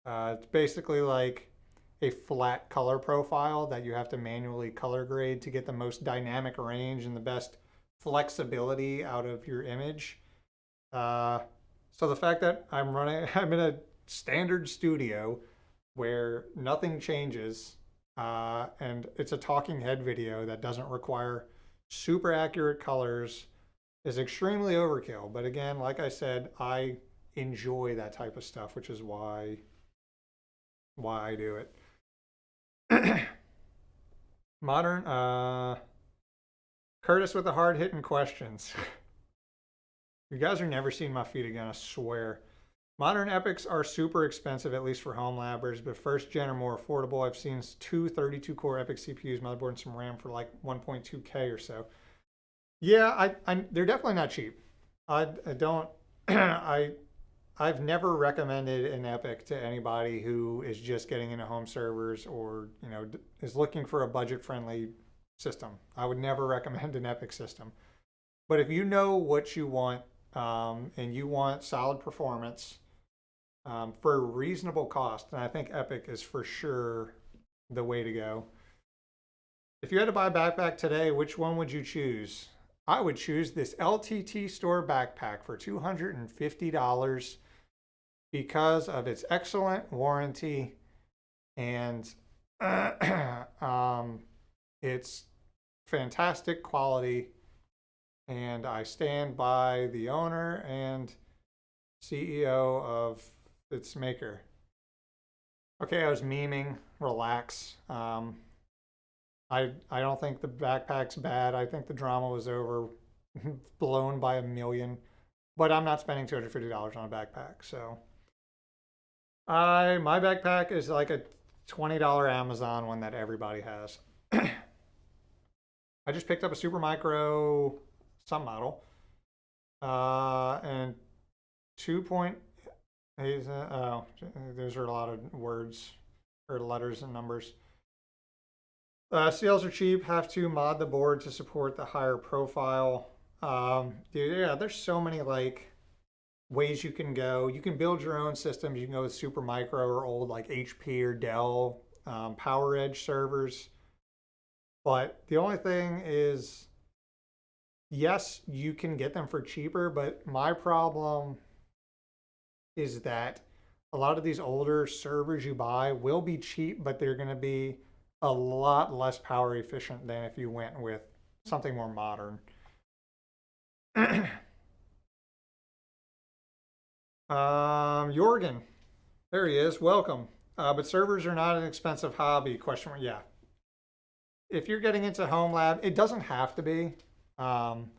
it's basically like a flat color profile that you have to manually color grade to get the most dynamic range and the best flexibility out of your image. So the fact that I'm in a standard studio where nothing changes, and it's a talking head video that doesn't require super accurate colors, is extremely overkill. But again, like I said, I enjoy that type of stuff, which is why I do it. Modern, Curtis with the hard-hitting questions. You guys are never seeing my feed again, I swear. Modern epics are super expensive, at least for home labbers, but first gen are more affordable. I've seen 2 32-core epic CPUs, motherboard, and some RAM for like 1.2K or so. Yeah, they're definitely not cheap. I don't, I've never recommended an epic to anybody who is just getting into home servers or, you know, is looking for a budget-friendly system. I would never recommend an epic system. But if you know what you want, and you want solid performance for a reasonable cost, and I think epic is for sure the way to go. If you had to buy a backpack today, which one would you choose? I would choose this LTT store backpack for $250 because of its excellent warranty and it's fantastic quality. And I stand by the owner and CEO of its maker. Okay, I was memeing. Relax. I don't think the backpack's bad. I think the drama was overblown by a million. But I'm not spending $250 on a backpack. So my backpack is like a $20 Amazon one that everybody has. I just picked up a Super Micro some model. And 2.8, those are a lot of words or letters and numbers. CLs are cheap, have to mod the board to support the higher profile. Dude, yeah, there's so many like ways you can go. You can build your own systems. You can go with Super Micro or old like HP or Dell PowerEdge servers. But the only thing is, yes, you can get them for cheaper, but my problem is that a lot of these older servers you buy will be cheap, but they're going to be a lot less power efficient than if you went with something more modern. Jorgen, there he is. Welcome. But servers are not an expensive hobby. Question mark. Yeah. If you're getting into home lab, it doesn't have to be. I'm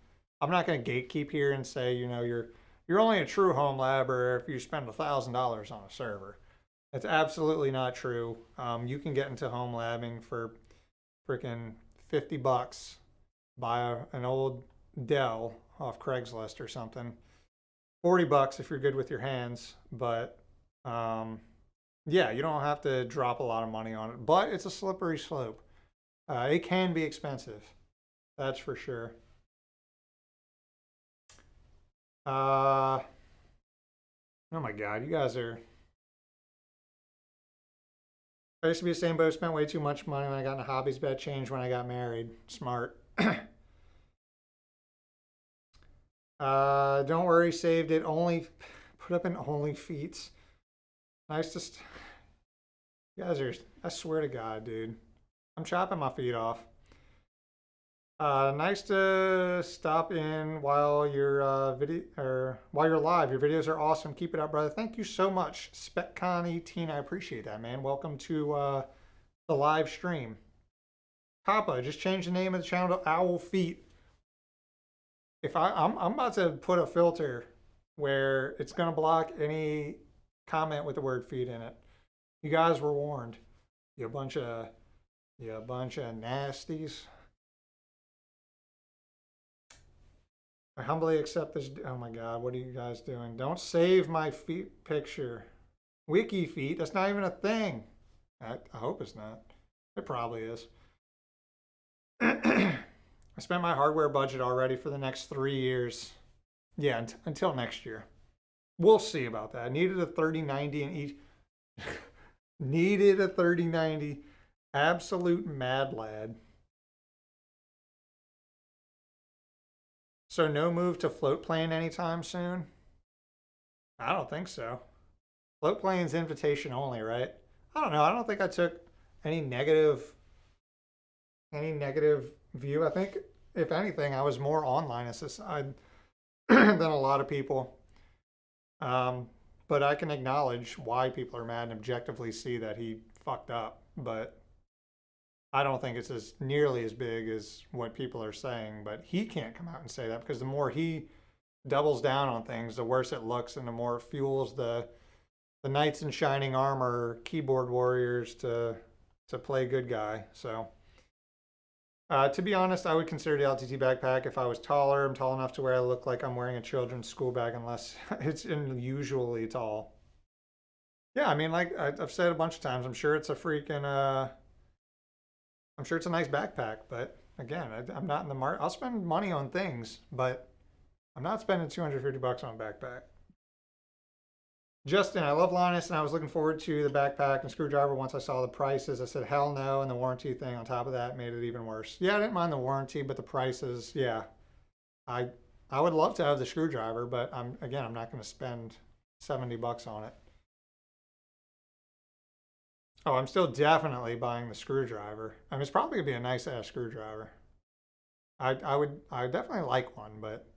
not going to gatekeep here and say, you know, you're only a true home labber if you spend $1,000 on a server. That's absolutely not true. You can get into home labbing for freaking $50. Buy an old Dell off Craigslist or something. $40 if you're good with your hands. But yeah, you don't have to drop a lot of money on it. But it's a slippery slope. It can be expensive. That's for sure. Oh my God, you guys are. I used to be a same boat, spent way too much money when I got into hobbies, but changed when I got married. Smart. Don't worry, saved it. Only put up in only feats. Nice to. You guys are. I swear to God, dude. I'm chopping my feet off. Nice to stop in while you're while you're live. Your videos are awesome. Keep it up, brother. Thank you so much, SpecCon18. I appreciate that, man. Welcome to the live stream. Papa, just change the name of the channel to Owl Feet. If I'm about to put a filter where it's gonna block any comment with the word feet in it. You guys were warned. You bunch of nasties. I humbly accept this. Oh my God, what are you guys doing? Don't save my feet picture. Wiki feet, that's not even a thing. I hope it's not. It probably is. I spent my hardware budget already for the next 3 years. Yeah, until next year. We'll see about that. I needed a 3090 and each. Needed a 3090. Absolute mad lad. So no move to float plane anytime soon? I don't think so. Float plane's invitation only, right? I don't know. I don't think I took any negative view. I think if anything, I was more online than a lot of people. But I can acknowledge why people are mad and objectively see that he fucked up. But I don't think it's as nearly as big as what people are saying, but he can't come out and say that because the more he doubles down on things, the worse it looks and the more it fuels the knights in shining armor keyboard warriors to play good guy. So to be honest, I would consider the LTT backpack if I was taller. I'm tall enough to where I look like I'm wearing a children's school bag unless it's unusually tall. Yeah, I mean, like I've said a bunch of times, I'm sure it's a freaking I'm sure it's a nice backpack, but again, I'm not in the market. I'll spend money on things, but I'm not spending $250 on a backpack. Justin, I love Linus, and I was looking forward to the backpack and screwdriver once I saw the prices. I said, hell no, and the warranty thing on top of that made it even worse. Yeah, I didn't mind the warranty, but the prices, yeah. I I would love to have the screwdriver, but I'm not going to spend $70 on it. Oh, I'm still definitely buying the screwdriver. I mean, it's probably gonna be a nice ass screwdriver. I definitely like one, but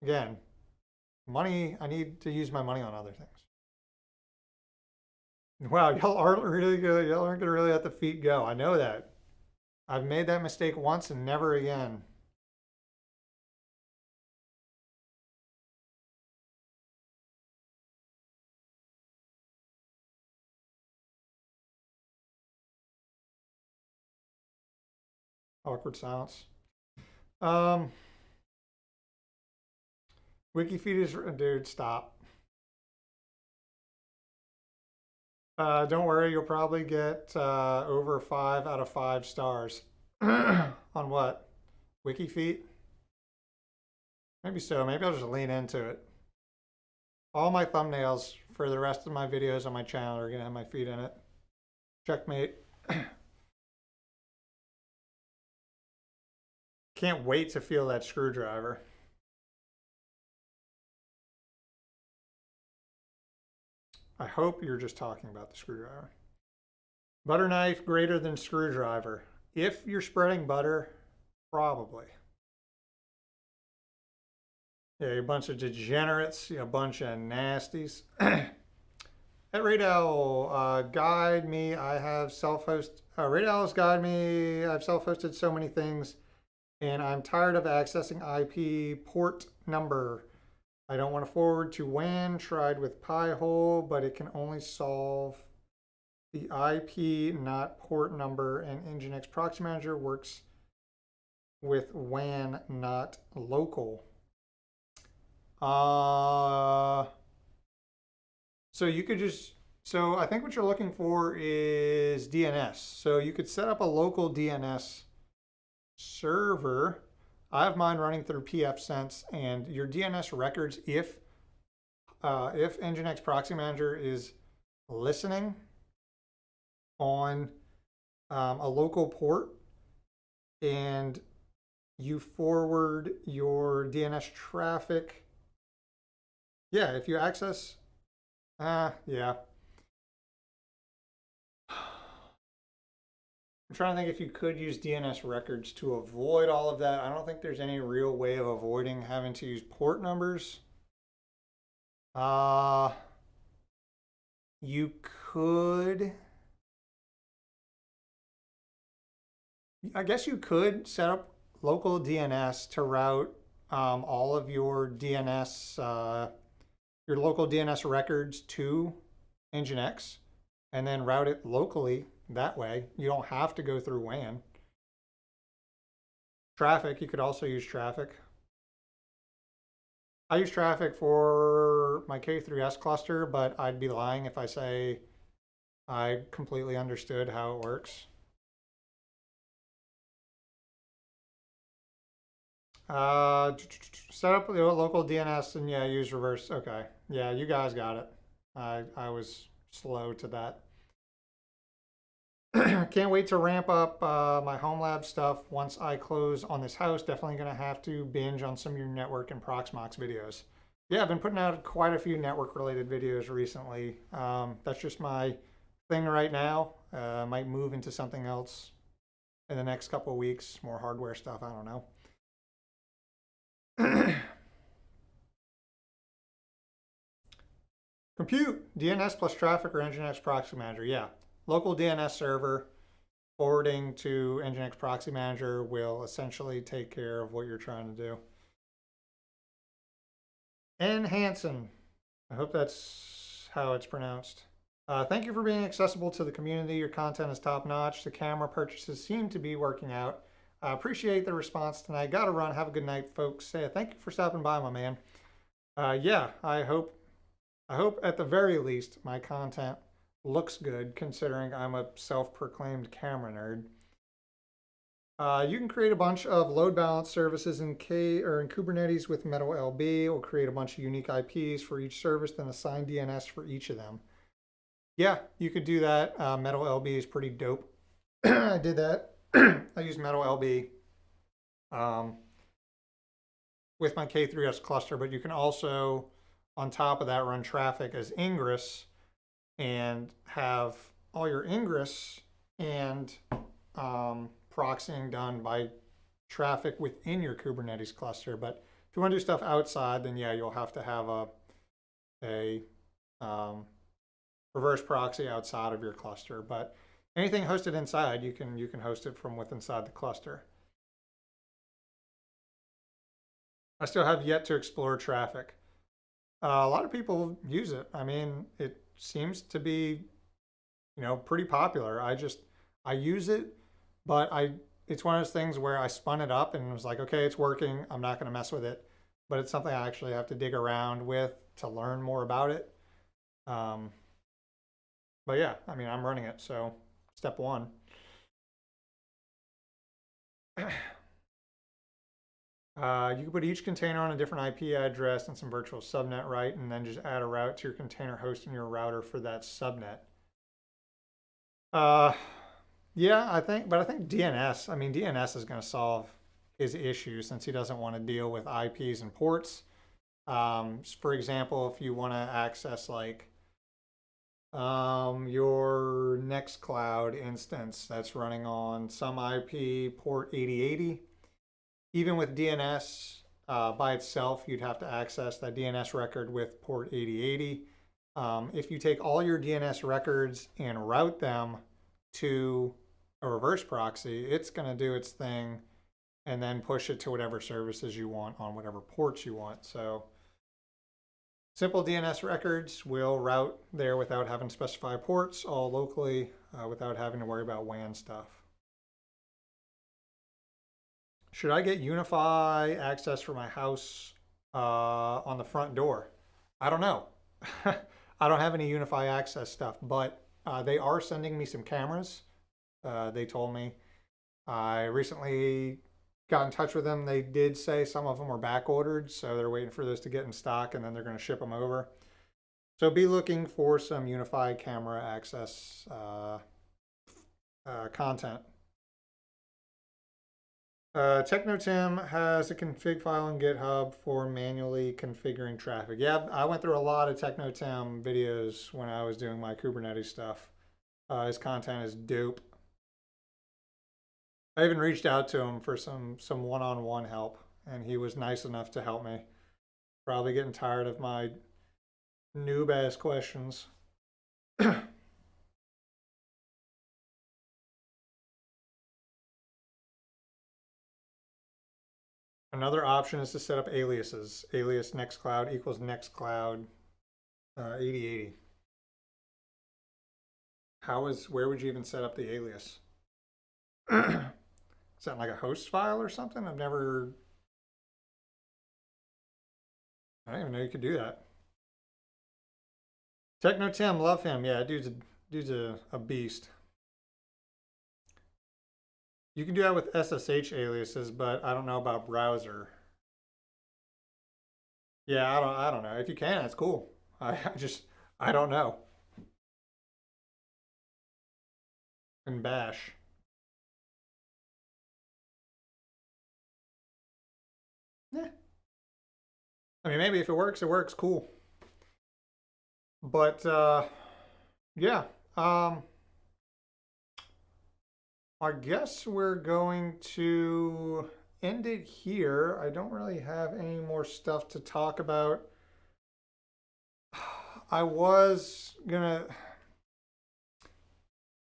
again, money. I need to use my money on other things. Wow, y'all aren't really good. Y'all aren't gonna really let the feet go. I know that. I've made that mistake once and never again. Awkward silence. Wikifeed is, dude, stop. Don't worry, you'll probably get over 5 out of 5 stars. On what? Wikifeet? Maybe so. Maybe I'll just lean into it. All my thumbnails for the rest of my videos on my channel are gonna have my feet in it. Checkmate. Can't wait to feel that screwdriver. I hope you're just talking about the screwdriver. Butter knife greater than screwdriver. If you're spreading butter, probably. Yeah, you're a bunch of degenerates, you're a bunch of nasties. At Radel, guide me. I have self-hosted. Radel's guide me. I've self-hosted so many things, and I'm tired of accessing IP port number. I don't want to forward to WAN. Tried with Pi-hole, but it can only solve the IP, not port number. And Nginx Proxy Manager works with WAN, not local. So you could just, so I think what you're looking for is DNS. So you could set up a local DNS server. I have mine running through pfSense, and your DNS records, if Nginx Proxy Manager is listening on a local port, and you forward your DNS traffic, yeah, if you access, yeah. I'm trying to think if you could use DNS records to avoid all of that. I don't think there's any real way of avoiding having to use port numbers. You could, I guess you could set up local DNS to route all of your DNS, your local DNS records to Nginx, and then route it locally. That way, you don't have to go through WAN. Traffic, you could also use traffic. I use traffic for my K3S cluster, but I'd be lying if I say I completely understood how it works. Set up the local DNS and yeah, use reverse. Okay, yeah, you guys got it. I was slow to that. Can't wait to ramp up my home lab stuff once I close on this house. Definitely going to have to binge on some of your network and Proxmox videos. Yeah, I've been putting out quite a few network related videos recently. That's just my thing right now. Might move into something else in the next couple of weeks. More hardware stuff, I don't know. Compute, DNS plus traffic or Nginx Proxy Manager. Yeah, local DNS server forwarding to Nginx Proxy Manager will essentially take care of what you're trying to do. N. Hansen, I hope that's how it's pronounced. Thank you for being accessible to the community. Your content is top notch. The camera purchases seem to be working out. I appreciate the response tonight. Gotta run. Have a good night, folks. Thank you for stopping by, my man. Yeah, I hope at the very least my content looks good, considering I'm a self-proclaimed camera nerd. You can create a bunch of load balance services in Kubernetes with Metal LB. It will create a bunch of unique IPs for each service, then assign DNS for each of them. Yeah, you could do that. Metal LB is pretty dope. I did that. I used Metal LB with my K3s cluster, but you can also, on top of that, run traffic as Ingress and have all your Ingress and proxying done by traffic within your Kubernetes cluster. But if you want to do stuff outside, then yeah, you'll have to have a reverse proxy outside of your cluster. But anything hosted inside, you can host it from within inside the cluster. I still have yet to explore traffic. A lot of people use it. I mean, it seems to be, pretty popular. I use it, but it's one of those things where I spun it up and was like, okay, it's working. I'm not going to mess with it. But it's something I actually have to dig around with to learn more about it. But yeah, I mean, I'm running it. So step one. You can put each container on a different IP address and some virtual subnet, right? And then just add a route to your container host in your router for that subnet. Yeah, I think DNS, DNS is going to solve his issue since he doesn't want to deal with IPs and ports. For example, if you want to access like your Nextcloud instance that's running on some IP port 8080, even with DNS by itself, you'd have to access that DNS record with port 8080. If you take all your DNS records and route them to a reverse proxy, it's going to do its thing and then push it to whatever services you want on whatever ports you want. So simple DNS records will route there without having to specify ports, all locally, without having to worry about WAN stuff. Should I get Unify access for my house on the front door? I don't know. I don't have any Unify access stuff, but they are sending me some cameras. They told me. I recently got in touch with them. They did say some of them were back ordered, so they're waiting for those to get in stock and then they're going to ship them over. So be looking for some Unify camera access content. TechnoTim has a config file in GitHub for manually configuring traffic. Yeah, I went through a lot of TechnoTim videos when I was doing my Kubernetes stuff. His content is dope. I even reached out to him for some one-on-one help, and he was nice enough to help me. Probably getting tired of my noob-ass questions. Another option is to set up aliases. Alias Nextcloud equals Nextcloud 8080. Where would you even set up the alias? Is that like a host file or something? I don't even know you could do that. TechnoTim, love him. Yeah, dude's a beast. You can do that with SSH aliases, but I don't know about browser. Yeah, I don't know. If you can, it's cool. I don't know. And bash. Yeah. I mean, maybe if it works, cool. But yeah. I guess we're going to end it here. I don't really have any more stuff to talk about. I was gonna,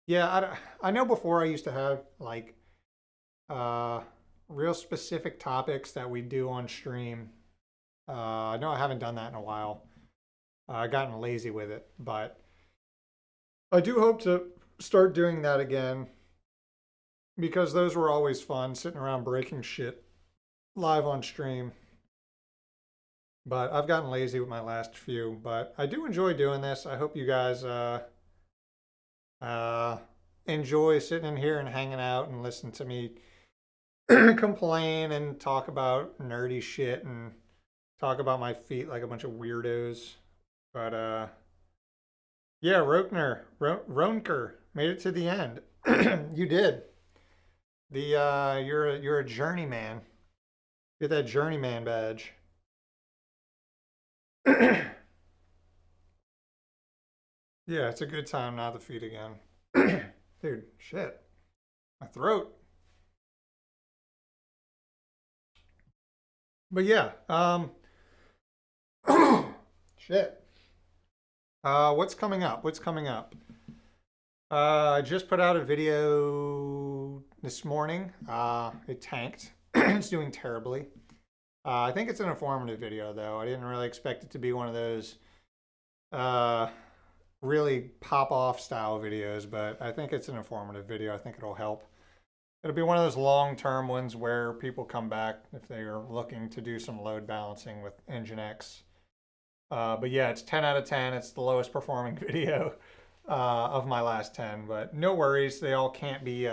yeah, I know before I used to have like real specific topics that we do on stream. I know I haven't done that in a while. I've gotten lazy with it, but I do hope to start doing that again, because those were always fun, sitting around breaking shit live on stream. But I've gotten lazy with my last few, but I do enjoy doing this. I hope you guys enjoy sitting in here and hanging out and listening to me complain and talk about nerdy shit and talk about my feet like a bunch of weirdos. But yeah, Ronker made it to the end. You did. You're a journeyman. Get that journeyman badge. Yeah, it's a good time not to feed again. Dude, shit. My throat. But yeah, shit. What's coming up? What's coming up? I just put out a video this morning. It tanked. It's doing terribly. I think it's an informative video, though. I didn't really expect it to be one of those really pop-off style videos, but I think it's an informative video. I think it'll help. It'll be one of those long-term ones where people come back if they are looking to do some load balancing with Nginx. But yeah, it's 10 out of 10. It's the lowest performing video of my last 10, but no worries. They all can't be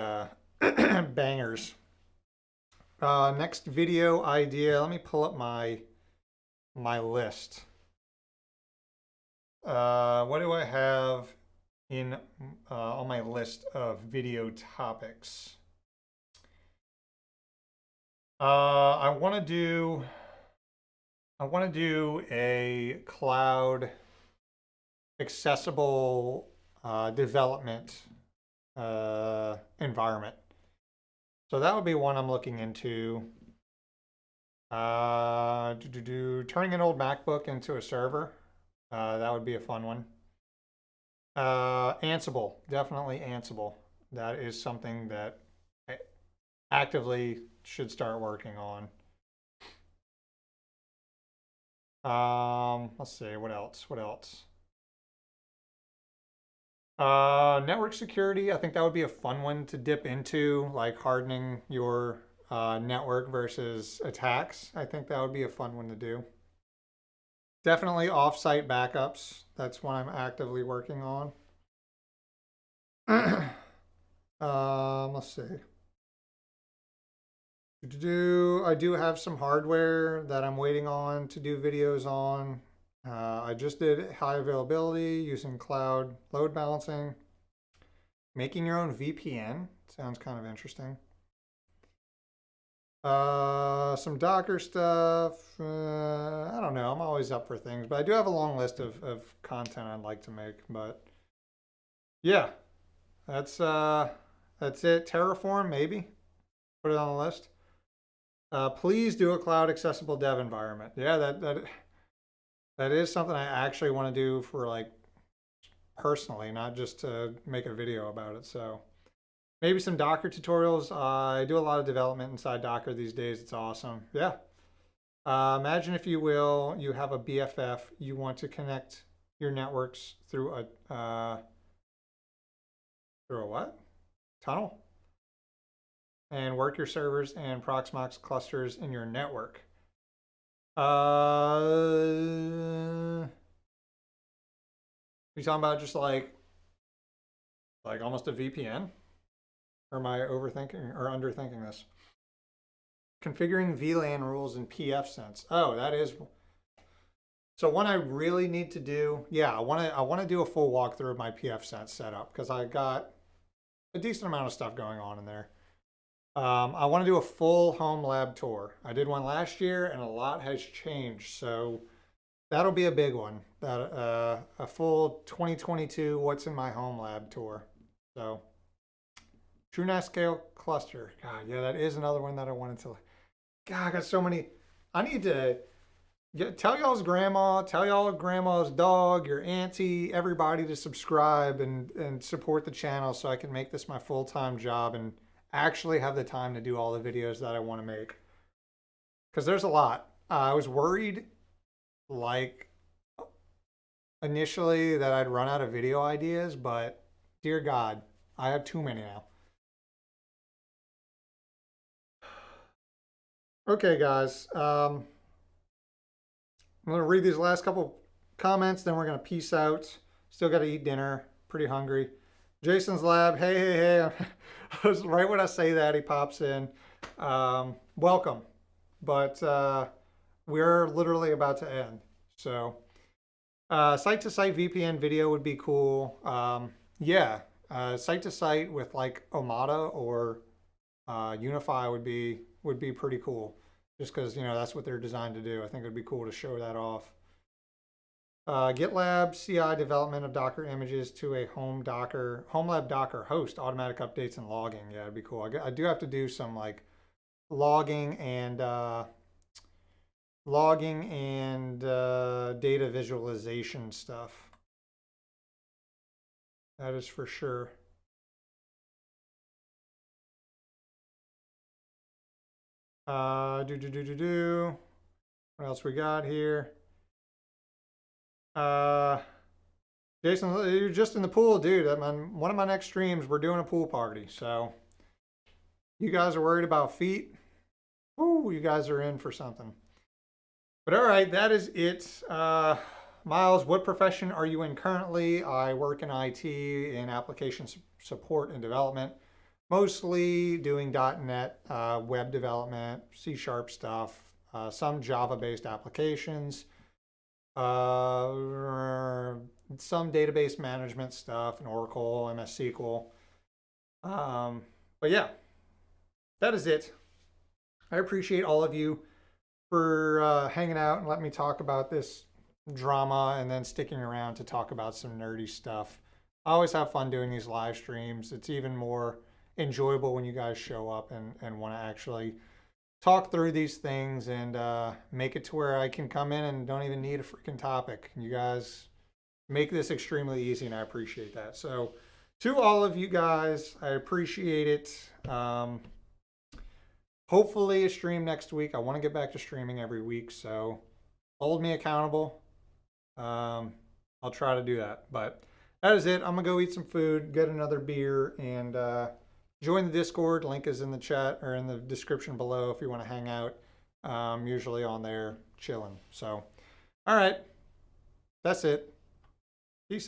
bangers. Next video idea. Let me pull up my list. What do I have in on my list of video topics? I want to do a cloud accessible development environment. So that would be one I'm looking into. Turning an old MacBook into a server. That would be a fun one. Ansible, definitely Ansible. That is something that I actively should start working on. Let's see, what else? Network security, I think that would be a fun one to dip into, like hardening your network versus attacks. I think that would be a fun one to do. Definitely off-site backups. That's one I'm actively working on. Let's see. I do have some hardware that I'm waiting on to do videos on. I just did high availability using cloud load balancing. Making your own VPN sounds kind of interesting. Some Docker stuff. I don't know. I'm always up for things, but I do have a long list of content I'd like to make. But yeah, that's it. Terraform, maybe put it on the list. Please do a cloud accessible dev environment. Yeah, that is something I actually want to do for like personally, not just to make a video about it. So maybe some Docker tutorials. I do a lot of development inside Docker these days. It's awesome. Yeah. Imagine, if you will, you have a BFF. You want to connect your networks through a what? Tunnel? And work your servers and Proxmox clusters in your network. You talking about just like almost a VPN? Or am I overthinking or underthinking this? Configuring VLAN rules in pfSense. Oh, that is. So one I really need to do. Yeah, I want to do a full walkthrough of my pfSense setup because I got a decent amount of stuff going on in there. I want to do a full home lab tour. I did one last year and a lot has changed. So that'll be a big one. That a full 2022 what's in my home lab tour. So TrueNAS scale cluster. God, yeah, that is another one that I wanted to. God, I got so many. I need to tell y'all's grandma, tell y'all grandma's dog, your auntie, everybody to subscribe and support the channel so I can make this my full-time job and actually have the time to do all the videos that I want to make. Because there's a lot. I was worried, like, initially that I'd run out of video ideas, but dear God, I have too many now. Okay, guys. I'm going to read these last couple comments, then we're going to peace out. Still got to eat dinner. Pretty hungry. Jason's Lab. Hey. Right when I say that, he pops in. welcome. But we're literally about to end. So site-to-site VPN video would be cool. Yeah, site-to-site with like Omada or Unify would be pretty cool. Just because, you know, that's what they're designed to do. I think it would be cool to show that off. GitLab CI development of Docker images to a HomeLab Docker host, automatic updates and logging. Yeah, it'd be cool. I do have to do some like logging and data visualization stuff. That is for sure. What else we got here? Jason, you're just in the pool, dude. On one of my next streams, we're doing a pool party. So you guys are worried about feet? Ooh, you guys are in for something. But all right, that is it. Miles, what profession are you in currently? I work in IT, in application support and development, mostly doing .NET, web development, C# stuff, some Java-based applications, some database management stuff, and Oracle, MS SQL. But yeah, that is it. I appreciate all of you for hanging out and letting me talk about this drama and then sticking around to talk about some nerdy stuff. I always have fun doing these live streams. It's even more enjoyable when you guys show up and want to actually talk through these things and make it to where I can come in and don't even need a freaking topic. You guys make this extremely easy, and I appreciate that. So to all of you guys, I appreciate it. Hopefully a stream next week. I want to get back to streaming every week, so hold me accountable. I'll try to do that. But that is it. I'm going to go eat some food, get another beer, and join the Discord. Link is in the chat or in the description below if you want to hang out. Usually on there chilling. So, all right. That's it. Peace out.